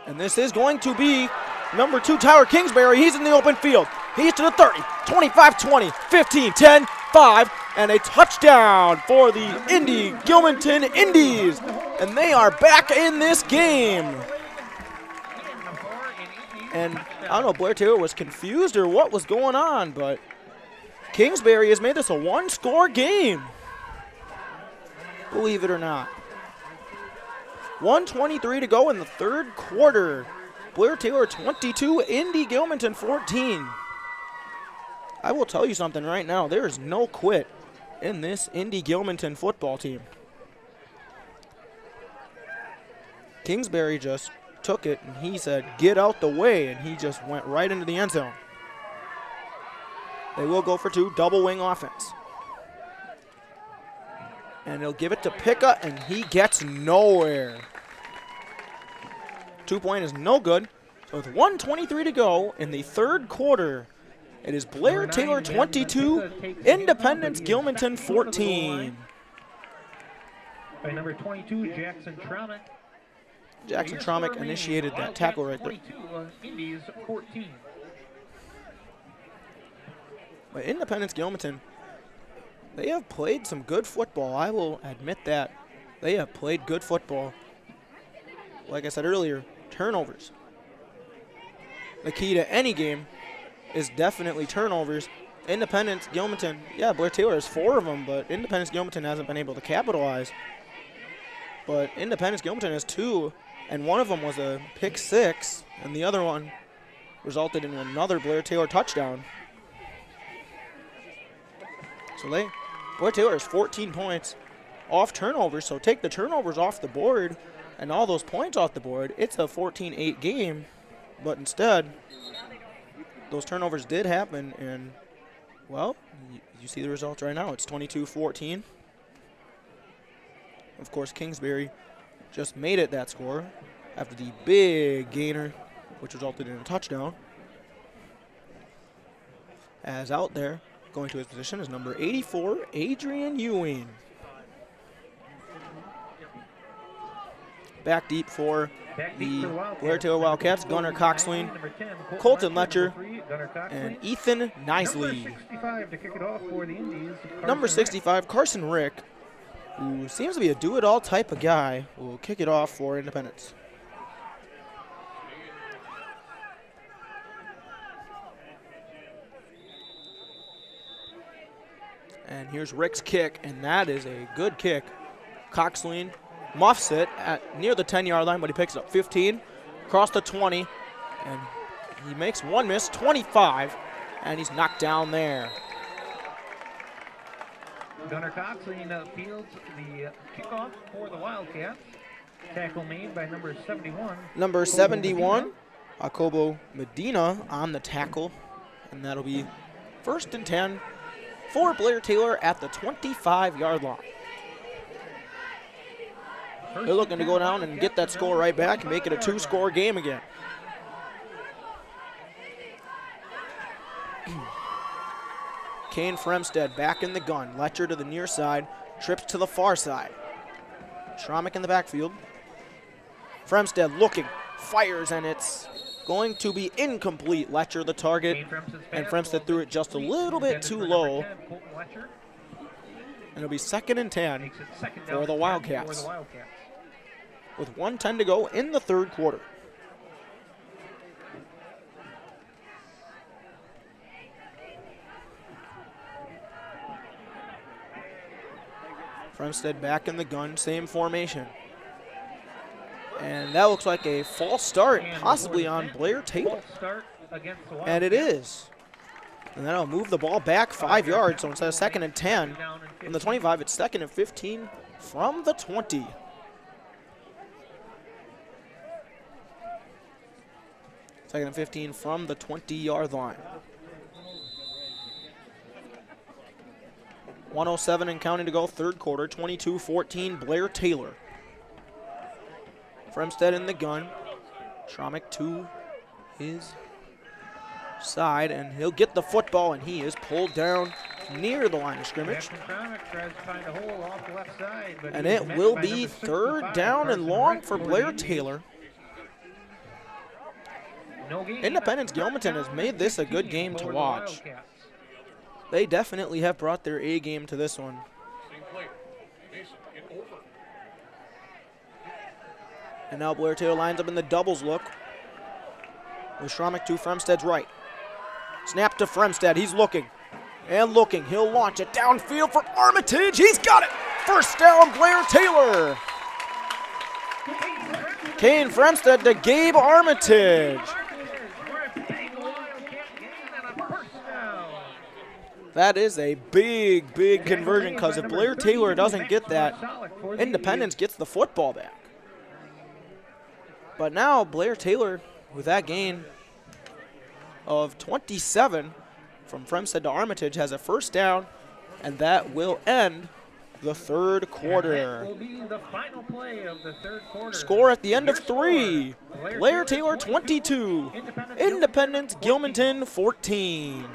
And this is going to be number 2, Tyler Kingsbury. He's in the open field. He's to the 30, 25, 20, 15, 10, 5, and a touchdown for the Gilmanton Indees. And they are back in this game. And I don't know if Blair-Taylor was confused or what was going on, but Kingsbury has made this a one-score game. Believe it or not. 1:23 to go in the third quarter. Blair-Taylor 22, Indy Gilmanton 14. I will tell you something right now. There is no quit in this Indy Gilmanton football team. Kingsbury just took it and he said, get out the way, and he just went right into the end zone. They will go for 2, double wing offense. And he'll give it to Picka, and he gets nowhere. 2-point is no good. So with 1:23 to go in the third quarter, it is Blair-Taylor 22, Independence Gilmanton 14. By number 22, Jackson Traumick. Jackson Traumick initiated that tackle right there. 22, Indees 14. But Independence Gilmanton, they have played some good football. I will admit that. They have played good football. Like I said earlier, turnovers. The key to any game is definitely turnovers. Independence Gilmanton, yeah, Blair-Taylor has 4 of them, but Independence Gilmanton hasn't been able to capitalize. But Independence Gilmanton has 2, and one of them was a pick 6, and the other one resulted in another Blair-Taylor touchdown. So Blair-Taylor has 14 points off turnovers, so take the turnovers off the board and all those points off the board, it's a 14-8 game. But instead, those turnovers did happen, and, well, you see the results right now. It's 22-14. Of course, Kingsbury just made it that score after the big gainer, which resulted in a touchdown. As out there, going to his position, is number 84, Adrian Ewing. Back deep for the Blair-Taylor Wildcats, Gunnar Coxswain, Colton Letcher, and Ethan Nisley. Number 65, Carson Rick, who seems to be a do-it-all type of guy, will kick it off for Independence. And here's Rick's kick, and that is a good kick. Coxline muffs it at near the 10-yard line, but he picks it up 15, across the 20, and he makes one miss, 25, and he's knocked down there. Gunnar Coxline fields the kickoff for the Wildcats. Tackle made by number 71. Number 71, Jacobo Medina on the tackle, and that'll be 1st and 10 for Blair-Taylor at the 25-yard line. They're looking to go down and get that score right back and make it a 2-score game again. Kane Fremstead back in the gun. Letcher to the near side, trips to the far side. Schromick in the backfield. Fremstead looking, fires, and it's going to be incomplete. Letcher the target, and Fremstead threw it just a little bit too low. And it'll be 2nd and 10 for the Wildcats, with 1:10 to go in the 3rd quarter. Fremstead back in the gun, same formation. And that looks like a false start, possibly on Blair-Taylor. And it is. And that'll move the ball back 5 yards, so instead of 2nd and 10 from the 25, it's 2nd and 15 from the 20. Second and 15 from the 20-yard line. 1:07 and counting to go, 3rd quarter, 22-14, Blair-Taylor. Fremstead in the gun. Schromick to his side, and he'll get the football, and he is pulled down near the line of scrimmage. And it will be 3rd down and long for Blair-Taylor. Independence Gilmanton has made this a good game to watch. They definitely have brought their A game to this one. And now Blair-Taylor lines up in the doubles look. With Schromick to Fremstead's right. Snap to Fremstead. He's looking and looking. He'll launch it downfield for Armitage. He's got it. 1st down, Blair-Taylor. Kane Fremstead to Gabe Armitage. That is a big, big conversion, because if Blair-Taylor doesn't get that, Independence gets the football back. But now Blair-Taylor, with that gain of 27 from Fremstead to Armitage, has a 1st down, and that will end the 3rd quarter. Will be the final play of the 3rd quarter. Score at the end of 3. Blair-Taylor 22, Independence Gilmanton 14.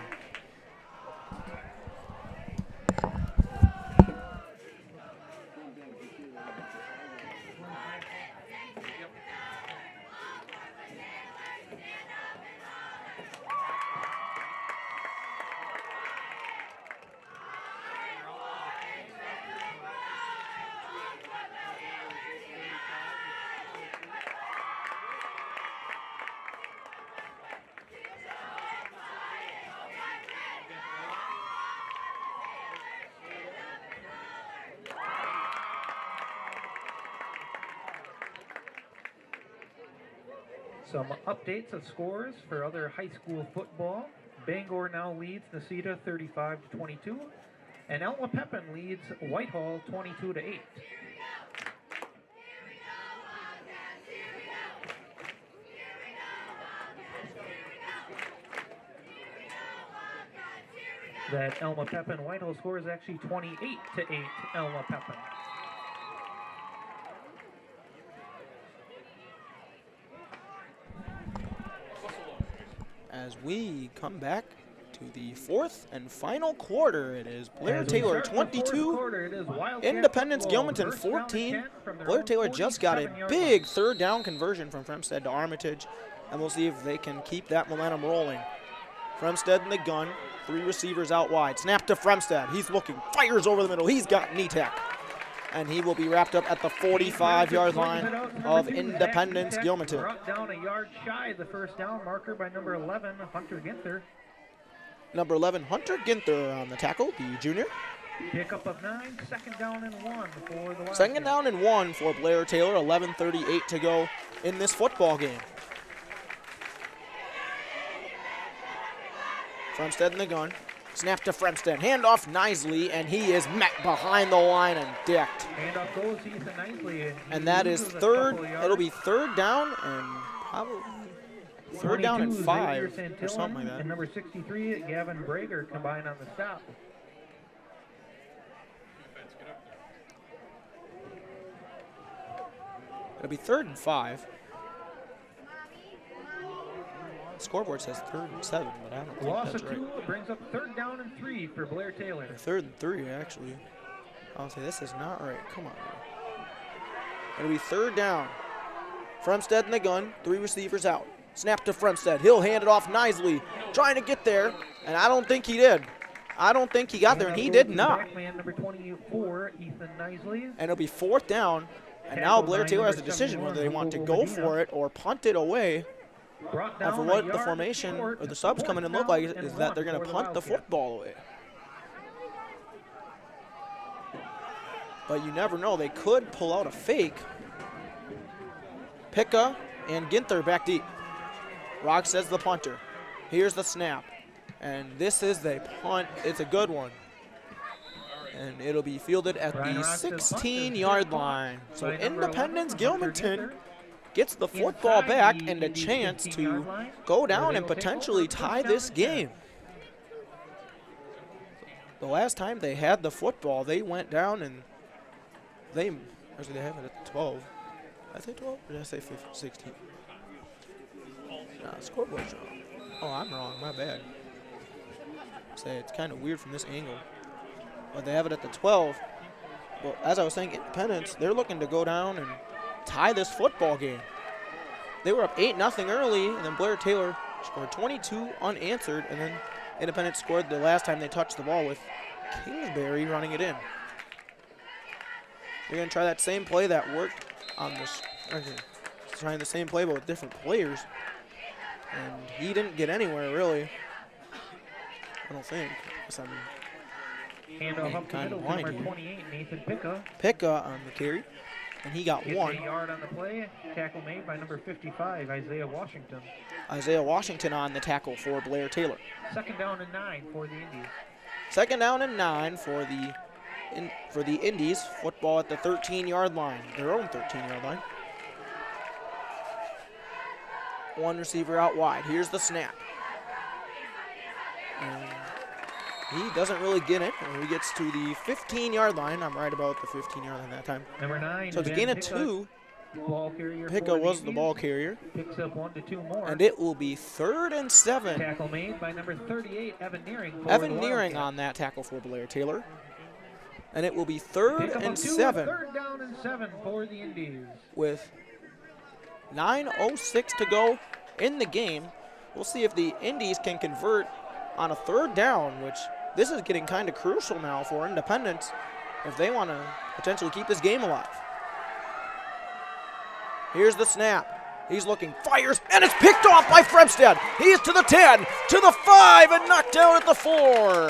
Some updates of scores for other high school football. Bangor now leads Necedah 35-22, and Elma Pepin leads Whitehall 22-8. That Elma Pepin Whitehall score is actually 28-8 Elma Pepin. As we come back to the 4th and final quarter, it is Blair-Taylor 22, Independence Gilmanton 14. Blair-Taylor just got a big 3rd down conversion from Fremstead to Armitage, and we'll see if they can keep that momentum rolling. Fremstead in the gun, 3 receivers out wide. Snap to Fremstead. He's looking, fires over the middle. He's got knee tech. And he will be wrapped up at the 45-yard line of Independence Gilmanton. Brought down a yard shy of the 1st down marker by number 11, Hunter Ginther. Number 11, Hunter Ginther on the tackle, the junior. Pickup of 9, second down and 1 for the Wildcats. Second down and 1 for Blair-Taylor, 11:38 to go in this football game. Fremstead in the gun. Snap to Fremstead. Handoff Nisley, and he is met behind the line and decked. Handoff goes to Ethan Nisley. And that is third. It'll be third down and probably third down and 5 or something like that. And number 63, Gavin Brager, combined on the stop. It'll be 3rd and 5. Scoreboard says 3rd and 7, but I don't think Loss that's of right. 2 brings up 3rd down and 3 for Blair-Taylor. 3rd and 3, actually. I'll say this is not right. Come on. It'll be 3rd down. Fremstead in the gun. 3 receivers out. Snap to Fremstead. He'll hand it off Nisley. Trying to get there, and I don't think he did. I don't think he got there, and he did not. Backman, number 24, Ethan Nisley. And it'll be 4th down. And now Blair-Taylor has a decision whether they want to go for it or punt it away. And for what the formation or the subs coming in look like is that they're going to punt the football away. But you never know. They could pull out a fake. Picka and Ginther back deep. Rock says the punter. Here's the snap. And this is the punt. It's a good one. And it'll be fielded at the 16-yard line. So Independence Gilmanton gets the football back and a chance to go down and potentially tie this game. The last time they had the football, they went down and actually they have it at 12. Did I say 12 or did I say 16? Nah, scoreboard's wrong. Oh, I'm wrong, my bad. Say it's kind of weird from this angle. But they have it at the 12. But as I was saying, Independence, they're looking to go down and tie this football game. They were up 8-0 early, and then Blair-Taylor scored 22 unanswered, and then Independence scored the last time they touched the ball with Kingsbury running it in. They're going to try that same play that worked on this. Trying the same play but with different players. And he didn't get anywhere, really. I don't think. Handoff up the middle to number 28, Nathan Picka. Picka on the carry, and he got 1. 1 yard on the play. Tackle made by number 55, Isaiah Washington. Isaiah Washington on the tackle for Blair-Taylor. 2nd down and 9 for the Indees. 2nd down and 9 for the Indees. Football at the 13-yard line, their own 13-yard line. 1 receiver out wide. Here's the snap. And he doesn't really get it. And he gets to the 15-yard line. I'm right about the 15-yard line that time. Number 9. So it's a gain of 2. Picka was the ball carrier. Picks up 1 to 2 more. And it will be 3rd and 7. Tackle made by number 38, Evan Nearing. Evan Nearing on that tackle for Blair-Taylor. And it will be 3rd and 7. 3rd down and 7 for the Indees. With 9:06 to go in the game. We'll see if the Indees can convert on a 3rd down, which this is getting kind of crucial now for Independence if they want to potentially keep this game alive. Here's the snap. He's looking, fires, and it's picked off by Fremstead. He's to the 10, to the 5, and knocked down at the 4.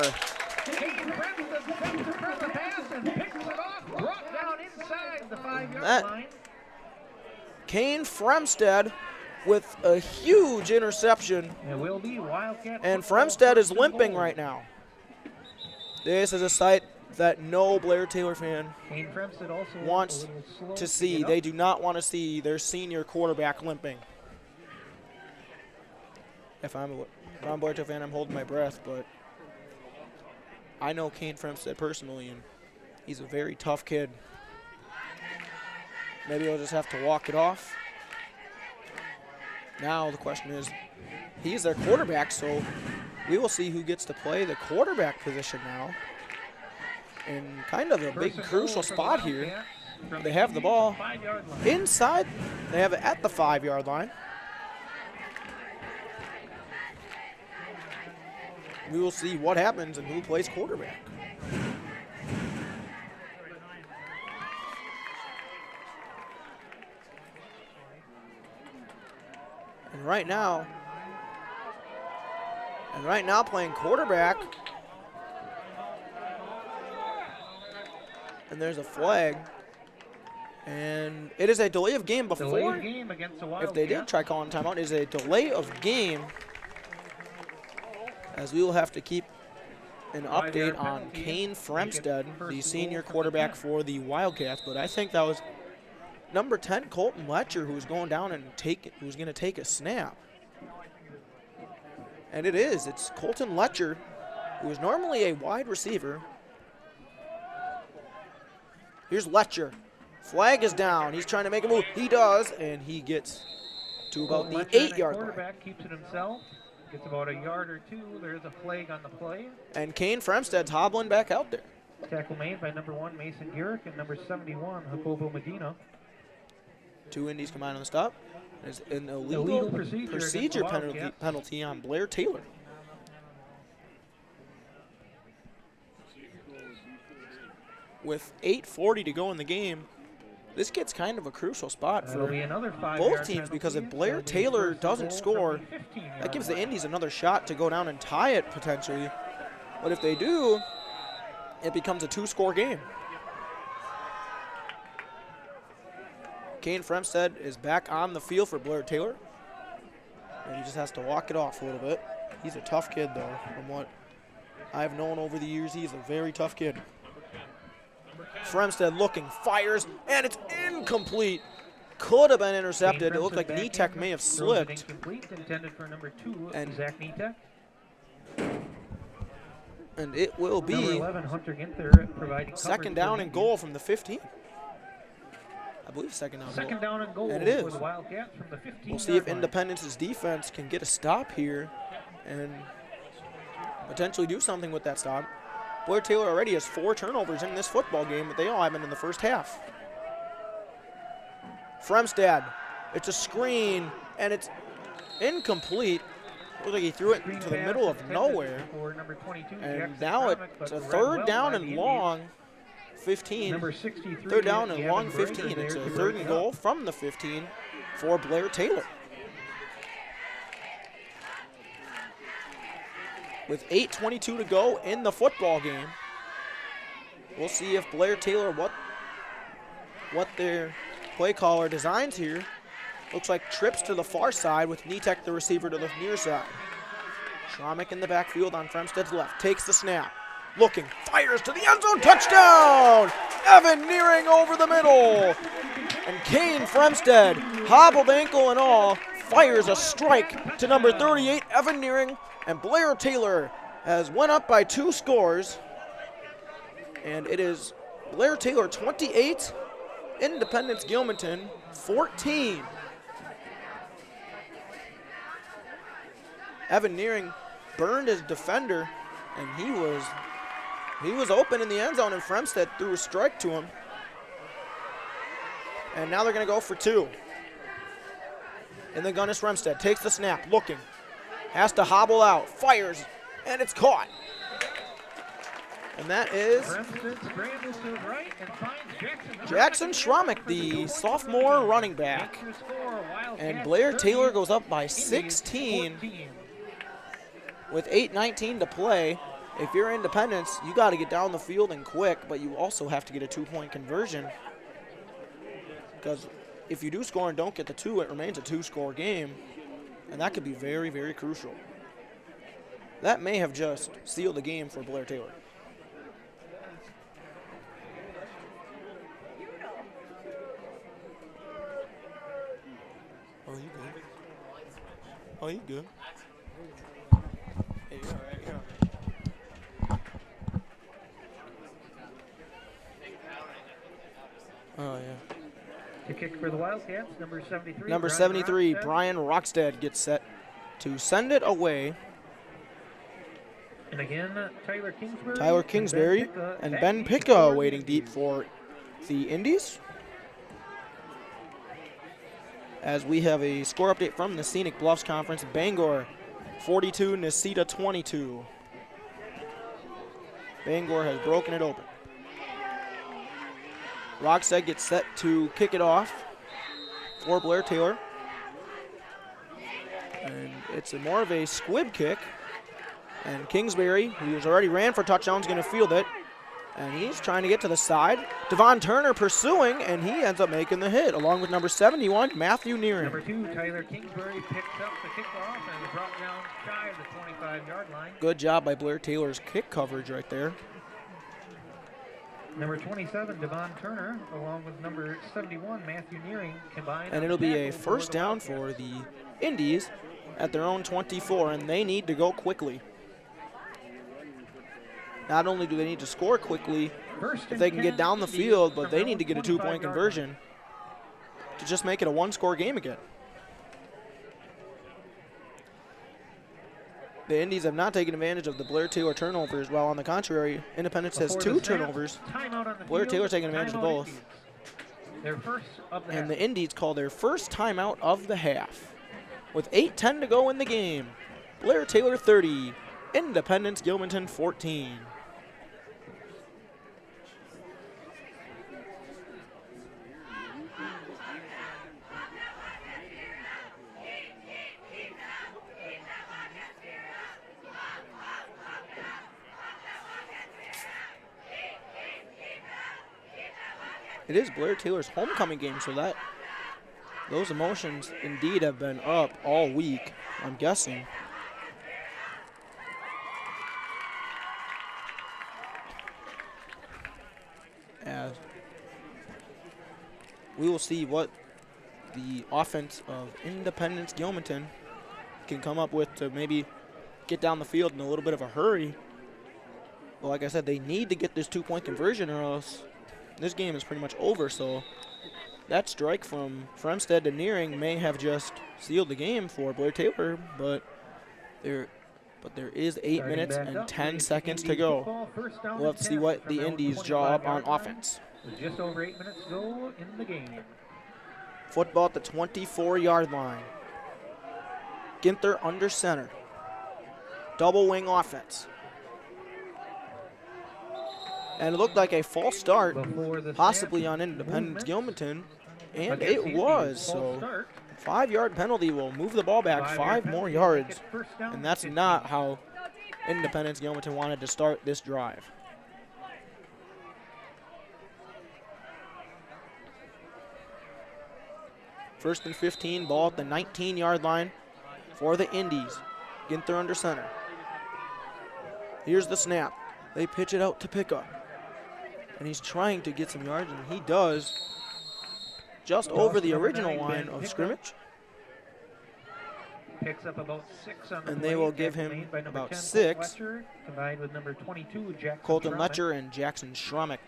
Kane Fremstead with a huge interception. It will be Wildcat. And Fremstead is limping right now. This is a sight that no Blair-Taylor fan wants to see. They do not want to see their senior quarterback limping. If I'm a Blair-Taylor fan, I'm holding my breath, but I know Kane Fremstead personally, and he's a very tough kid. Maybe he'll just have to walk it off. Now the question is, he's their quarterback, so we will see who gets to play the quarterback position now. In kind of a big crucial spot here. They have the ball inside. They have it at the 5-yard line. We will see what happens and who plays quarterback. And right now playing quarterback And there's a flag. And it is a delay of game before. Delay of game against the Wildcats. If they did try calling timeout, it is a delay of game, as we will have to keep an update on Kane Fremstead, the senior quarterback for the Wildcats. But I think that was number 10, Colton Letcher, who was going down and who's going to take a snap. And it is. It's Colton Letcher, who is normally a wide receiver. Here's Letcher. Flag is down. He's trying to make a move. He does, and he gets to about the 8-yard line. Quarterback keeps it himself. Gets about a yard or two. There's a flag on the play. And Kane Fremstead's hobbling back out there. Tackle made by number 1, Mason Gurick, and number 71, Jacobo Medina. 2 Indies combined on the stop. There's an illegal procedure penalty on Blair-Taylor. With 8:40 to go in the game, this gets kind of a crucial spot for both teams, because if Blair-Taylor doesn't score, that gives the Indies another shot to go down and tie it potentially. But if they do, it becomes a 2-score game. Kane Fremstead is back on the field for Blair-Taylor, and he just has to walk it off a little bit. He's a tough kid, though. From what I've known over the years, he's a very tough kid. Fremstead looking, fires, and it's incomplete. Could have been intercepted. It looked like Nitek may have slipped. Intended for number 2, Zach Nitek. And it will be number 11, Hunter Ginther, providing second down and goal from the 15. I believe second down and goal and it is. For the Wildcats from the 15. We'll see if Independence's defense can get a stop here and potentially do something with that stop. Blair-Taylor already has 4 turnovers in this football game, but they all have been in the first half. Fremstead, it's a screen, and it's incomplete. Looks like he threw it to the middle of nowhere. And now it's a 3rd down and long. 15. Number 63, 3rd down and long 15. It's a 3rd and goal from the 15 for Blair-Taylor. With 8:22 to go in the football game, we'll see if Blair-Taylor, what their play caller designs here. Looks like trips to the far side with Nitek, the receiver, to the near side. Schromick in the backfield on Fremstead's left, takes the snap. Looking, fires to the end zone, touchdown! Evan Nearing over the middle. And Kane Fremstead, hobbled ankle and all, fires a strike to number 38, Evan Nearing, and Blair-Taylor has went up by 2 scores. And it is Blair-Taylor 28, Independence Gilmanton 14. Evan Nearing burned his defender, and he was open in the end zone, and Fremstead threw a strike to him. And now they're going to go for 2. And the gun is Fremstead. Takes the snap, looking. Has to hobble out, fires, and it's caught. And that is Jackson Schromick, the sophomore running back. And Blair-Taylor goes up by 16 with 8:19 to play. If you're Independence, you got to get down the field and quick, but you also have to get a 2-point conversion. Because if you do score and don't get the 2, it remains a 2-score game. And that could be very, very crucial. That may have just sealed the game for Blair-Taylor. Oh, you good? Oh, you good? Hey, you're all right, you're all right. Oh, yeah. The kick for the Wildcats, number 73. Number 73, Brian Rockstead gets set to send it away. And again, Tyler Kingsbury and Ben Picca waiting deep for the Indies. As we have a score update from the Scenic Bluffs Conference, Bangor 42, Nisita 22. Bangor has broken it open. Rockstead gets set to kick it off for Blair-Taylor. And it's more of a squib kick. And Kingsbury, who has already ran for touchdowns, going to field it. And he's trying to get to the side. Devon Turner pursuing, and he ends up making the hit, along with number 71, Matthew Neering. Number 2, Tyler Kingsbury picks up the kickoff and is brought down shy of the 25-yard line. Good job by Blair-Taylor's kick coverage right there. Number 27, Devon Turner, along with number 71, Matthew Neering, combined. And it'll be a first down for the Indees at their own 24, and they need to go quickly. Not only do they need to score quickly, if they can get down the field, but they need to get a 2-point conversion to just make it a 1-score game again. The Indees have not taken advantage of the Blair-Taylor turnovers, while on the contrary, Independence has 2 turnovers. Blair-Taylor taking advantage of both. And the Indees call their first timeout of the half. With 8:10 to go in the game, Blair-Taylor 30, Independence Gilmanton 14. It is Blair-Taylor's homecoming game, so that those emotions indeed have been up all week, I'm guessing. As we will see what the offense of Independence Gilmanton can come up with to maybe get down the field in a little bit of a hurry. But like I said, they need to get this 2-point conversion or else this game is pretty much over, so that strike from Fremstead to Neering may have just sealed the game for Blair-Taylor, but there is 8 minutes and 10 seconds to go. We'll have to see what the Indees draw up on offense. Just over 8 minutes to go in the game. Football at the 24-yard line. Ginther under center. Double wing offense. And it looked like a false start, possibly on Independence Gilmanton, and it was. So 5-yard penalty will move the ball back 5 more yards, and that's not how Independence Gilmanton wanted to start this drive. First and 15, ball at the 19-yard line for the Indees. Ginther under center. Here's the snap. They pitch it out to Pickup. And he's trying to get some yards, and he does, just over the original line of scrimmage. Picks up about 6 on the and they will give him about 6. Combined with number 22, Jackson Colton Letcher and Jackson Schrumick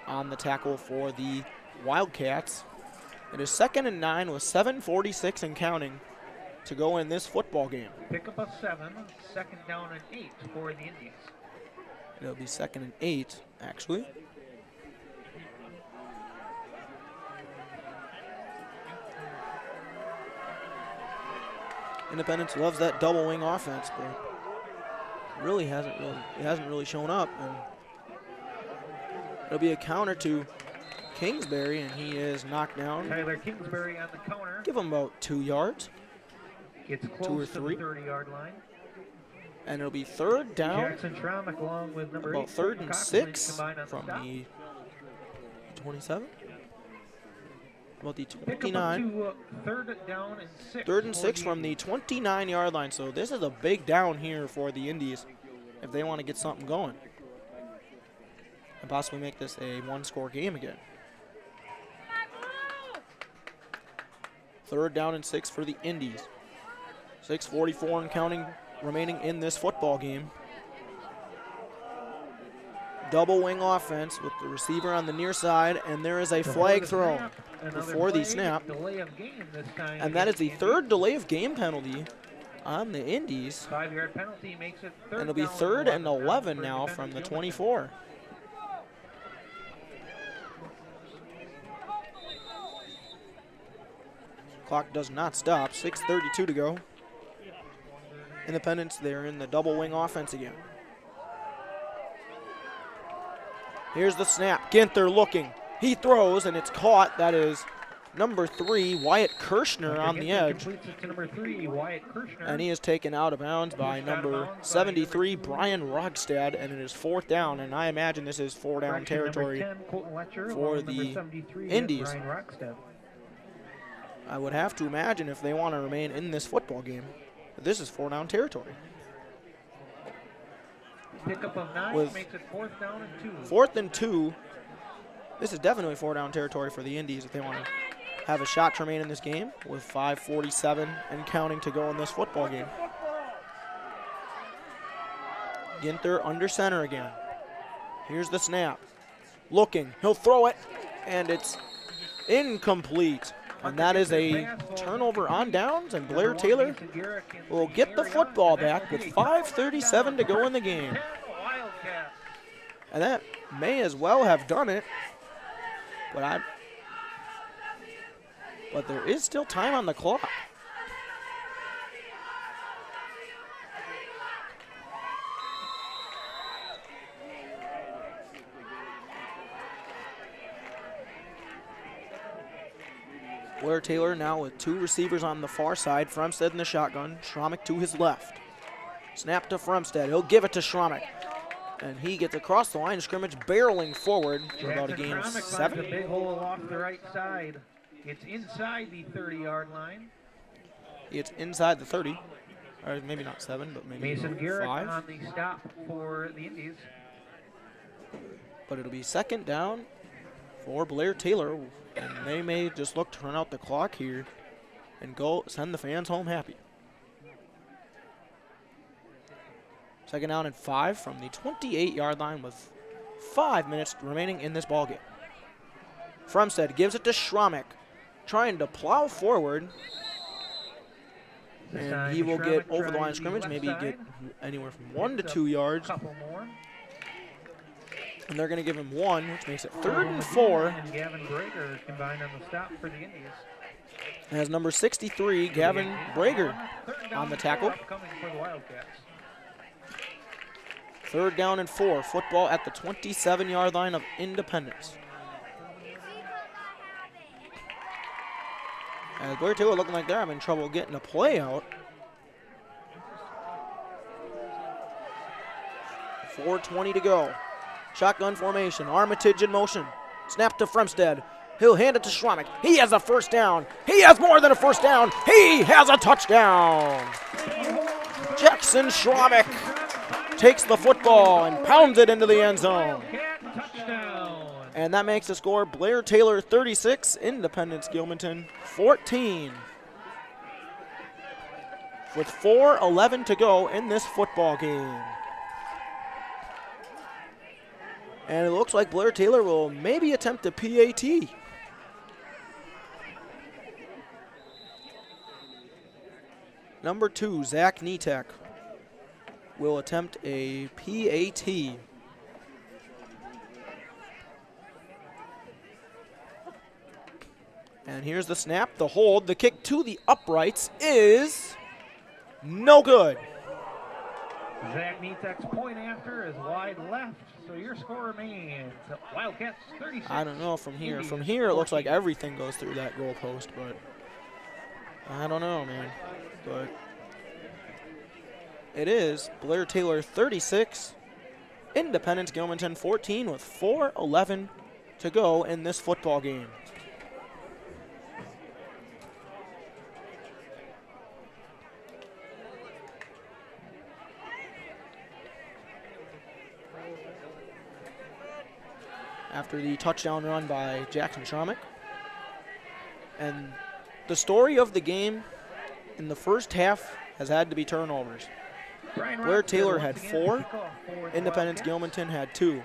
on the tackle for the Wildcats. It is 2nd and 9 with 7:46 and counting to go in this football game. Pick up a 7, 2nd down and 8 for the Indies. It'll be 2nd and 8, actually. Independence loves that double wing offense, but it hasn't really shown up. And it'll be a counter to Kingsbury, and he is knocked down. Tyler Kingsbury on the counter. Give him about 2 yards. Gets close 2 or to 3. the 30-yard line. And it'll be 3rd down. Jackson Schrumick along with number 8. About 3rd and 6 from the 27. About the 29. 3rd down and 6. 3rd and 6 from the 29-yard line. So this is a big down here for the Indies if they want to get something going and possibly make this a 1-score game again. 3rd down and 6 for the Indies. 6:44 and counting remaining in this football game. Double wing offense with the receiver on the near side, and there is a flag thrown before the snap. And that is the 3rd delay of game penalty on the Indees. 5-yard penalty makes it 3rd. And it'll be 3rd and 11 now from the 24. Clock does not stop. 6:32 to go. Independence, they're in the double wing offense again. Here's the snap. Ginther looking. He throws, and it's caught. That is number 3, Wyatt Kirshner, on the edge. Completes it to number 3, Wyatt Kirshner. And he is taken out of bounds by number 73, Brian Rogstad, and it is 4th down, and I imagine this is 4-down territory 10, Letcher, for the Indees. I would have to imagine if they want to remain in this football game, that this is 4-down territory. Pickup of 9 With makes it 4th down and 2. 4th and 2. This is definitely 4-down territory for the Indees if they want to have a shot to remain in this game with 5:47 and counting to go in this football game. Ginther under center again. Here's the snap. Looking, he'll throw it, and it's incomplete. And that is a turnover on downs, and Blair-Taylor will get the football back with 5:37 to go in the game. And that may as well have done it, but there is still time on the clock. Blair-Taylor now with 2 receivers on the far side. Fremstead in the shotgun. Schromick to his left. Snap to Fremstead. He'll give it to Schromick. And he gets across the line of scrimmage, barreling forward for about a gain of 7. A big hole off the right side. It's inside the 30-yard line. It's inside the 30. Or maybe not 7, but maybe Mason Garrett 5. on the stop for the Indees. But it'll be 2nd down for Blair-Taylor. And they may just look to run out the clock here and go send the fans home happy. 2nd down and 5 from the 28-yard line with 5 minutes remaining in this ballgame. Fremstead gives it to Schromick, trying to plow forward. And he will get over the line of scrimmage, maybe get anywhere from 1 to 2 yards. And they're going to give him 1, which makes it 3rd and 4. And Gavin Brager combined on the stop for the Indees. As number 63, Gavin Brager, on the tackle. Coming for the Wildcats. 3rd down and 4. Football at the 27-yard line of Independence. As Blair-Taylor looking like they're having trouble getting a play out. 4:20 to go. Shotgun formation. Armitage in motion. Snap to Fremstead. He'll hand it to Schromick. He has a 1st down. He has more than a 1st down. He has a touchdown. Jackson Schromick takes the football and pounds it into the end zone. And that makes the score Blair-Taylor 36, Independence Gilmanton 14. With 4:11 to go in this football game. And it looks like Blair-Taylor will maybe attempt a PAT. Number 2, Zach Nitek, will attempt a PAT. And here's the snap, the hold, the kick to the uprights is no good. Zach Nitek's point after is wide left, so your score remains Wildcats 36. I don't know from here. From here, it looks like everything goes through that goal post, but I don't know, man. But it is Blair-Taylor 36, Independence Gilmanton 14 with 4:11 to go in this football game. After the touchdown run by Jackson Schromick. And the story of the game in the first half has had to be turnovers. Blair-Taylor had 4, Independence Gilmanton had 2.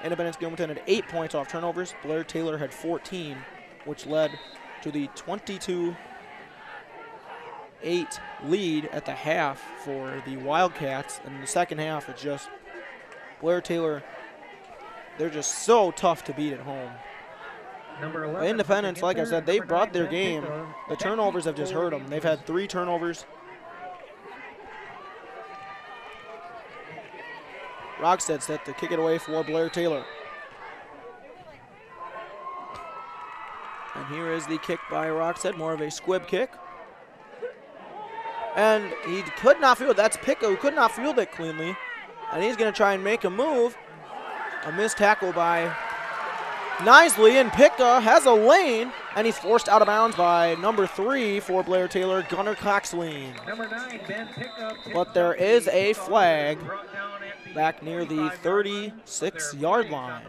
Independence Gilmanton had 8 points off turnovers. Blair-Taylor had 14, which led to the 22-8 lead at the half for the Wildcats. And in the second half, it's just Blair-Taylor, they're just so tough to beat at home. Independence, like I said, they brought their game. The turnovers have just hurt them. They've had 3 turnovers. Rogstad set to kick it away for Blair-Taylor. And here is the kick by Rockstead, more of a squib kick. And he could not field. That's Picca who could not field it cleanly. And he's going to try and make a move. A missed tackle by Nisley, and Picca has a lane, and he's forced out of bounds by number 3 for Blair-Taylor, Gunnar Coxleen. Number 9, Ben Picca. But there is a flag back near the 36-yard line.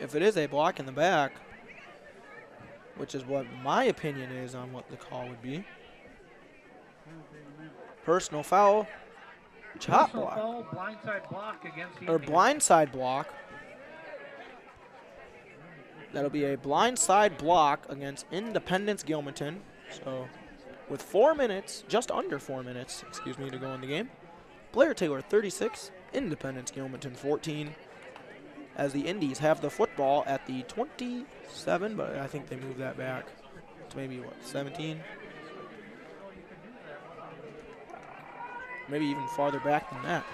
If it is a block in the back, which is what my opinion is on what the call would be. Personal foul, chop block. Foul, blindside block against the or Indies. blindside block. That'll be a blindside block against Independence Gilmanton. So with 4 minutes, just under 4 minutes, excuse me, to go in the game. Blair-Taylor 36, Independence Gilmanton 14. As the Indies have the football at the 27, but I think they moved that back to maybe, what, 17? Maybe even farther back than that.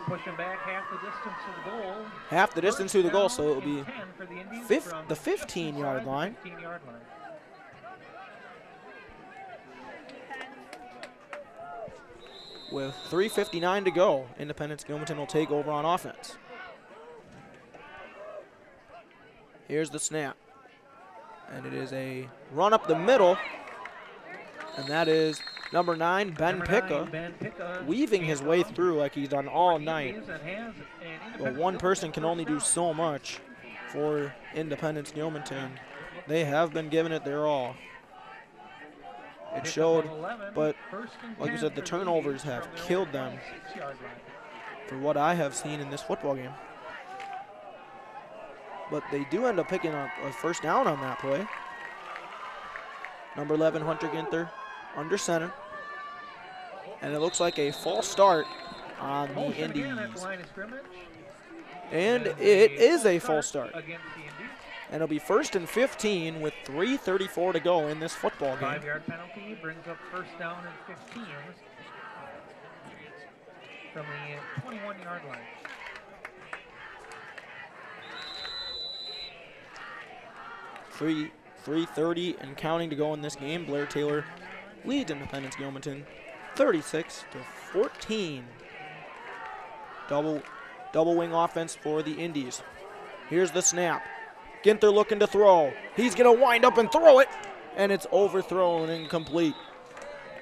Pushing back half the distance to the goal. Half the distance to the goal, so it'll be 10 for the Indies the 15-yard line. 15-yard line. With 3:59 to go, Independence Gilmanton will take over on offense. Here's the snap. And it is a run up the middle. And that is number 9, Ben Picca, weaving his way through like he's done all night. But one person can only do so much for Independence Gilmanton. They have been giving it their all. It showed, but like you said, the turnovers have killed them for what I have seen in this football game. But they do end up picking up a first down on that play. Number 11, Hunter Ginther, under center. And it looks like a false start on the Indies. And it is a false start. And it'll be 1st and 15 with 3:34 to go in this football game. 5-yard penalty brings up first down and 15 from the 21-yard line. Three 3:30 and counting to go in this game. Blair-Taylor leads Independence Gilmanton 36-14. Double wing offense for the Indies. Here's the snap. Ginther looking to throw. He's going to wind up and throw it, and it's overthrown and incomplete.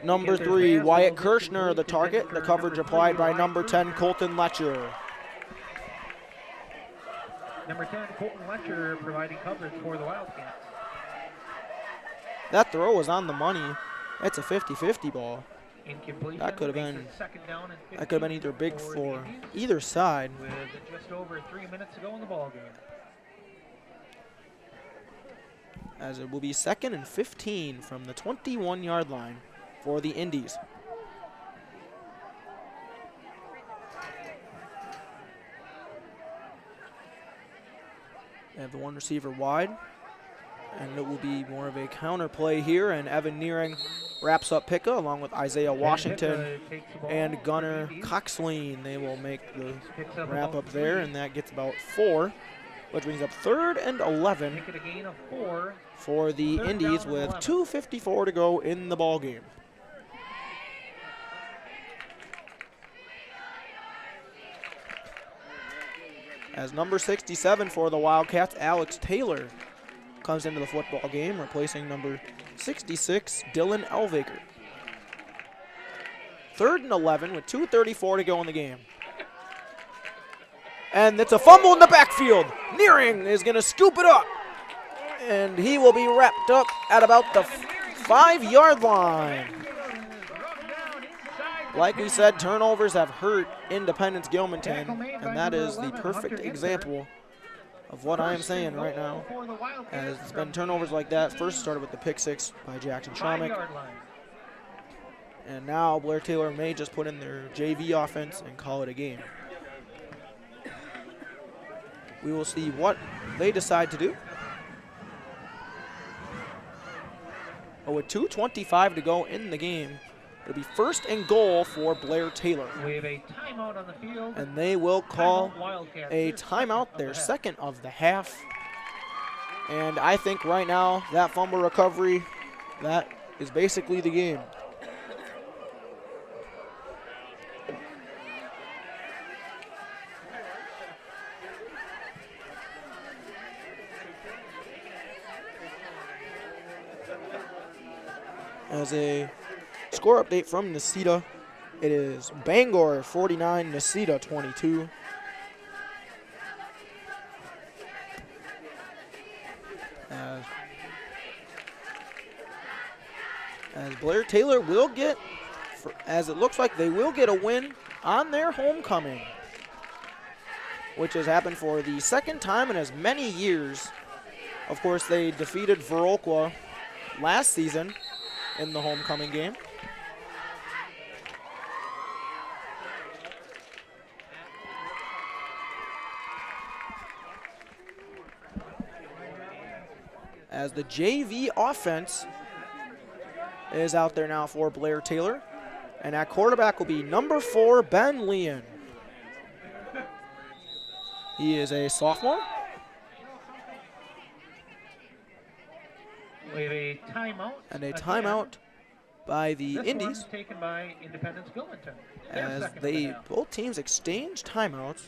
Number 3, Wyatt Kirshner, the target. The coverage applied by number 10, Colton Letcher. Number 10, Colton Letcher, providing coverage for the Wildcats. That throw was on the money. It's a 50-50 ball. Incompletion. That could have been. Second down and 15 that could have been either big for either side. With just over 3 minutes to go in the ball game. As it will be 2nd and 15 from the 21-yard line for the Indies. They have the one receiver wide, and it will be more of a counter play here, and Evan Nearing wraps up Picca along with Isaiah Washington and Gunnar Coxleen. They will make the wrap up there, and that gets about 4, which brings up 3rd and 11 for the Indies with 2:54 to go in the ball game. As number 67 for the Wildcats, Alex Taylor, comes into the football game, replacing number 66, Dylan Elvaker. 3rd and 11 with 2:34 to go in the game. And it's a fumble in the backfield. Nearing is going to scoop it up. And he will be wrapped up at about the 5-yard line. Like we said, turnovers have hurt Independence Gilmanton, and that is the perfect example of what I am saying right now. As it's been turnovers like that. First started with the pick 6 by Jackson Schromick. And now Blair-Taylor may just put in their JV offense and call it a game. We will see what they decide to do. But with 2:25 to go in the game, it'll be 1st and goal for Blair-Taylor. We have a timeout on the field. And they will call Wildcats, a timeout, their second of the half. And I think right now, that fumble recovery, that is basically the game. As a score update from Necedah, it is Bangor 49, Necedah 22. As Blair-Taylor will get, as it looks like they will get a win on their homecoming, which has happened for the 2nd time in as many years. Of course, they defeated Viroqua last season in the homecoming game. As the JV offense is out there now for Blair-Taylor. And at quarterback will be number 4, Ben Leon. He is a sophomore. We have a timeout. And a timeout by the This Indees. one's taken by Independence Gilmanton. As both teams exchange timeouts,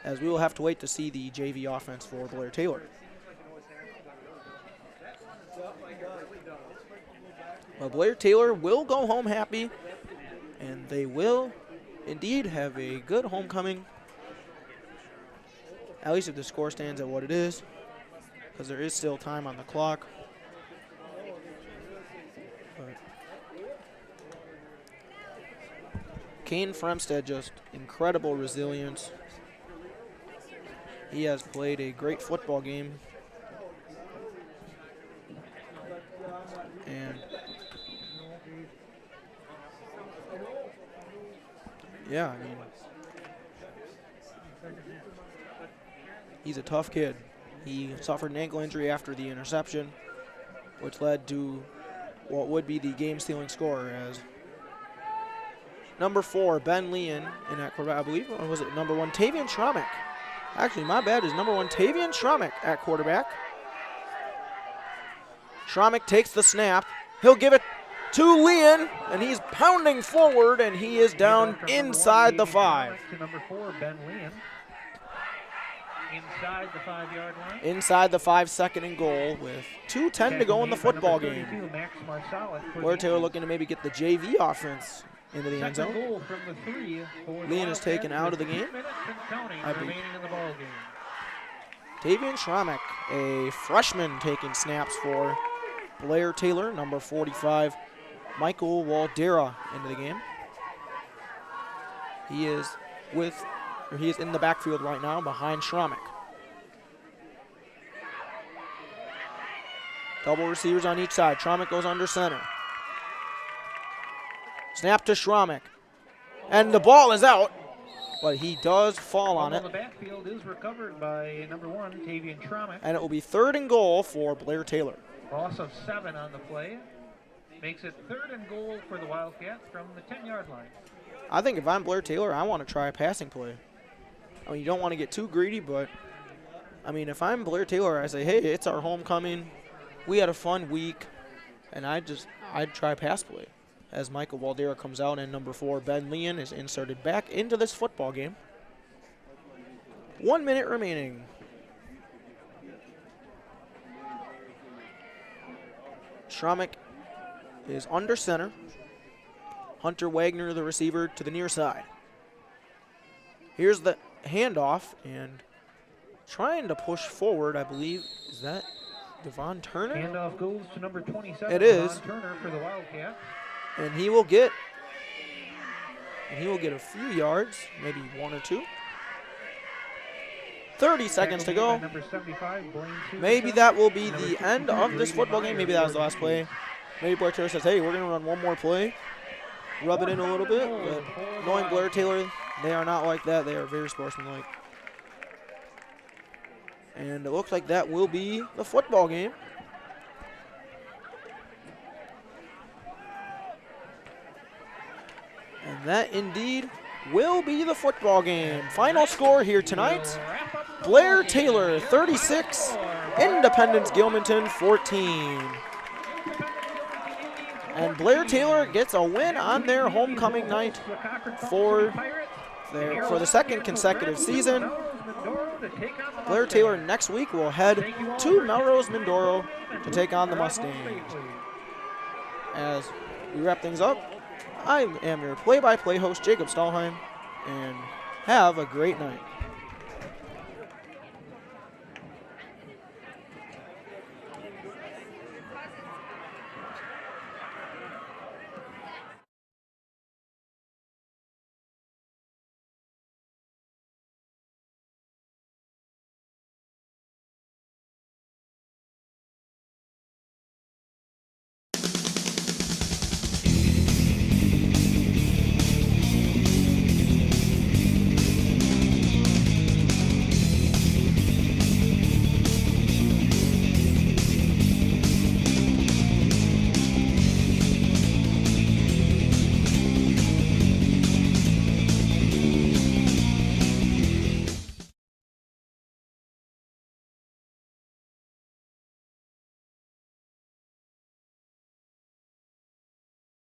as we will have to wait to see the JV offense for Blair-Taylor. Well, Blair-Taylor will go home happy, and they will indeed have a good homecoming, at least if the score stands at what it is, because there is still time on the clock. But Kane Fremstead, just incredible resilience. He has played a great football game. And yeah, I mean, he's a tough kid. He suffered an ankle injury after the interception, which led to what would be the game-stealing score, as number 4, Ben Leon, in that quarterback, I believe, or was it number 1, Tavian Schromick? Actually, my bad, is number 1, Tavian Schromick at quarterback. Schromick takes the snap. He'll give it to Leon, and he's pounding forward, and he is down inside the 5. To number 4, Ben Leon. Inside the 5-yard line. Inside the 5, 2nd and goal with 2:10 to go in the football game. Blair-Taylor looking to maybe get the JV offense into the end zone. Goal from the 3 for Leon is taken out of the game. Remaining in the ball game. Tavian Schromick, a freshman, taking snaps for Blair-Taylor. Number 45, Michael Waldera, into the game. He is in the backfield right now behind Schromick. Double receivers on each side. Schromick goes under center. Snap to Schromick. And the ball is out, but he does fall on it. The backfield is recovered by number 1, Tavian Schromick. And it will be 3rd and goal for Blair-Taylor. Loss of 7 on the play. Makes it 3rd and goal for the Wildcats from the 10-yard line. I think if I'm Blair-Taylor, I want to try a passing play. I mean, you don't want to get too greedy, but I mean, if I'm Blair-Taylor, I say, hey, it's our homecoming. We had a fun week, and I'd try pass play. As Michael Waldera comes out, and number 4, Ben Leon, is inserted back into this football game. 1 minute remaining. Schromick is under center. Hunter Wagner, the receiver, to the near side. Here's the handoff, and trying to push forward, I believe. Is that Devon Turner? Handoff goes to number 27. It is. Devon Turner for the Wildcats. And he will get a few yards, maybe 1 or 2. 30 seconds to go. Maybe that will be the end of this football game. Maybe that was the last play. Maybe Blair-Taylor says, hey, we're going to run one more play. Rub it in a little bit. But knowing Blair-Taylor, they are not like that. They are very sportsmanlike. And it looks like that will be the football game. that indeed will be the football game. Final score here tonight, Blair-Taylor 36, Independence Gilmanton 14. And Blair-Taylor gets a win on their homecoming night for the second consecutive season. Blair-Taylor next week will head to Melrose Mindoro to take on the Mustangs. As we wrap things up, I am your play-by-play host, Jacob Stahlheim, and have a great night.